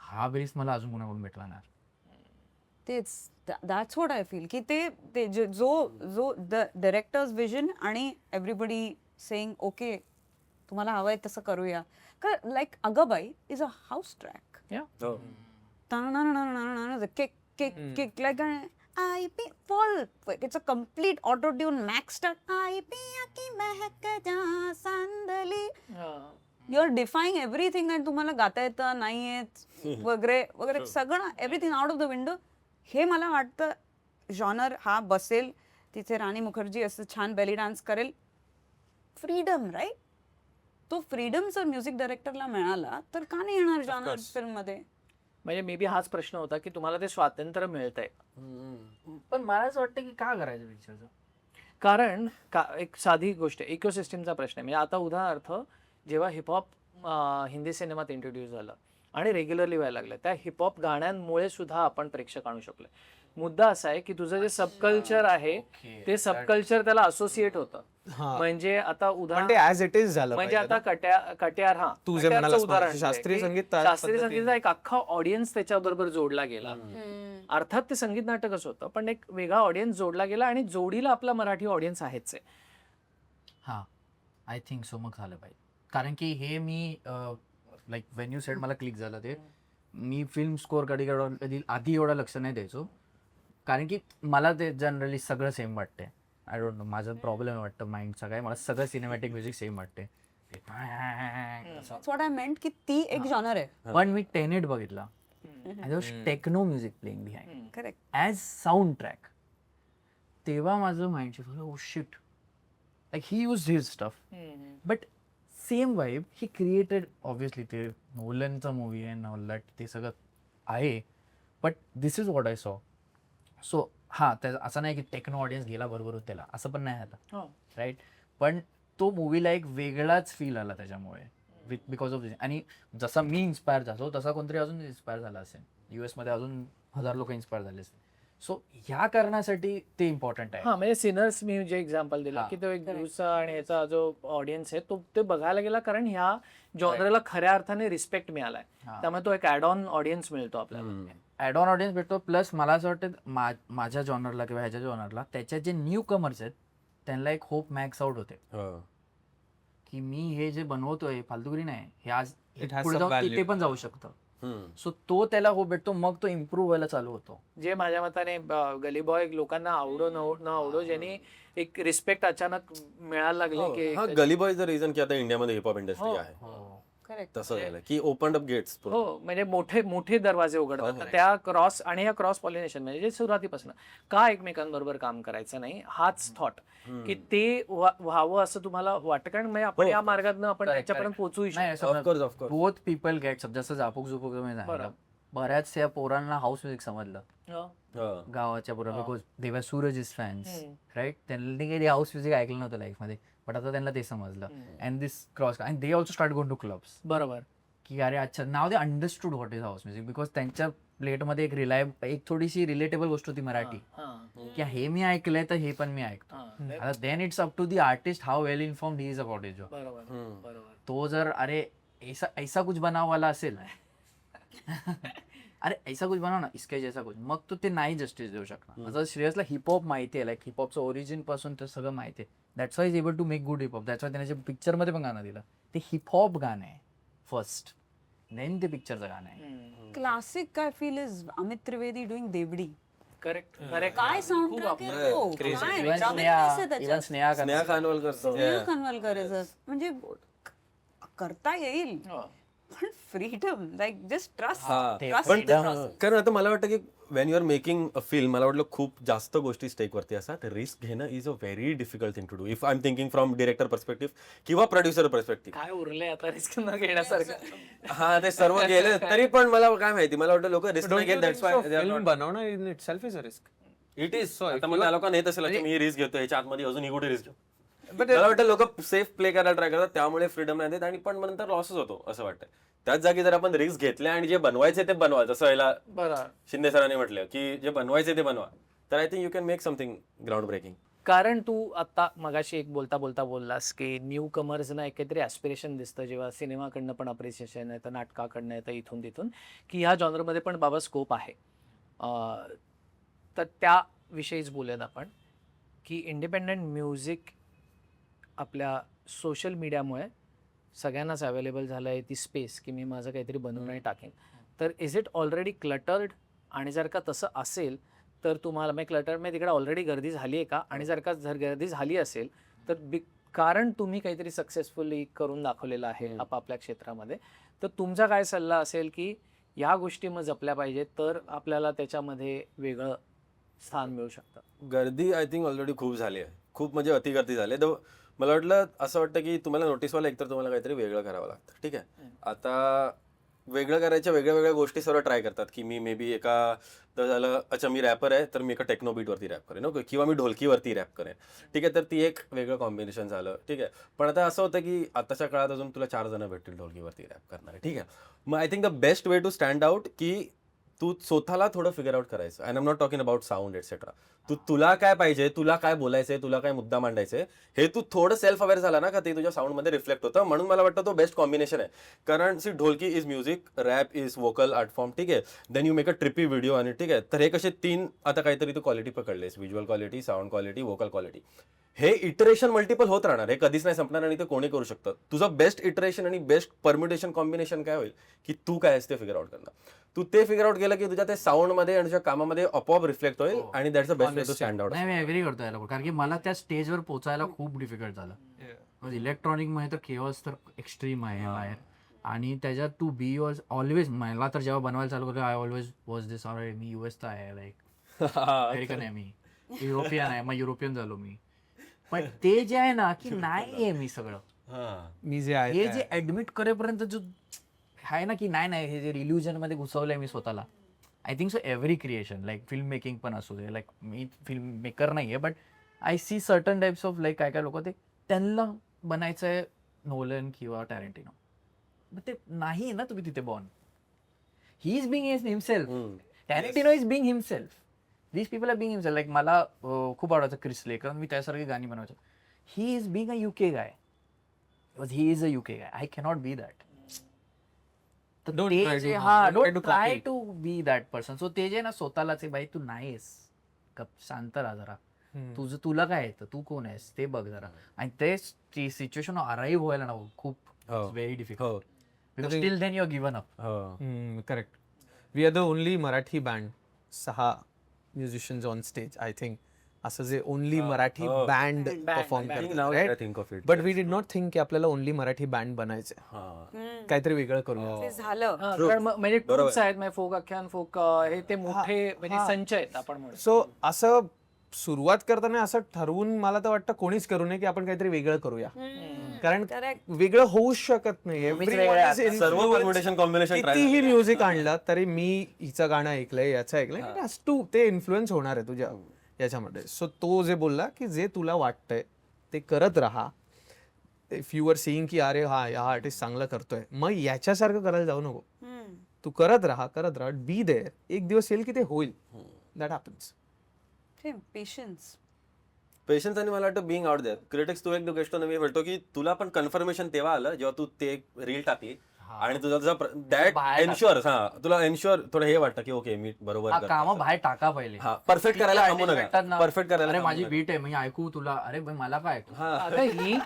हा ब्रीफ मला अजून कोणाकडून भेटला नाही. तेच दॅट्स व्हॉट आय फील की ते जो द डायरेक्टर्स विजन आणि एव्हरीबडी सेइंग ओके तुम्हाला हवंय तसं करूया. का like Agabai is a house track. Oh. Kick kick kick like आई पी फुल it's a complete auto tune max आई पिया की महक जा सांदली. यू आर डिफाईंग एव्हरीथिंग आणि तुम्हाला गाता येतं नाही येत वगैरे वगैरे सगळं everything out of the window. हे मला वाटतं जॉनर हा बसेल तिथे. राणी मुखर्जी असं छान बेली डान्स करेल. Freedom right. तो फ्रीडम जर म्युझिक डायरेक्टरला मिळाला तर का नाही येणार जॉनर फिल्म मध्ये. म्हणजे मे बी हाच प्रश्न होता की तुम्हाला ते स्वातंत्र्य मिळतंय. पण मला असं वाटतं की का करायचं पिक्चरचं. कारण एक साधी गोष्ट आहे, इकोसिस्टमचा प्रश्न आहे. म्हणजे आता उदाहरणार्थ जेव्हा हिपहॉप हिंदी सिनेमात इंट्रोड्यूस झालं आणि रेग्युलरली व्हायला लागलं, त्या हिपहॉप गाण्यांमुळे सुद्धा आपण प्रेक्षक आणू शकलो. मुद्दा असा आहे की तुझं जे सबकल्चर आहे ते सबकल्चर त्याला असोसिएट होतं. म्हणजे आता पण ते उदाहरण ऍज इट इज झालं म्हणजे पाहिजे आता ना. कट्यार तू जे कट्यारचं म्हणालास उदाहरण ना, शास्त्रीय आहे की संगीत त्या शास्त्रीय पद्धतीने- संगीताचा एक अख्खा ऑडियन्स त्याच्याबरोबर जोडला गेला. अर्थात ते संगीत नाटकच होतं पण एक वेगळा ऑडियन्स जोडला गेला आणि जोडीला आपला मराठी ऑडियन्स आहेच आहे. हां, आय थिंक सो. मग झालं पाहिजे. कारण की हे मी लाईक वेन यू सेड मला क्लिक झालं ते. मी फिल्म स्कोअर कधी आधी एवढं लक्ष नाही द्यायचो. कारण की मला ते जनरली सगळं सेम वाटते. आय डोंट नो, माझा प्रॉब्लेम वाटतं माइंडचा काय. मला सगळं सिनेमॅटिक म्युझिक सेम वाटते. व्हॉट आय मेंट की ती एक जॉनर आहे. पण मी टेनेट बघितला. Techno music playing behind correct. As sound track. तेव्हा माझं माइंड शिफ्ट झालं. Oh shit, like he use his stuff but same vibe he created. Obviously ते नोलनचा मूवी आहे, नॉल ते सगळं आहे. But this is what I सॉ. सो हां, त्याचा असं नाही की टेक्नो ऑडियन्स गेला बरोबर त्याला, असं पण नाही आलं राईट. पण तो मूवीला एक वेगळाच फील आला त्याच्यामुळे बिकॉज ऑफ दिस. आणि जसा मी इन्स्पायर झालो तसा कोणतरी अजून इन्स्पायर झाला असेल. US मध्ये अजून 1000 लोक इन्स्पायर झाले असतील. सो ह्या कारणासाठी ते इम्पॉर्टंट आहे. हा, म्हणजे सिनर्स मी जे एक्झाम्पल दिलं की तो एक दिवसा आणि ह्याचा जो ऑडियन्स आहे तो ते बघायला गेला कारण ह्या जॉनरला खऱ्या अर्थाने रिस्पेक्ट मिळालाय. त्यामुळे तो एक ऍड ऑन ऑडियन्स मिळतो आपल्याला. ऍड ऑन ऑडियन्स भेटतो. प्लस मला असं वाटतं माझ्या जॉनरला किंवा ह्याच्या जॉनरला त्याच्यात जे न्यू कमर्स आहेत त्यांना एक होप मॅक्स आउट होते की मी हे जे बनवतोय फालतुगिरी नाही, हे आज It has पुढे some जाऊन value. तिथे पण जाऊ शकतं. सो तो त्याला होप भेटतो. मग तो इम्प्रूव्ह व्हायला चालू होतो. जे माझ्या मताने गली बॉय लोकांना आवडो न आवडो ज्यांनी एक रिस्पेक्ट अचानक मिळायला लागले की हा, गली बॉय इज द रिझन की आता इंडियामध्ये हिपहॉप इंडस्ट्री आहे. करेक्ट. तसं झालं की ओपन अप गेट्स. हो, म्हणजे मोठे मोठे दरवाजे उघडतात. त्या क्रॉस आणि या क्रॉस पॉलिनेशन म्हणजे जे सुरुवातीपासून का एकमेकांबरोबर काम करायचं नाही हाच थॉट की ते व्हावं असं तुम्हाला वाटतं. कारण म्हणजे आपण या मार्गातनं आपण त्याच्यापर्यंत पोहोचू शकतो. नाही, बोथ पीपल गेट. जसं झापूक झुपूक बऱ्याचशा पोरांना हाऊस म्युझिक समजलं हा. गावाच्या पोरा, बिकॉज दे वर सूरज फॅन्स, राईट. त्यांनी कधी हाऊस म्युझिक ऐकलं नव्हतं लाईफमध्ये, बट आता त्यांना ते समजलं. And this cross and they also start going to clubs, बरोबर. की अरे अच्छा नाव they understood what is house music, because त्यांच्या प्लेटमध्ये एक थोडीशी रिलेटेबल गोष्ट होती मराठी, की हे मी ऐकलंय तर हे पण मी ऐकतो. आता then it's up to the artist how well informed he is about is job. बरोबर. तो जर अरे ऐसा कुछ बनावाला असेल अरे ऐसा कुछ बनव ना इसके जैसा कुछ, मग तो ते नाही जस्टिस देऊ शकणार. आता श्रेयसला हिपहॉप माहिती आहे, लाईक हिपहॉपचं ओरिजिन पासून ते सगळं माहिती आहे. That's why is able to make good hiphop. That's why त्याने पिक्चरमध्ये पण गाणं दिलं, ते हिपहॉप गाणं आहे फर्स्ट, देन ते पिक्चरचं गाणं आहे. क्लासिक काय feel is Amit Trivedi doing DevD. Correct. काय साऊंड ट्रॅक आहे तो, काय इव्हन dramaticness आहे त्याच्यात. स्नेहा स्नेहा खानवलकर स्नेहा खानवलकरचं म्हणजे करता येईल, पण फ्रीडम, लाईक जस्ट ट्रस्ट. पण कारण आता मला वाटतं की when you are making a film, मला वाटलं खूप जास्त गोष्टी स्टेक वरती असतात. रिस्क घेणं is a very difficult thing to do if I am thinking from director perspective किंवा प्रोड्युसर पर्स्पेक्टिव्ह. काय उरलंय आता रिस्क न घेण्यासारखं. हा, ते सर्व गेले तरी पण मला काय माहिती, मला वाटतं लोक रिस्क नाही घेत. दॅट्स वाय फिल्म बनवणं in it self is a risk. It is. आता मग त्या लोकांना येत असेल की मी रिस्क घेतो, ह्याच्या आतमध्ये अजून ही कुठे रिस्क घेऊ. मला वाटतं लोक सेफ प्ले करायला ट्राय करतात, त्यामुळे फ्रीडम नाही देत आणि पण नंतर लॉसच होतो असं वाटतं. त्याच जागी जर आपण रिस्क घेतल्या आणि जे बनवायचे ते बनवा, जसं याला बरोबर. शिंदे सरांनी म्हटलं की जे बनवायचे ते बनवा, तर I think you can make something ground breaking. कारण तू आता मगाशी एक बोलता बोललास की न्यू कमर्सना एक काहीतरी ॲस्पिरेशन दिसतं, जेव्हा सिनेमाकडनं पण अप्रिसिएशन येतं, नाटकाकडनं येतं, इथून तिथून, की ह्या जॉनरमध्ये पण बाबा स्कोप आहे. तर त्याविषयीच बोलूयात आपण, की इंडिपेंडंट म्युझिक आपल्या सोशल मीडियामुळे सगळ्यांनाच अवेलेबल झालं आहे ती स्पेस, की मी माझं काहीतरी बनवून आणि टाकेन. तर इज इट ऑलरेडी क्लटर्ड? आणि जर का तसं असेल तर तुम्हाला मग क्लटरमध्ये तिकडे ऑलरेडी गर्दी झाली आहे का? आणि जर गर्दी झाली असेल तर कारण तुम्ही काहीतरी सक्सेसफुली करून दाखवलेलं आहे आपापल्या क्षेत्रामध्ये, तर तुमचा काय सल्ला असेल की या गोष्टी मग जपल्या पाहिजेत तर आपल्याला त्याच्यामध्ये वेगळं स्थान मिळू शकतं? गर्दी आय थिंक ऑलरेडी खूप झाली आहे, खूप म्हणजे अतिगर्दी झाली आहे. मला वाटलं असं वाटतं की तुम्हाला नोटीसवाला एकतर तुम्हाला काहीतरी वेगळं करावं लागतं. ठीक आहे, आता वेगळं करायच्या वेगळ्या गोष्टी सर्व ट्राय करतात, की मी मे बी एका तर झालं अच्छा मी रॅपर आहे तर मी एका टेक्नो बीटवरती रॅप करेन, ओके, किंवा मी ढोलकीवरती रॅप करेन. ठीक आहे, तर ती एक वेगळं कॉम्बिनेशन झालं. ठीक आहे, पण आता असं होतं की आताच्या काळात अजून तुला 4 जण भेटतील ढोलकीवरती रॅप करणारे. ठीक आहे, मग I think the best way to stand out की तू स्वतःला थोडं फिगर आउट करायचं. And I am not talking about sound etcetera. तुला काय पाहिजे, तुला काय बोलायचंय, तुला काय मुद्दा मांडायचंय, हे तू थोडं सेल्फ अवेअर झाला ना का ते तुझ्या साऊंडमध्ये रिफ्लेक्ट होतं. म्हणून मला वाटतं तो बेस्ट कॉम्बिनेशन आहे. कारण see dholki is music, rap is vocal art form. ठीक आहे, then you make a trippy video. आणि ठीक आहे, तर हे कसे 3 आता काहीतरी तू क्वालिटी पकडलेस, visual quality, sound quality, vocal quality. हे इटरेशन मल्टिपल होत राहणार, हे कधीच नाही संपणार आणि ते कोणी करू शकतं. तुझं बेस्ट इटरेशन आणि बेस्ट परम्युटेशन कॉम्बिनेशन काय होईल की तू काय आहेस ते फिगर आउट करणार. तू ते फिगर आउट केलं की तुझ्या ते साऊंडमध्ये आणि तुझ्या कामामध्ये आपोआप रिफ्लेक्ट होईल आणि that's the best way to stand out. नाही, मी ॲग्री करतो याला, कारण की मला त्या स्टेजवर पोचायला खूप डिफिकल्ट झालं. इलेक्ट्रॉनिक मध्ये तर केवस तर एक्स्ट्रीम आहे बाहेर, आणि त्याच्यात टू बी वॉज ऑलवेज, मला तर जेव्हा बनवायला चालू केलं I always was this, or मी युएसचा आहे, लाईक अमेरिकन आहे, मी युरोपियन आहे, मग युरोपियन झालो मी. पण ते जे आहे ना की नाही आहे मी सगळं, मी जे हे आहे जे ऍडमिट करेपर्यंत जो आहे ना की नाही हे जे रिल्युजन मध्ये घुसवलंय मी स्वतःला. I think so every creation, like film making पण असू दे, लाईक मी फिल्म मेकर नाही आहे but I see certain types of like काय लोक ते त्यांना बनायचं आहे नोलन किंवा टॅरेंटिनो, मग ते नाही ना तुम्ही तिथे born. He is being himself, Tarantino is being himself, these people are being himself. Like मला खूप आवडायचं क्रिस ले, कारण मी त्यासारखी गाणी बनवायचो. He is being a UK guy, he is a UK guy, I cannot be that. Don't try to- don't try to try copy. To be that person. So ते जे ना स्वतःलाच बाई तू नाहीस, शांत राहा जरा, तुझं तुला काय येतं, तू कोण आहेस ते बघ जरा. आणि ते सिच्युएशन अराईव्ह व्हायला ना खूप very difficult, because still then you are given up. Correct. We are the only Marathi band, 6 musicians on stage, I think. असं जे ओनली मराठी बँड परफॉर्म करतात, think of it. But we did not think की आपल्याला ओनली मराठी बँड बनायचंय, काहीतरी वेगळं करूया. ते झालं. कारण म्हणजे ट्रूप्स आहेत, म्हणजे फोक आख्यान, फोक हे ते मोठे म्हणजे संच आहेत आपण म्हणू. सो असं सुरुवात करताना असं ठरवून मला तर वाटतं कोणीच करू नये की आपण काहीतरी वेगळं करूया. कारण Correct. वेगळं होऊच शकत नाही. Everyone is सर्व influenced. permutation combination try कितीही म्युझिक आणलं तरी मी हिचं गाणं ऐकलंय, याचं ऐकलंय, तू ते इन्फ्लुएन्स होणार आहे तुझ्या याच्यामध्ये. सो तो जे बोलला की जे तुला वाटतंय ते करत राहा. इफ यू आर सीइंग की अरे हा आर्टिस्ट चांगलं करतोय, मग याच्यासारखं करायला जाऊ नको. तू करत राहा, बी देअर. एक दिवस येईल की ते होईल. That happens. पेशन्स. पेशन्स आणि मला वाटतं बिंग आउट देअर. क्रिटिक्स तू एक गोष्ट मी म्हणतो की तुला पण कन्फर्मेशन तेव्हा आलं जेव्हा तू ते रील टाकली आणि तुझा दॅट एन्श्युअर तुला एन्श्युअर थोडं हे वाटतं की ओके मी बरोबर करतोय. काम बाहेर टाका पहिले. परफेक्ट करायला थांबू नका. परफेक्ट करायला अरे थांबू माझी नका. बीट आहे मी ऐकू तुला, अरे भाई मला काय ऐकू. आता ही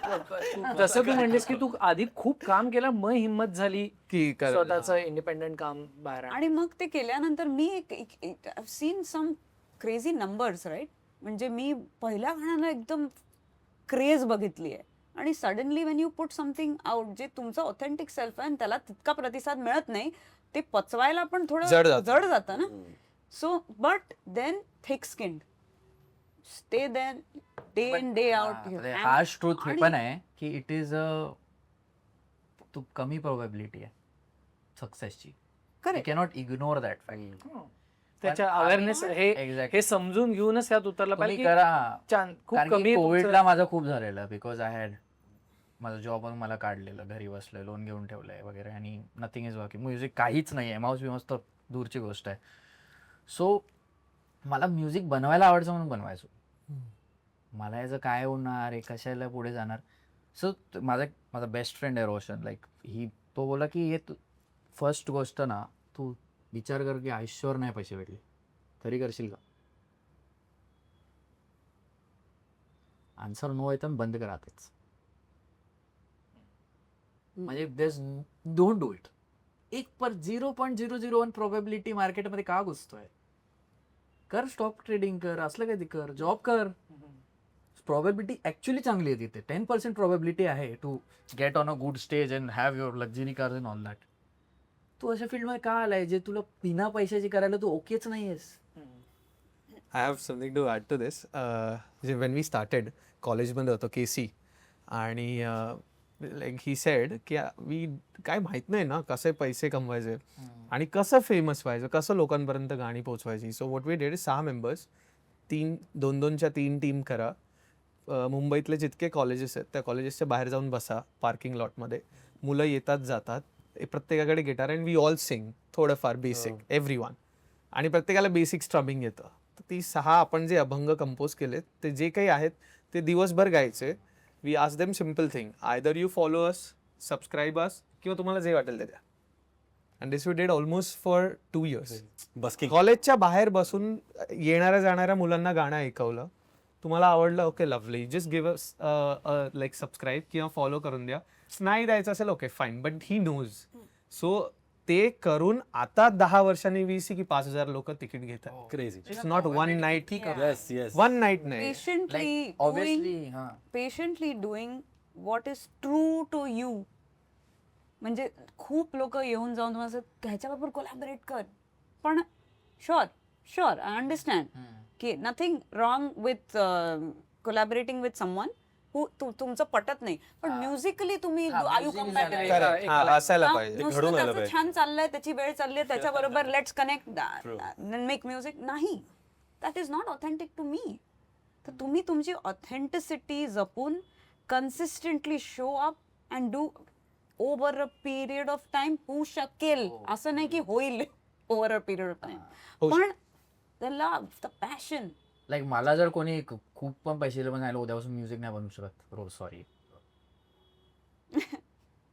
जसं तू म्हणलीस की तू आधी खूप काम केलं, मग हिंमत झाली की स्वतःचं इंडिपेंडेंट काम बाहेर आणि मग ते केल्यानंतर मी seen some crazy numbers right. म्हणजे मी पहिल्या गाण्याला एकदम क्रेज बघितली आहे आणि suddenly when you put something out जे तुमचं ऑथेंटिक सेल्फ आहे आणि त्याला तितका प्रतिसाद मिळत नाही, ते पचवायला पण थोडं जड जातं ना. So but then thick skinned stay then day in day out. Harsh truth हे पण आहे की इट इज तू कमी प्रोबॅबिलिटी आहे सक्सेसची. Correct. Cannot ignore that fact. त्याच्या अवेअरनेस Exactly. हे समजून घेऊनच त्यात उतरला तुम्ही पाहिजे करा. छान. खूप कारण कमी की तुमचं- कोविडला माझं खूप झालेलं बिकॉज आय हॅड माझं जॉबवरून मला काढलेलं, घरी बसलोय, लोन घेऊन ठेवलंय वगैरे आणि नथिंग इज वर्किंग. म्युझिक काहीच नाही आहे, माऊस बिमाऊस तर दूरची गोष्ट आहे. सो मला म्युझिक बनवायला आवडतं म्हणून बनवायचो. मला याचं काय होणार आहे, कशाला पुढे जाणार. सो माझा बेस्ट फ्रेंड आहे रोशन, लाईक तो बोला की हे फर्स्ट गोष्ट ना तू विचार कर की आयुष्यावर नाही पैसे भेटले तरी करशील का. आन्सर नो आहे तर बंद करा तेच. म्हणजे डोंट डू इट. 0.001 प्रोबॅबिलिटी मार्केटमध्ये का घुसतोय. कर स्टॉक ट्रेडिंग कर, असलं काही कर, जॉब कर. प्रोबॅबिलिटी ऍक्च्युली चांगली आहे तिथे. 10% प्रोबॅबिलिटी आहे to get on a good stage and have your luxury cars and all that. तू अशा फील्डमध्ये का आलाय जे तुला बिना पैशाची करायला तू ओकेच नाहीयेस. I have something to add to this. जे वेन वी स्टार्टेड कॉलेजमध्ये होतो KC आणि लाईक ही सेड की वी काय माहीत नाही ना कसे पैसे कमवायचे आणि कसं फेमस व्हायचं, कसं लोकांपर्यंत गाणी पोचवायची. So what we did 6 members, 2-2च्या 3 टीम करा. मुंबईतले जितके कॉलेजेस आहेत त्या कॉलेजेसच्या बाहेर जाऊन बसा पार्किंग लॉटमध्ये. मुलं येतात जातात, प्रत्येकाकडे guitar and we all sing थोडंफार बेसिक एव्हरीवन. आणि प्रत्येकाला बेसिक स्ट्रमिंग येतं. तर ती 6 आपण जे अभंग कंपोज केलेत ते जे काही आहेत ते दिवसभर गायचे. We ask them simple thing, either you follow us, subscribe us, किंवा तुम्हाला जे वाटेल ते द्या. And this we did almost for 2 years. Busking. कॉलेजच्या बाहेर बसून येणाऱ्या जाणाऱ्या मुलांना गाणं ऐकवलं. तुम्हाला आवडलं, okay lovely, just give us like subscribe किंवा फॉलो करून द्या. नाही द्यायचं असेल okay fine, but he knows. So ते करून आता 10 वर्षांनी 20 की 5,000 लोक तिकीट घेतात. Crazy. It's not one night. Yes yes. One night नाही. Patiently doing what is true to you. म्हणजे खूप लोक येऊन जाऊन तुम्हाला ह्याच्याबरोबर कोलॅबरेट कर, पण शुअर आय अंडरस्टँड की nothing wrong with collaborating with someone who तुमचं पटत नाही, पण म्युझिकली तुम्ही आर यू कम्पॅटेबल. Correct. असायला पाहिजे. घडून आलं पाहिजे. छान चाललंय, त्याची वेळ चालली आहे, त्याच्याबरोबर लेट्स कनेक्ट मेक म्युझिक. नाही, that is not authentic to me. तर तुम्ही तुमची ऑथेंटिसिटी जपून consistently show up and do over a period of time. होऊ शकेल असं नाही की होईल over a period of time, पण the love, the passion. Like मला जर कोणी खूप पण पैसे दिले पण नाही उद्यापासून म्युझिक नाही बनवू शकत. रोज सॉरी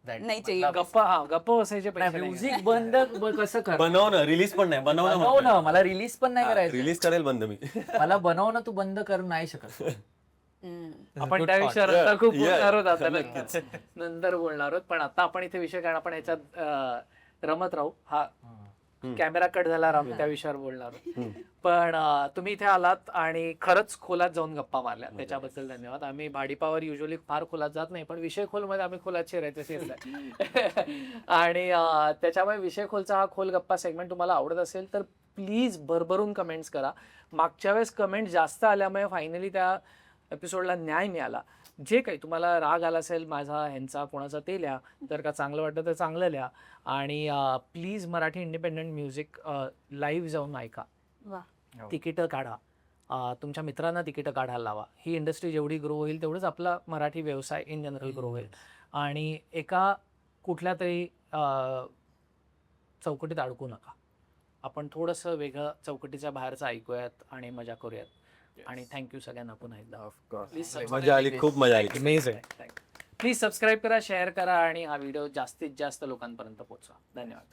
नाही चाहिए. गप्प बसायचे पैसे नाही. म्युझिक बंद कसं कर. बनवणं, रिलीज पण नाही, बनवणं. बनवणं मला रिलीज पण नाही करायचं. रिलीज करेल बंद मी. मला बनवणं तू बंद करू नाही शकत. आपण त्या विषयावर आता खूप Yeah. बोलणार आहोत, आता नंतर बोलणार आहोत. पण आता आपण इथे विषय कारण आपण याच्यात रमत राहू. हा कॅमेरा कट झाला राहू, त्या विषयावर बोलणार आहोत. पण तुम्ही इथे आलात आणि खरंच खोलात जाऊन गप्पा मारल्या, त्याच्याबद्दल धन्यवाद. आम्ही भाडीपावर युजली फार खोलात जात नाही, पण विषय खोलमध्ये आम्ही खोलात शिरायचं शिरलाय. आणि त्याच्यामुळे विषय खोलचा हा खोल गप्पा सेगमेंट तुम्हाला आवडत असेल तर प्लीज भरभरून कमेंट्स करा. मागच्या वेळेस कमेंट जास्त आल्यामुळे फायनली त्या एपिसोडला न्याय मिळाला. जे काही तुम्हाला राग आला असेल माझा ह्यांचा कोणाचा ते लिहा, जर का चांगलं वाटतं तर चांगलं लिहा. आणि please Marathi independent music live जाऊन ऐका, वा. तिकीटं काढा, तुमच्या मित्रांना तिकीटं काढायला लावा. ही इंडस्ट्री जेवढी ग्रो होईल तेवढंच आपला मराठी व्यवसाय इन जनरल ग्रो होईल. आणि एका कुठल्या तरी चौकटीत अडकू नका. आपण थोडंसं वेगळं चौकटीच्या बाहेरचं ऐकूयात आणि मजा करूयात. आणि थँक्यू सगळ्यांना पुन्हा एकदा. प्लीज मजा आली, खूप मजा आली. प्लीज सबस्क्राईब करा, शेअर करा आणि हा व्हिडिओ जास्तीत जास्त लोकांपर्यंत पोहोचवा. धन्यवाद.